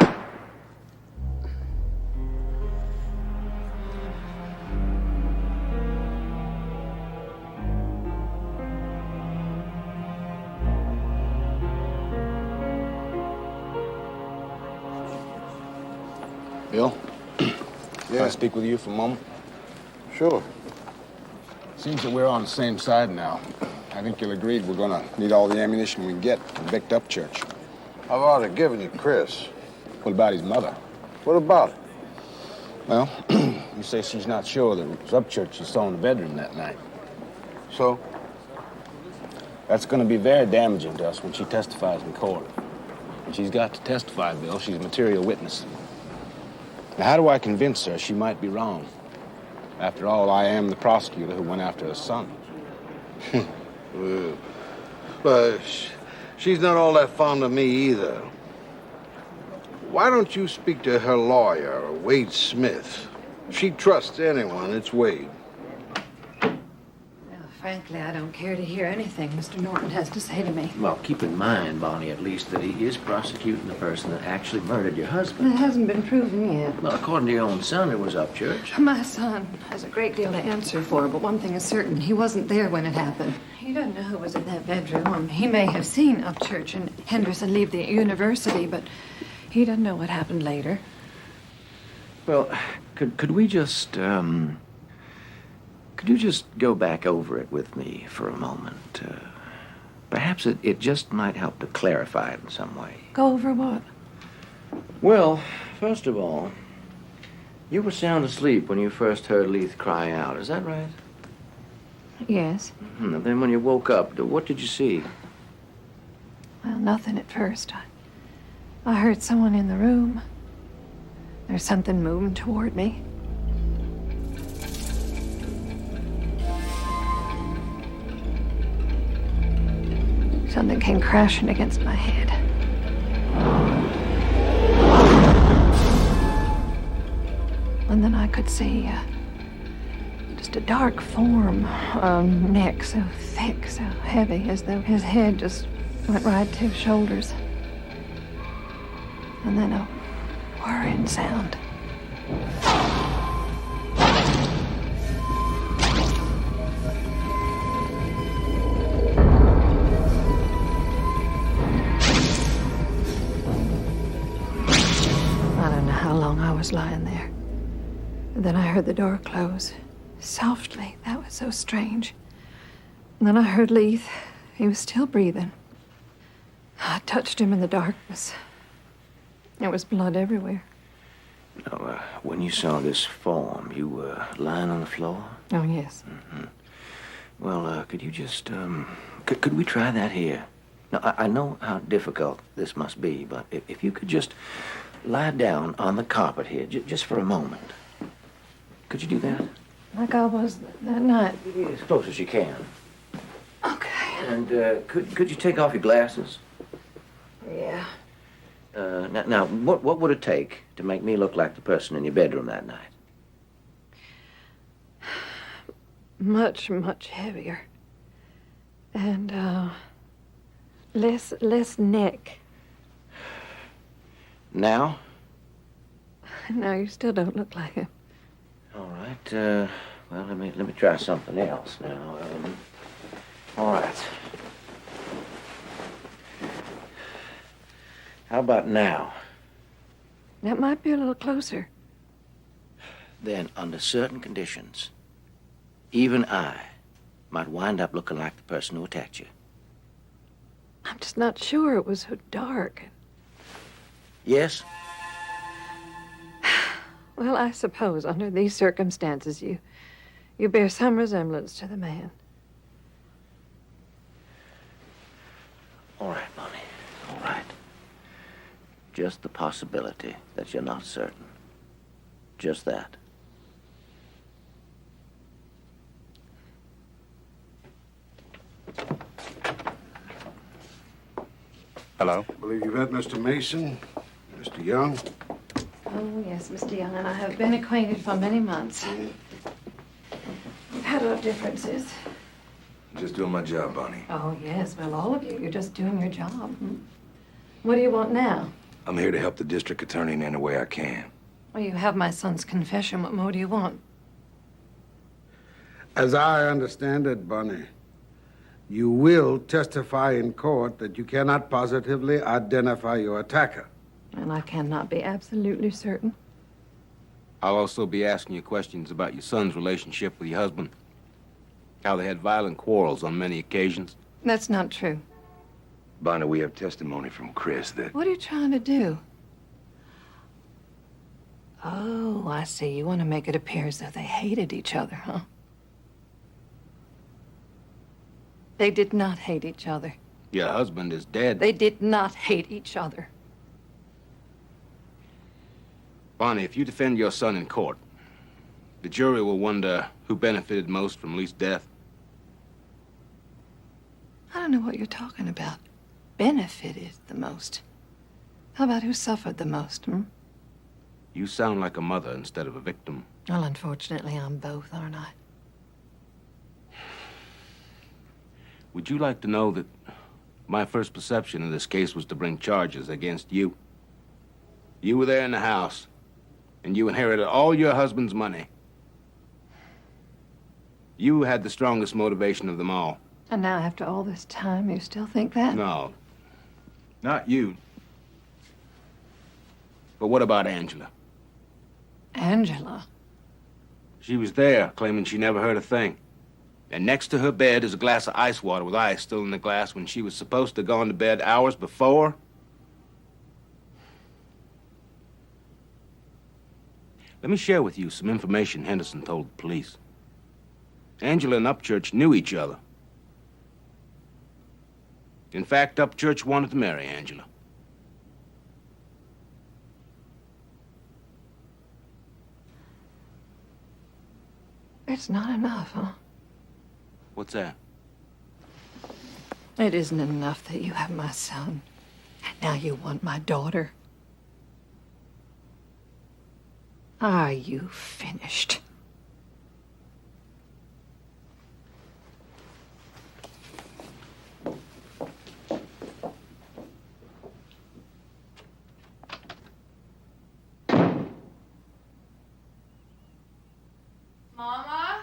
Bill? Can I speak with you for a moment? Sure. Seems that we're on the same side now. I think you'll agree we're gonna need all the ammunition we can get to convict Upchurch. I've already given you Chris. What about his mother? What about it? Well, you say she's not sure that it was Upchurch you saw in the bedroom that night. So? That's gonna be very damaging to us when she testifies in court. And she's got to testify, Bill. She's a material witness. Now, how do I convince her she might be wrong? After all, I am the prosecutor who went after her son. Well, but she's not all that fond of me either. Why don't you speak to her lawyer, Wade Smith? If she trusts anyone, it's Wade. Frankly, I don't care to hear anything Mr. Norton has to say to me. Well, keep in mind, Bonnie, at least, that he is prosecuting the person that actually murdered your husband. It hasn't been proven yet. Well, according to your own son, it was Upchurch. My son has a great deal to answer for, but one thing is certain. He wasn't there when it happened. He doesn't know who was in that bedroom. He may have seen Upchurch and Henderson leave the university, but he doesn't know what happened later. Well, could we just, could you just go back over it with me for a moment? Perhaps it just might help to clarify it in some way. Go over what? Well, first of all, you were sound asleep when you first heard Blythe cry out. Is that right? Yes. And then when you woke up, what did you see? Well, nothing at first. I heard someone in the room. There's something moving toward me. Something came crashing against my head. And then I could see just a dark form, a neck so thick, so heavy, as though his head just went right to his shoulders. And then a whirring sound. I don't know how long I was lying there. And then I heard the door close. Softly. That was so strange. And then I heard Leith. He was still breathing. I touched him in the darkness. There was blood everywhere. Now, when you saw this form, you were lying on the floor? Oh, yes. Mm-hmm. Well, could you just, could we try that here? Now, I know how difficult this must be, but if you could just lie down on the carpet here, just for a moment. Could you do that? Like I was that night. As close as you can. Okay. And could you take off your glasses? Yeah. Now, what would it take to make me look like the person in your bedroom that night? Much, much heavier. And, less neck. Now? No, you still don't look like him. All right, well, let me try something else now. All right. How about now? That might be a little closer. Then, under certain conditions, even I might wind up looking like the person who attacked you. I'm just not sure. It was so dark. Yes? Well, I suppose under these circumstances you bear some resemblance to the man. All right, Bonnie. All right. Just the possibility that you're not certain. Just that. Hello? I believe you've met Mr. Mason, Mr. Young. Oh, yes, Mr. Young, and I have been acquainted for many months. We've had our differences. Just doing my job, Bonnie. Oh, yes, well, all of you. You're just doing your job. What do you want now? I'm here to help the district attorney in any way I can. Well, you have my son's confession. What more do you want? As I understand it, Bunny, you will testify in court that you cannot positively identify your attacker. And I cannot be absolutely certain. I'll also be asking you questions about your son's relationship with your husband. How they had violent quarrels on many occasions. That's not true. Bonnie, we have testimony from Chris that... What are you trying to do? Oh, I see. You want to make it appear as though they hated each other, huh? They did not hate each other. Your husband is dead. They did not hate each other. Bonnie, if you defend your son in court, the jury will wonder who benefited most from Leith's death. I don't know what you're talking about. Benefited the most. How about who suffered the most, You sound like a mother instead of a victim. Well, unfortunately, I'm both, aren't I? Would you like to know that my first perception of this case was to bring charges against you? You were there in the house, and you inherited all your husband's money. You had the strongest motivation of them all. And now, after all this time, you still think that? No, not you. But what about Angela? Angela? She was there, claiming she never heard a thing. And next to her bed is a glass of ice water with ice still in the glass when she was supposed to have gone to bed hours before. Let me share with you some information Henderson told the police. Angela and Upchurch knew each other. In fact, Upchurch wanted to marry Angela. It's not enough, huh? What's that? It isn't enough that you have my son. Now you want my daughter. Are you finished? Mama?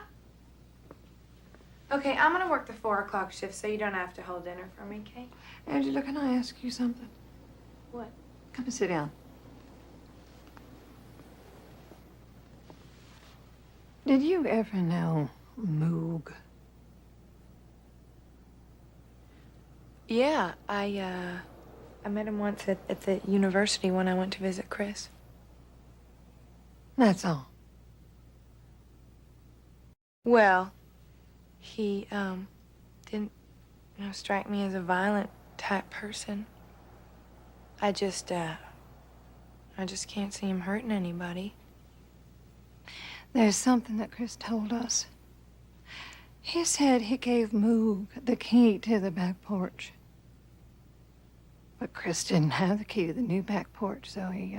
Okay, I'm gonna work the 4 o'clock shift so you don't have to hold dinner for me, okay? Angela, can I ask you something? What? Come and sit down. Did you ever know Moog? Yeah, I met him once at the university when I went to visit Chris. That's all. Well, he, didn't, strike me as a violent type person. I just can't see him hurting anybody. There's something that Chris told us. He said he gave Moog the key to the back porch. But Chris didn't have the key to the new back porch, so he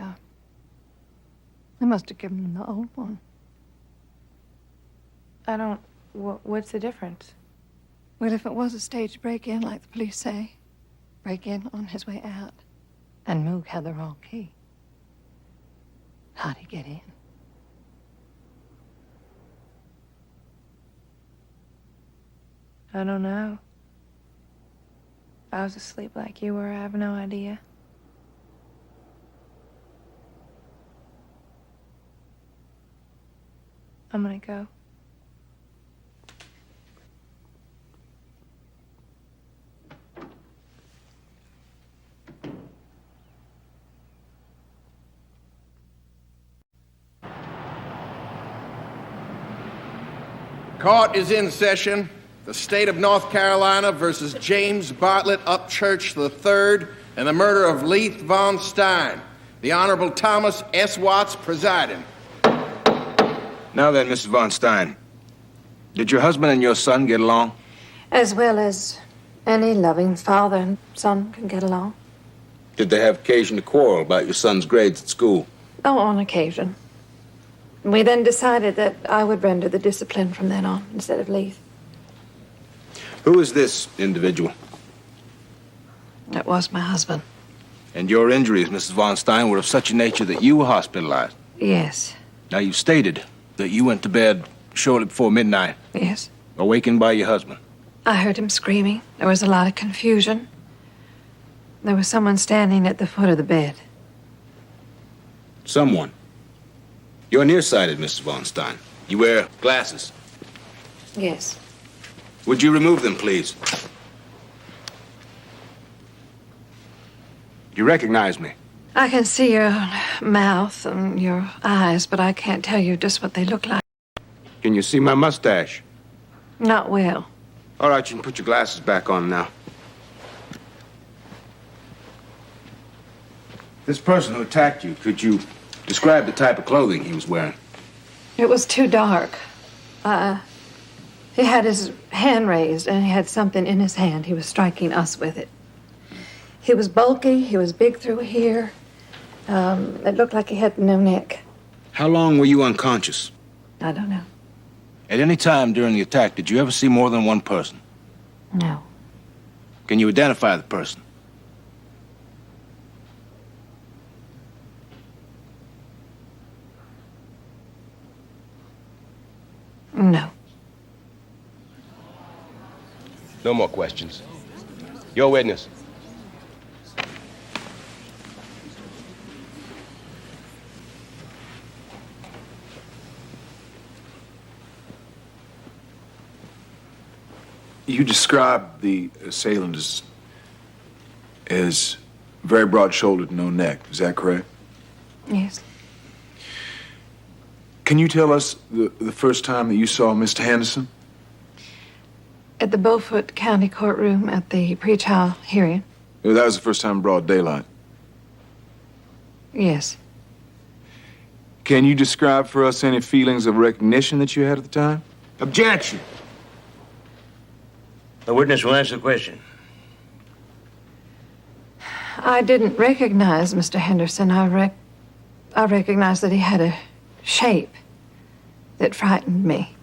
must have given him the old one. What's the difference? Well, if it was a staged break-in, like the police say, break-in on his way out, and Moog had the wrong key, how'd he get in? I don't know. I was asleep like you were. I have no idea. I'm gonna go. Court is in session. The state of North Carolina versus James Bartlett Upchurch III and the murder of Blythe Von Stein. The Honorable Thomas S. Watts presiding. Now then, Mrs. Von Stein, did your husband and your son get along? As well as any loving father and son can get along. Did they have occasion to quarrel about your son's grades at school? Oh, on occasion. We then decided that I would render the discipline from then on instead of Blythe. Who is this individual? It was my husband. And your injuries, Mrs. Von Stein, were of such a nature that you were hospitalized? Yes. Now, you stated that you went to bed shortly before midnight. Yes. Awakened by your husband. I heard him screaming. There was a lot of confusion. There was someone standing at the foot of the bed. Someone? You're nearsighted, Mrs. Von Stein. You wear glasses. Yes. Would you remove them, please? You recognize me? I can see your mouth and your eyes, but I can't tell you just what they look like. Can you see my mustache? Not well. All right, you can put your glasses back on now. This person who attacked you, could you describe the type of clothing he was wearing? It was too dark. He had his hand raised, and he had something in his hand. He was striking us with it. He was bulky. He was big through here. It looked like he had no neck. How long were you unconscious? I don't know. At any time during the attack, did you ever see more than one person? No. Can you identify the person? No. No more questions. Your witness. You described the assailant as very broad-shouldered, no neck. Is that correct? Yes. Can you tell us the first time that you saw Mr. Henderson? At the Beaufort County courtroom at the pre-trial hearing. That was the first time in broad daylight. Yes. Can you describe for us any feelings of recognition that you had at the time? Objection. The witness will answer the question. I didn't recognize Mr. Henderson. I recognized that he had a shape that frightened me.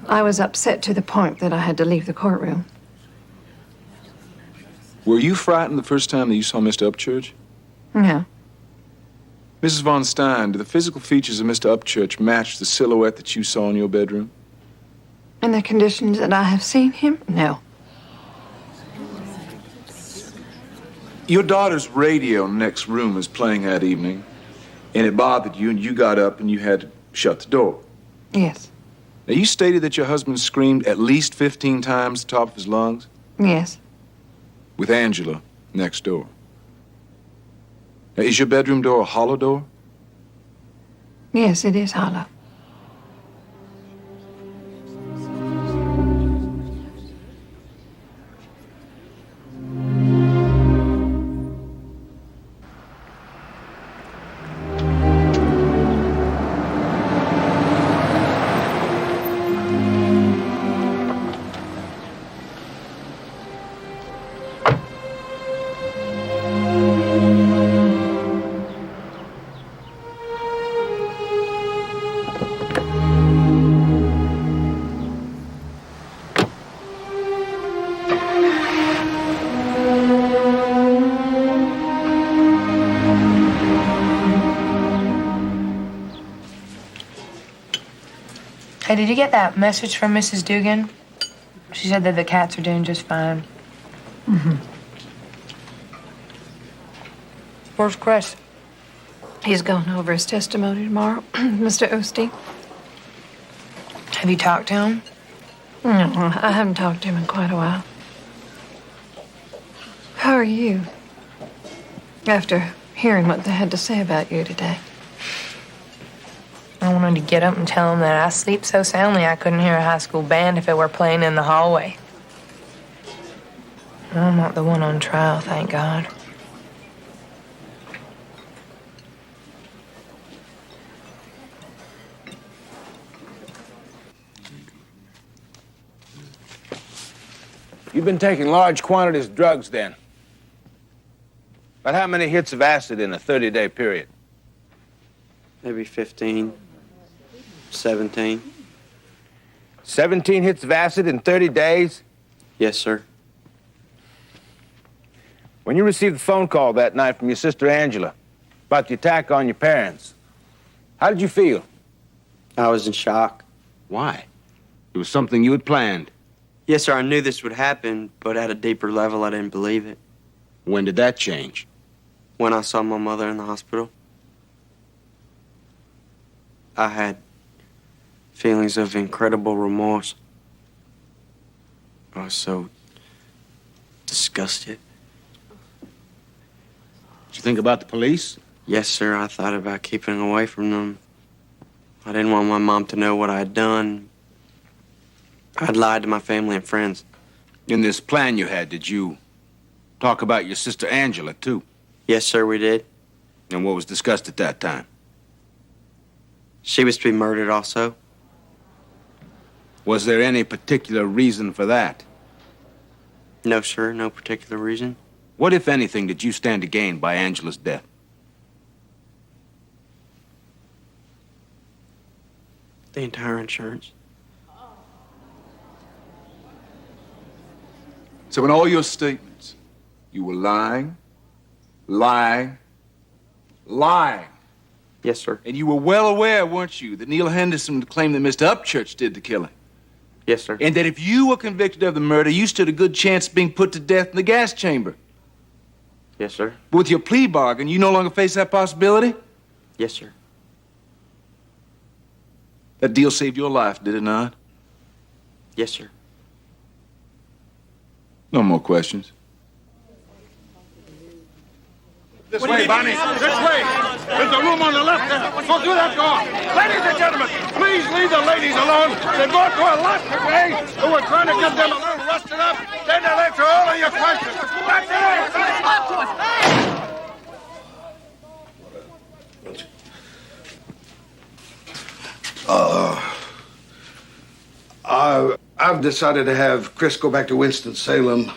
I was upset to the point that I had to leave the courtroom. Were you frightened the first time that you saw Mr. Upchurch? No. Mrs. Von Stein, do the physical features of Mr. Upchurch match the silhouette that you saw in your bedroom? In the conditions that I have seen him, no. Your daughter's radio in the next room was playing that evening, and it bothered you, and you got up and you had to shut the door. Yes. Now, you stated that your husband screamed at least 15 times at the top of his lungs? Yes. With Angela next door. Now, is your bedroom door a hollow door? Yes, it is hollow. Hey, did you get that message from Mrs. Dugan? She said that the cats are doing just fine. Mm-hmm. Where's Chris? He's going over his testimony tomorrow, Mr. Osteen. Have you talked to him? No, I haven't talked to him in quite a while. How are you? After hearing what they had to say about you today. I wanted to get up and tell him that I sleep so soundly I couldn't hear a high school band if it were playing in the hallway. I'm not the one on trial, thank God. You've been taking large quantities of drugs then. About how many hits of acid in a 30-day period? Maybe 15, 17. 17 hits of acid in 30 days? Yes, sir. When you received the phone call that night from your sister Angela about the attack on your parents, how did you feel? I was in shock. Why? It was something you had planned. Yes, sir, I knew this would happen, but at a deeper level, I didn't believe it. When did that change? When I saw my mother in the hospital. I had feelings of incredible remorse. I was so disgusted. Did you think about the police? Yes, sir, I thought about keeping away from them. I didn't want my mom to know what I had done. I'd lied to my family and friends. In this plan you had, did you talk about your sister Angela, too? Yes, sir, we did. And what was discussed at that time? She was to be murdered also. Was there any particular reason for that? No, sir, no particular reason. What, if anything, did you stand to gain by Angela's death? The entire insurance. So in all your statements, you were lying, lying. Yes, sir. And you were well aware, weren't you, that Neil Henderson claimed that Mr. Upchurch did the killing? Yes, sir. And that if you were convicted of the murder, you stood a good chance of being put to death in the gas chamber. Yes, sir. But with your plea bargain, you no longer face that possibility? Yes, sir. That deal saved your life, did it not? Yes, sir. No more questions. This way, Bonnie. This way. There's a room on the left there. Go through that door. Ladies and gentlemen, please leave the ladies alone. They're going to a left today. And we're trying to get them a little rusted up. Then they'll answer all of your questions. Back there. Talk to us. I've decided to have Chris go back to Winston-Salem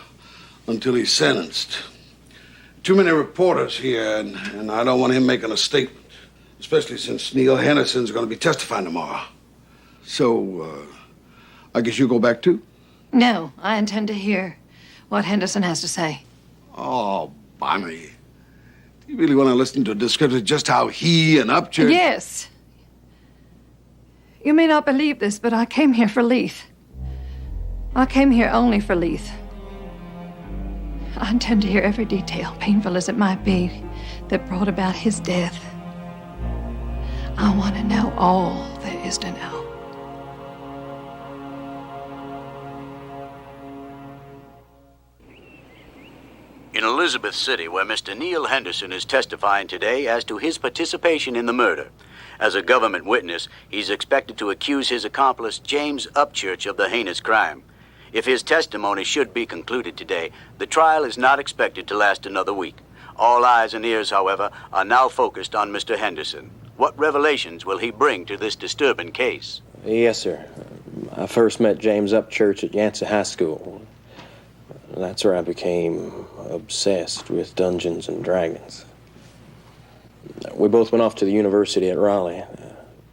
until he's sentenced. Too many reporters here, and I don't want him making a statement, especially since Neil Henderson's going to be testifying tomorrow. So, I guess you go back too? No, I intend to hear what Henderson has to say. Oh, Bonnie. Do you really want to listen to a description of just how he and Upchurch... Yes. You may not believe this, but I came here for Leith. I came here only for Leith. I intend to hear every detail, painful as it might be, that brought about his death. I want to know all there is to know. Elizabeth City, where Mr. Neil Henderson is testifying today as to his participation in the murder. As a government witness, he's expected to accuse his accomplice, James Upchurch, of the heinous crime. If his testimony should be concluded today, the trial is not expected to last another week. All eyes and ears, however, are now focused on Mr. Henderson. What revelations will he bring to this disturbing case? Yes, sir. I first met James Upchurch at Yancey High School. That's where I became obsessed with Dungeons and Dragons. We both went off to the university at Raleigh.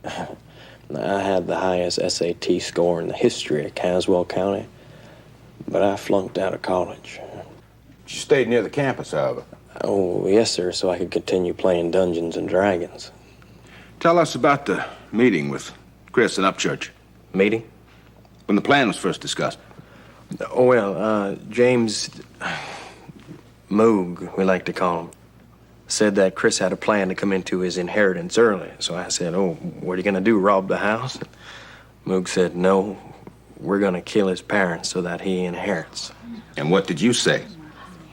I had the highest SAT score in the history of Caswell County, but I flunked out of college. You stayed near the campus, however. Oh, yes, sir, so I could continue playing Dungeons and Dragons. Tell us about the meeting with Chris and Upchurch. Meeting? When the plan was first discussed. Oh, well, James Moog, we like to call him, said that Chris had a plan to come into his inheritance early. So I said, oh, what are you going to do, rob the house? Moog said, no, we're going to kill his parents so that he inherits. And what did you say?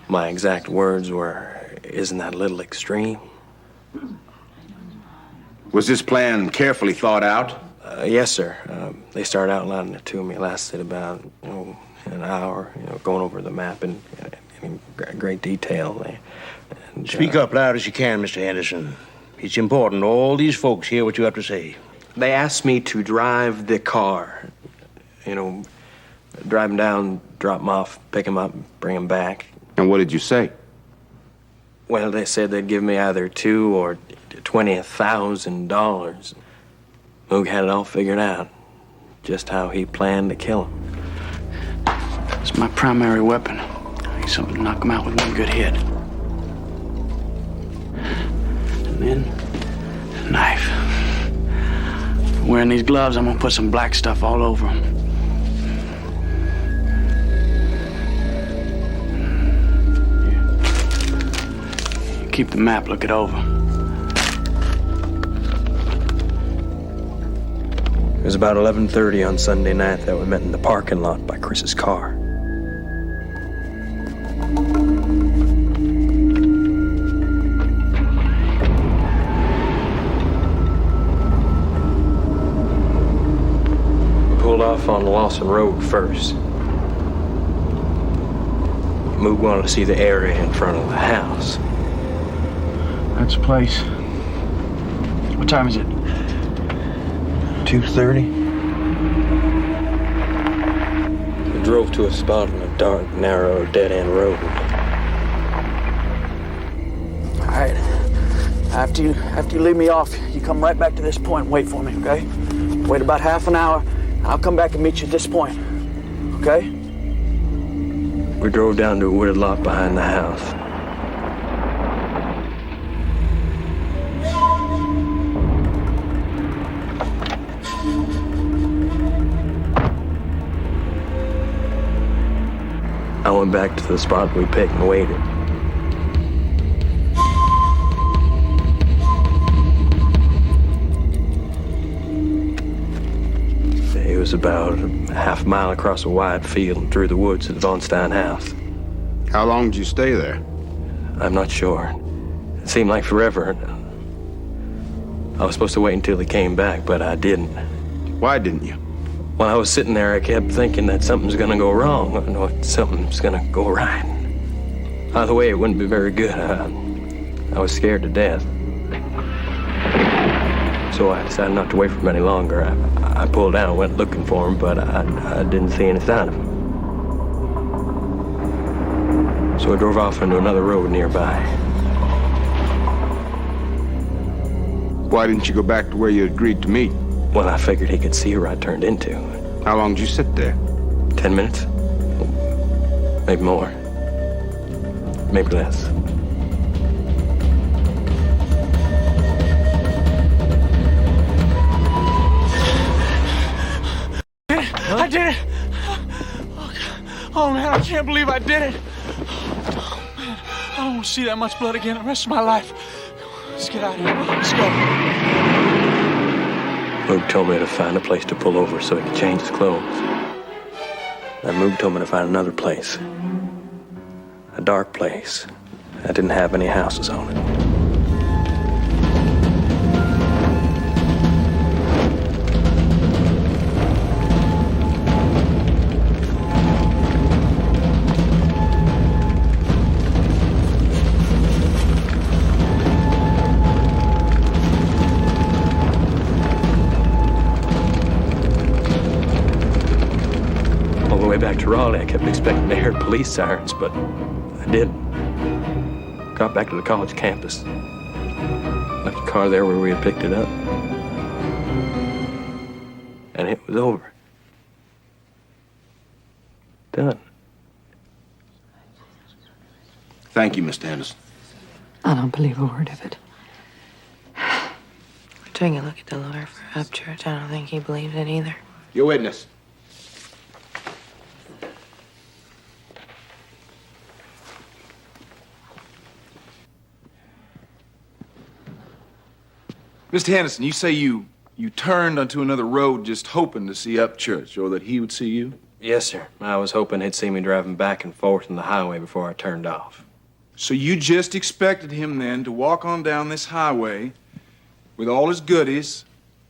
My exact words were, isn't that a little extreme? Was this plan carefully thought out? Yes, sir. They started outlining it to me. It lasted about, an hour, going over the map in great detail. Speak up loud as you can, Mr. Henderson. It's important all these folks hear what you have to say. They asked me to drive the car. Drive him down, drop him off, pick him up, bring him back. And what did you say? Well, they said they'd give me either $2,000 or $20,000. Moog had it all figured out, just how he planned to kill him. It's my primary weapon. I need something to knock him out with one good hit. And then, a knife. Wearing these gloves, I'm gonna put some black stuff all over them. You keep the map, look it over. It was about 11:30 on Sunday night that we met in the parking lot by Chris's car. We pulled off on Lawson Road first. Moog wanted to see the area in front of the house. That's the place. What time is it? 2:30. We drove to a spot on a dark, narrow, dead-end road. All right. After you leave me off, you come right back to this point and wait for me, okay? Wait about half an hour, and I'll come back and meet you at this point, okay? We drove down to a wooded lot behind the house. I went back to the spot we picked and waited. It was about a half mile across a wide field and through the woods to the Von Stein house. How long did you stay there? I'm not sure. It seemed like forever. I was supposed to wait until he came back, but I didn't. Why didn't you? While I was sitting there, I kept thinking that something's gonna go wrong, or something's gonna go right. Either way, it wouldn't be very good. I was scared to death. So I decided not to wait for him any longer. I pulled out and went looking for him, but I didn't see any sign of him. So I drove off into another road nearby. Why didn't you go back to where you agreed to meet? Well, I figured he could see where I turned into. How long did you sit there? 10 minutes. Maybe more. Maybe less. I did it! Oh, man, I can't believe I did it! Oh, man, I don't want to see that much blood again the rest of my life. Let's get out of here. Let's go. Moog told me to find a place to pull over so he could change his clothes. Then Moog told me to find another place. A dark place, that didn't have any houses on it. All the way back to Raleigh, I kept expecting to hear police sirens, but I didn't. Got back to the college campus. Left the car there where we had picked it up. And it was over. Done. Thank you, Mr. Henderson. I don't believe a word of it. Taking a look at the lawyer for Upchurch, I don't think he believes it either. Your witness. Mr. Henderson, you say you turned onto another road just hoping to see Upchurch, or that he would see you? Yes, sir. I was hoping he'd see me driving back and forth on the highway before I turned off. So you just expected him then to walk on down this highway with all his goodies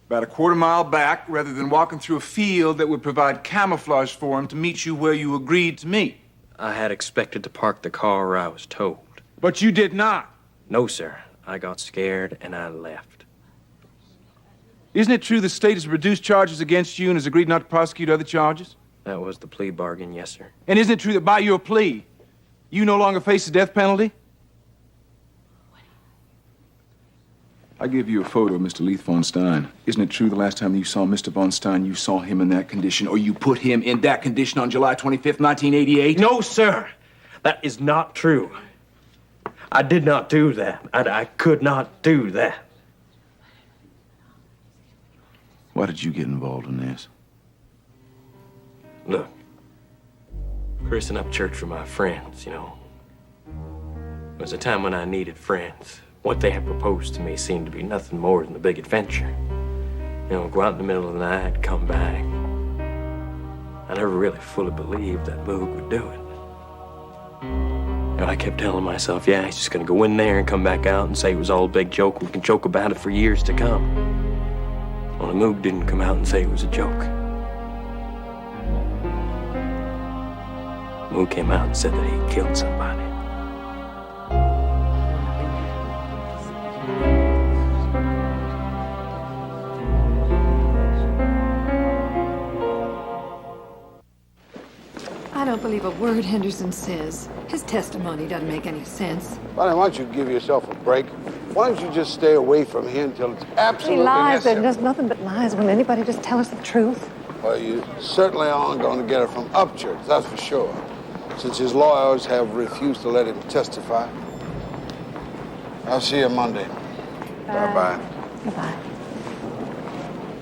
about a quarter mile back rather than walking through a field that would provide camouflage for him to meet you where you agreed to meet? I had expected to park the car where I was told. But you did not. No, sir. I got scared and I left. Isn't it true the state has reduced charges against you and has agreed not to prosecute other charges? That was the plea bargain, yes, sir. And isn't it true that by your plea, you no longer face the death penalty? I give you a photo of Mr. Leith von Stein. Isn't it true the last time you saw Mr. von Stein, you saw him in that condition, or you put him in that condition on July 25th, 1988? No, sir. That is not true. I did not do that. I could not do that. Why did you get involved in this? Look, Chris and Upchurch were my friends, you know. It was a time when I needed friends. What they had proposed to me seemed to be nothing more than a big adventure. You know, go out in the middle of the night, come back. I never really fully believed that Moog would do it. You know, I kept telling myself, yeah, he's just gonna go in there and come back out and say it was all a big joke. We can joke about it for years to come. Only Moog didn't come out and say it was a joke. Moog came out and said that he killed somebody. I don't believe a word Henderson says. His testimony doesn't make any sense. Why don't you give yourself a break? Why don't you just stay away from here until it's absolutely He lies. necessary? They're just nothing but lies. Will anybody just tell us the truth? Well, you certainly aren't going to get it from Upchurch, that's for sure. Since his lawyers have refused to let him testify. I'll see you Monday. Bye-bye. Goodbye.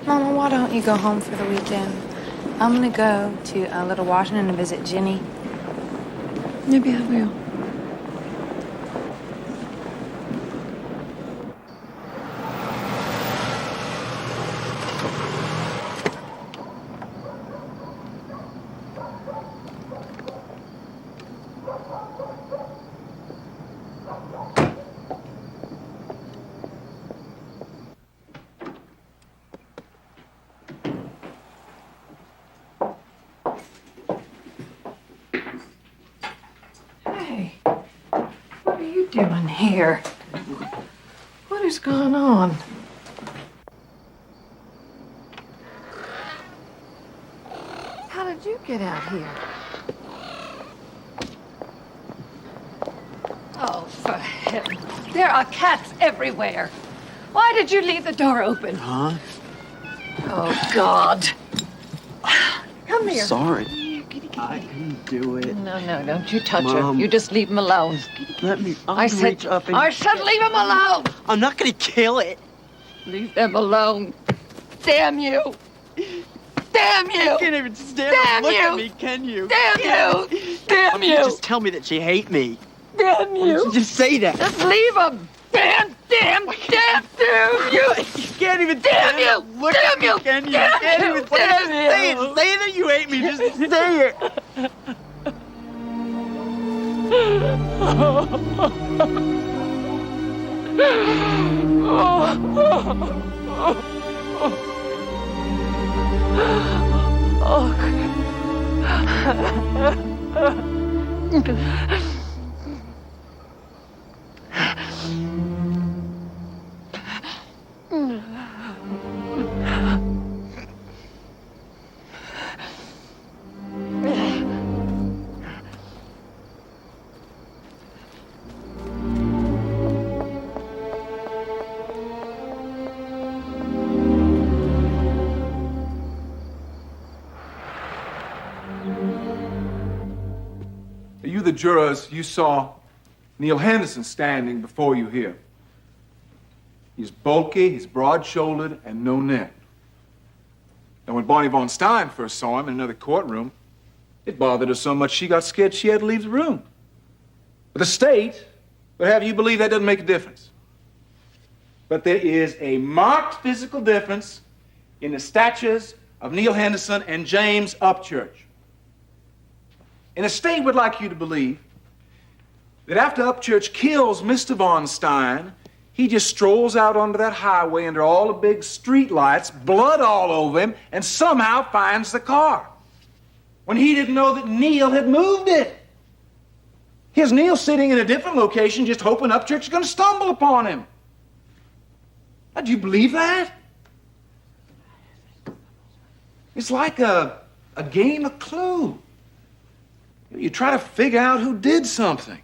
Mama, why don't you go home for the weekend? I'm gonna go to Little Washington and visit Jenny. Maybe I will. Doing here? What is going on? How did you get out here? Oh, for heaven. There are cats everywhere. Why did you leave the door open? Huh? Oh, God. Come here. Sorry. I can do it. No, don't you touch Mom. her. You just leave him alone. Let me. I said, reach up and. I said leave him alone. I'm not gonna kill it. Leave them alone. Damn you. Damn you. You can't even stand Damn and look you. at me, can you? Damn you. Damn you. Just tell me that you hate me. Damn Why don't you just say that. Just leave him. Damn you. You can't even Damn you. look Damn at you. me, can you? Damn You can't you. even Damn just say you. it. Say that you hate me. Just say it. You, the jurors, you saw Neil Henderson standing before you here. He's bulky, he's broad-shouldered, and no neck. And when Bonnie von Stein first saw him in another courtroom, it bothered her so much she got scared she had to leave the room. But the state would have you believe that doesn't make a difference. But there is a marked physical difference in the statures of Neil Henderson and James Upchurch. And the state would like you to believe that after Upchurch kills Mr. von Stein, he just strolls out onto that highway under all the big street lights, blood all over him, and somehow finds the car. When he didn't know that Neil had moved it. Here's Neil sitting in a different location just hoping Upchurch is going to stumble upon him. Now, do you believe that? It's like a game of Clue. You try to figure out who did something.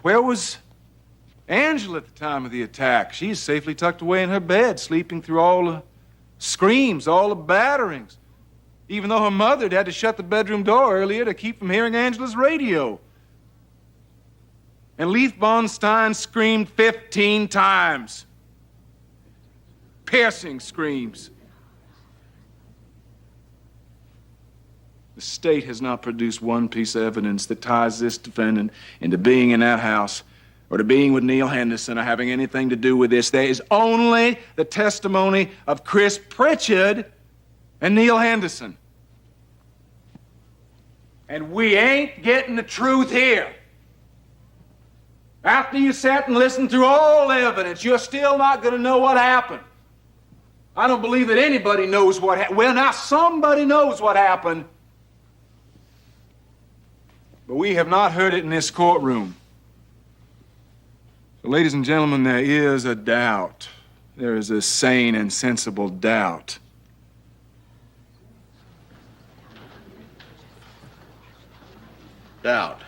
Where was Angela at the time of the attack? She's safely tucked away in her bed, sleeping through all the screams, all the batterings. Even though her mother had to shut the bedroom door earlier to keep from hearing Angela's radio. And Blythe von Stein screamed 15 times. Piercing screams. The state has not produced one piece of evidence that ties this defendant into being in that house or to being with Neil Henderson or having anything to do with this. There is only the testimony of Chris Pritchard and Neil Henderson. And we ain't getting the truth here. After you sat and listened through all the evidence, you're still not going to know what happened. I don't believe that anybody knows what happened. Well, now somebody knows what happened. But we have not heard it in this courtroom. So, ladies and gentlemen, there is a doubt. There is a sane and sensible doubt. Doubt.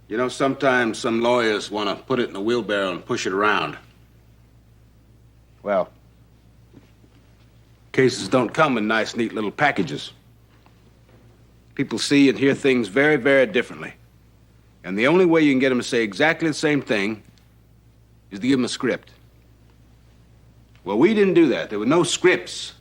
You know, sometimes some lawyers want to put it in a wheelbarrow and push it around. Well, cases don't come in nice, neat little packages. People see and hear things very, very differently. And the only way you can get them to say exactly the same thing is to give them a script. Well, we didn't do that. There were no scripts.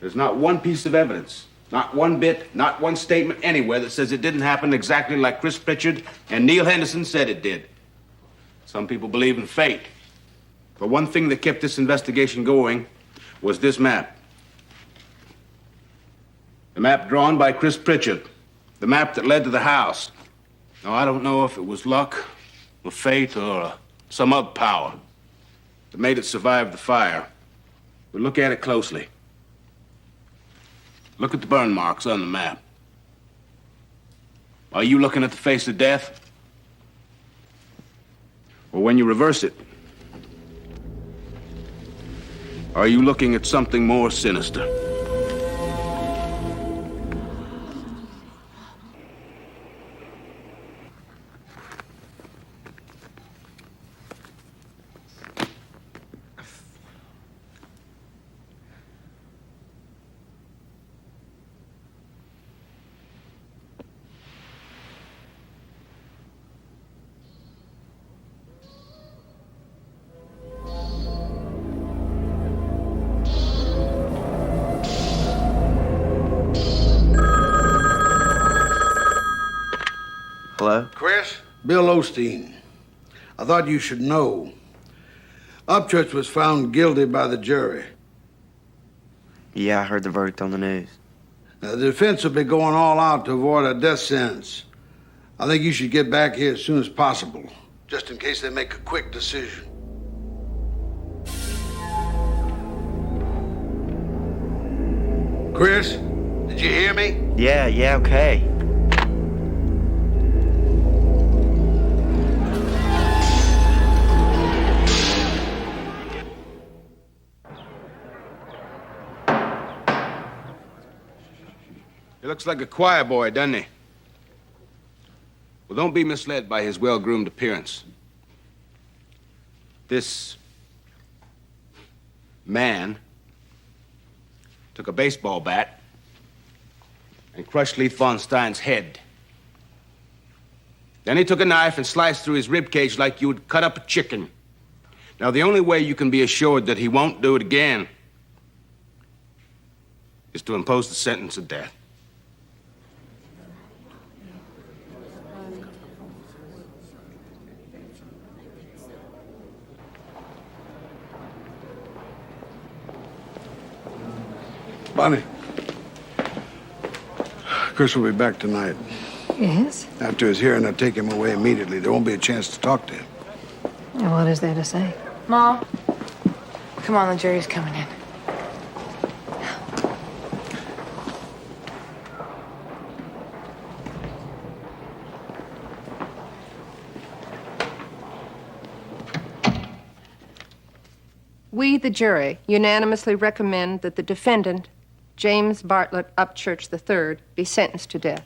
There's not one piece of evidence, not one bit, not one statement anywhere that says it didn't happen exactly like Chris Pritchard and Neil Henderson said it did. Some people believe in fate. But one thing that kept this investigation going was this map. The map drawn by Chris Pritchard. The map that led to the house. Now, I don't know if it was luck or fate or some other power that made it survive the fire. But look at it closely. Look at the burn marks on the map. Are you looking at the face of death? Or when you reverse it, are you looking at something more sinister? Hello? Chris? Bill Osteen. I thought you should know. Upchurch was found guilty by the jury Yeah, I heard the verdict on the news. Now, the defense will be going all out to avoid a death sentence. I think you should get back here as soon as possible, just in case they make a quick decision. Chris, did you hear me? Yeah, okay. He looks like a choir boy, doesn't he? Well, don't be misled by his well-groomed appearance. This man took a baseball bat and crushed Leith von Stein's head. Then he took a knife and sliced through his ribcage like you would cut up a chicken. Now, the only way you can be assured that he won't do it again is to impose the sentence of death. Bonnie, Chris will be back tonight. Yes? After his hearing, I'll take him away immediately. There won't be a chance to talk to him. And what is there to say? Mom, come on, the jury's coming in. We, the jury, unanimously recommend that the defendant, James Bartlett Upchurch III, be sentenced to death.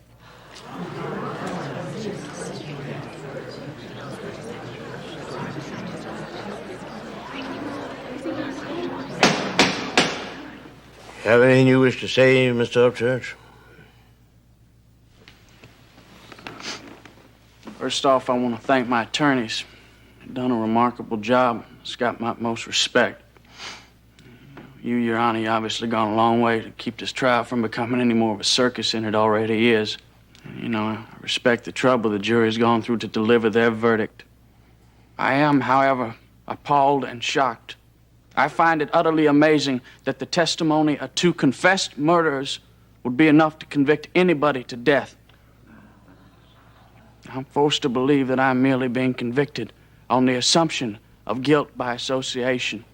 Have anything you wish to say, Mr. Upchurch? First off, I want to thank my attorneys. They've done a remarkable job. It's got my most respect. You, Your Honor, you obviously gone a long way to keep this trial from becoming any more of a circus than it already is. You know, I respect the trouble the jury's gone through to deliver their verdict. I am, however, appalled and shocked. I find it utterly amazing that the testimony of two confessed murderers would be enough to convict anybody to death. I'm forced to believe that I'm merely being convicted on the assumption of guilt by association.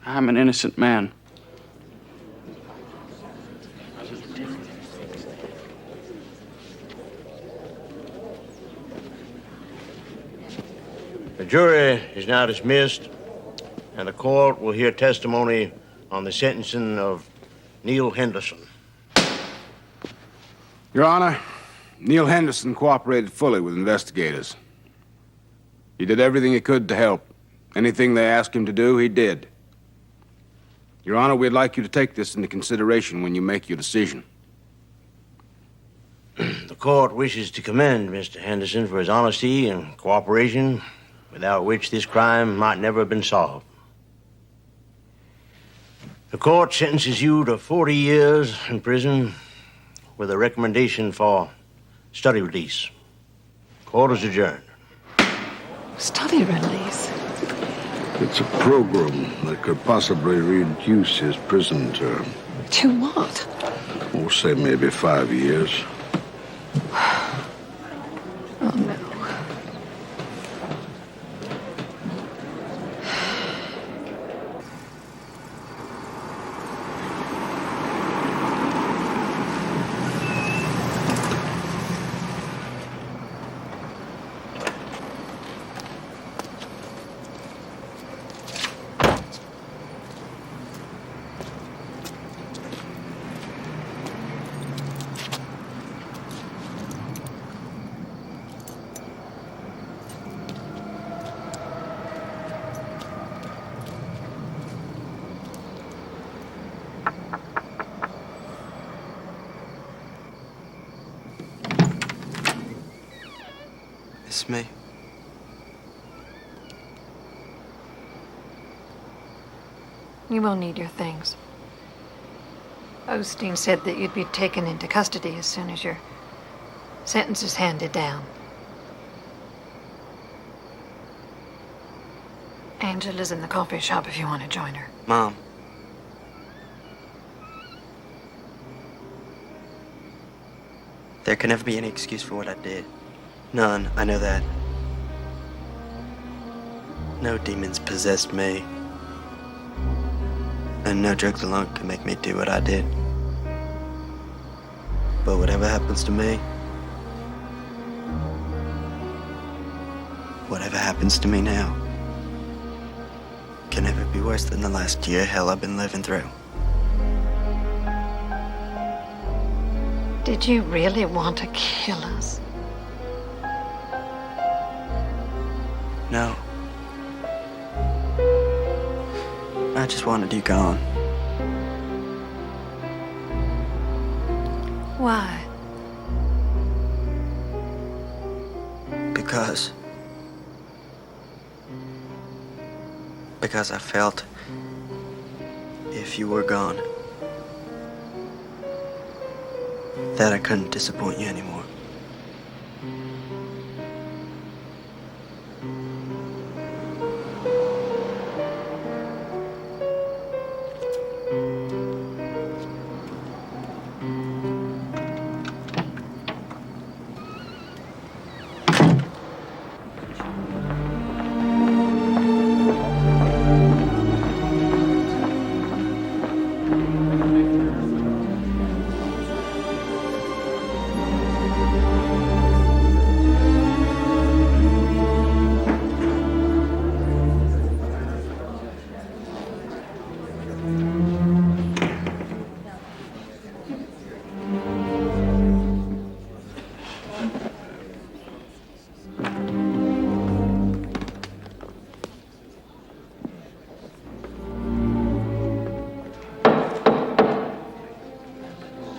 I'm an innocent man. The jury is now dismissed, and the court will hear testimony on the sentencing of Neil Henderson. Your Honor, Neil Henderson cooperated fully with investigators. He did everything he could to help. Anything they asked him to do, he did. Your Honor, we'd like you to take this into consideration when you make your decision. The court wishes to commend Mr. Henderson for his honesty and cooperation, without which this crime might never have been solved. The court sentences you to 40 years in prison with a recommendation for study release. Court is adjourned. Study release? It's a program that could possibly reduce his prison term. To what? We'll say maybe 5 years. Oh, no. It's me. You will need your things. Osteen said that you'd be taken into custody as soon as your sentence is handed down. Angela's in the coffee shop if you want to join her. Mom, There can never be any excuse for what I did. None, I know that. No demons possessed me. And no drugs alone can make me do what I did. But whatever happens to me, whatever happens to me now, can never be worse than the last year of hell I've been living through. Did you really want to kill us? No. I just wanted you gone. Why? Because I felt if you were gone, that I couldn't disappoint you anymore.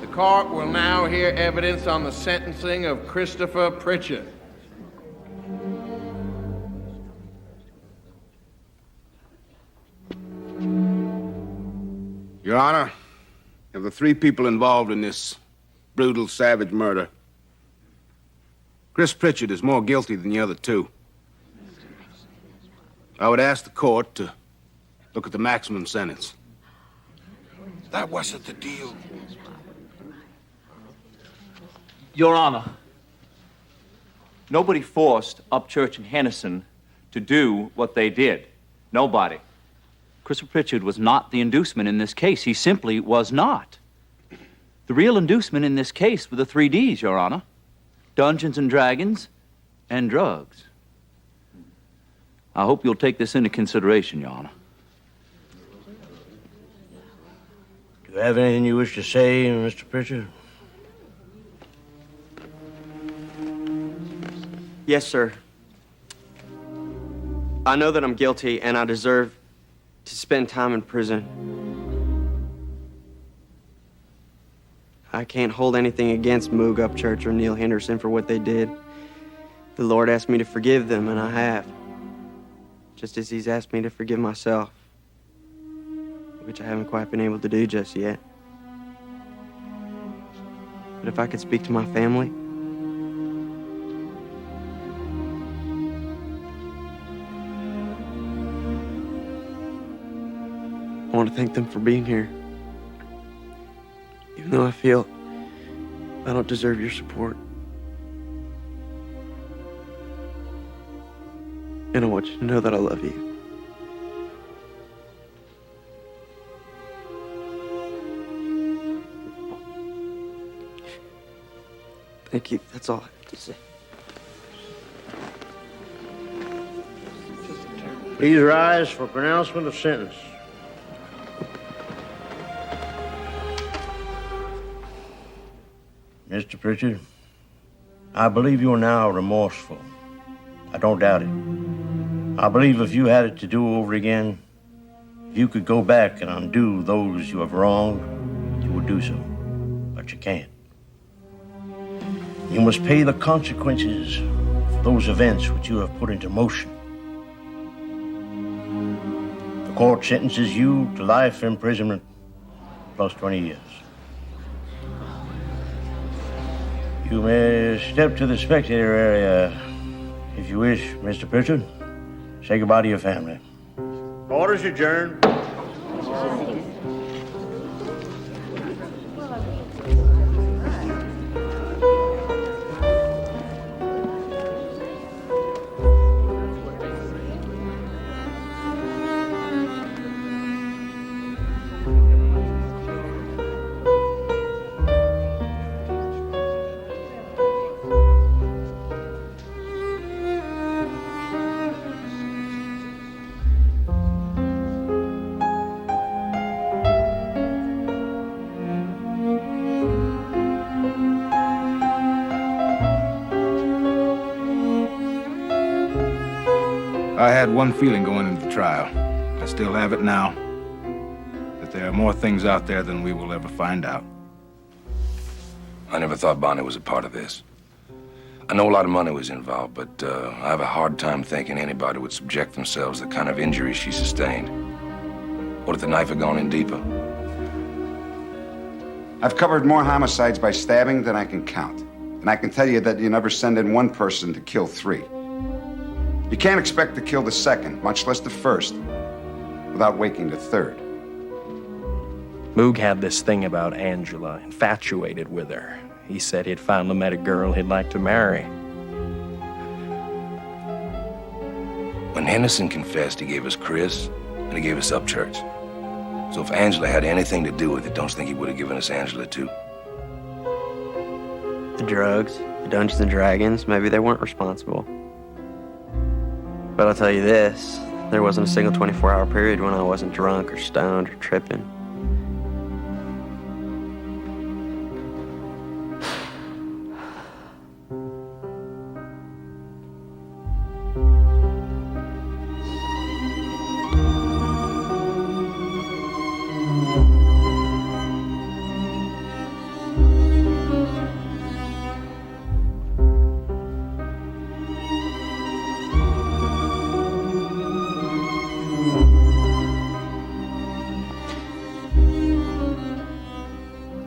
The court will now hear evidence on the sentencing of Christopher Pritchard. Your Honor, of the three people involved in this brutal, savage murder, Chris Pritchard is more guilty than the other two. I would ask the court to look at the maximum sentence. That wasn't the deal. Your Honor, nobody forced Upchurch and Hennessy to do what they did. Nobody. Christopher Pritchard was not the inducement in this case. He simply was not. The real inducement in this case were the 3 Ds, Your Honor. Dungeons and Dragons and drugs. I hope you'll take this into consideration, Your Honor. Do you have anything you wish to say, Mr. Pritchard? Yes, sir. I know that I'm guilty and I deserve to spend time in prison. I can't hold anything against Moog Upchurch or Neil Henderson for what they did. The Lord asked me to forgive them, and I have. Just as He's asked me to forgive myself, which I haven't quite been able to do just yet. But if I could speak to my family, I want to thank them for being here. Even though I feel I don't deserve your support. And I want you to know that I love you. Thank you. That's all I have to say. Please rise for pronouncement of sentence. Mr. Pritchard, I believe you are now remorseful. I don't doubt it. I believe if you had it to do over again, if you could go back and undo those you have wronged, you would do so. But you can't. You must pay the consequences for those events which you have put into motion. The court sentences you to life imprisonment plus 20 years. You may step to the spectator area if you wish, Mr. Pritchard. Say goodbye to your family. Order's adjourned. I had one feeling going into the trial. I still have it now. That there are more things out there than we will ever find out. I never thought Bonnie was a part of this. I know a lot of money was involved, but I have a hard time thinking anybody would subject themselves to the kind of injuries she sustained. What if the knife had gone in deeper? I've covered more homicides by stabbing than I can count. And I can tell you that you never send in one person to kill 3. You can't expect to kill the second, much less the first, without waking the third. Moog had this thing about Angela, infatuated with her. He said he'd finally met a girl he'd like to marry. When Henderson confessed, he gave us Chris, and he gave us Upchurch. So if Angela had anything to do with it, don't you think he would have given us Angela, too? The drugs, the Dungeons and Dragons, maybe they weren't responsible. But I'll tell you this, there wasn't a single 24-hour period when I wasn't drunk or stoned or tripping.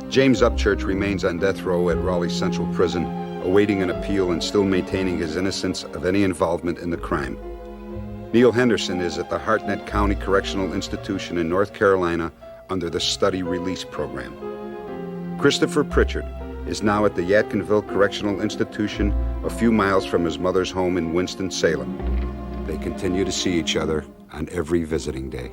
James Upchurch remains on death row at Raleigh Central Prison, awaiting an appeal and still maintaining his innocence of any involvement in the crime. Neil Henderson is at the Hartnett County Correctional Institution in North Carolina under the Study Release Program. Christopher Pritchard is now at the Yadkinville Correctional Institution, a few miles from his mother's home in Winston-Salem. They continue to see each other on every visiting day.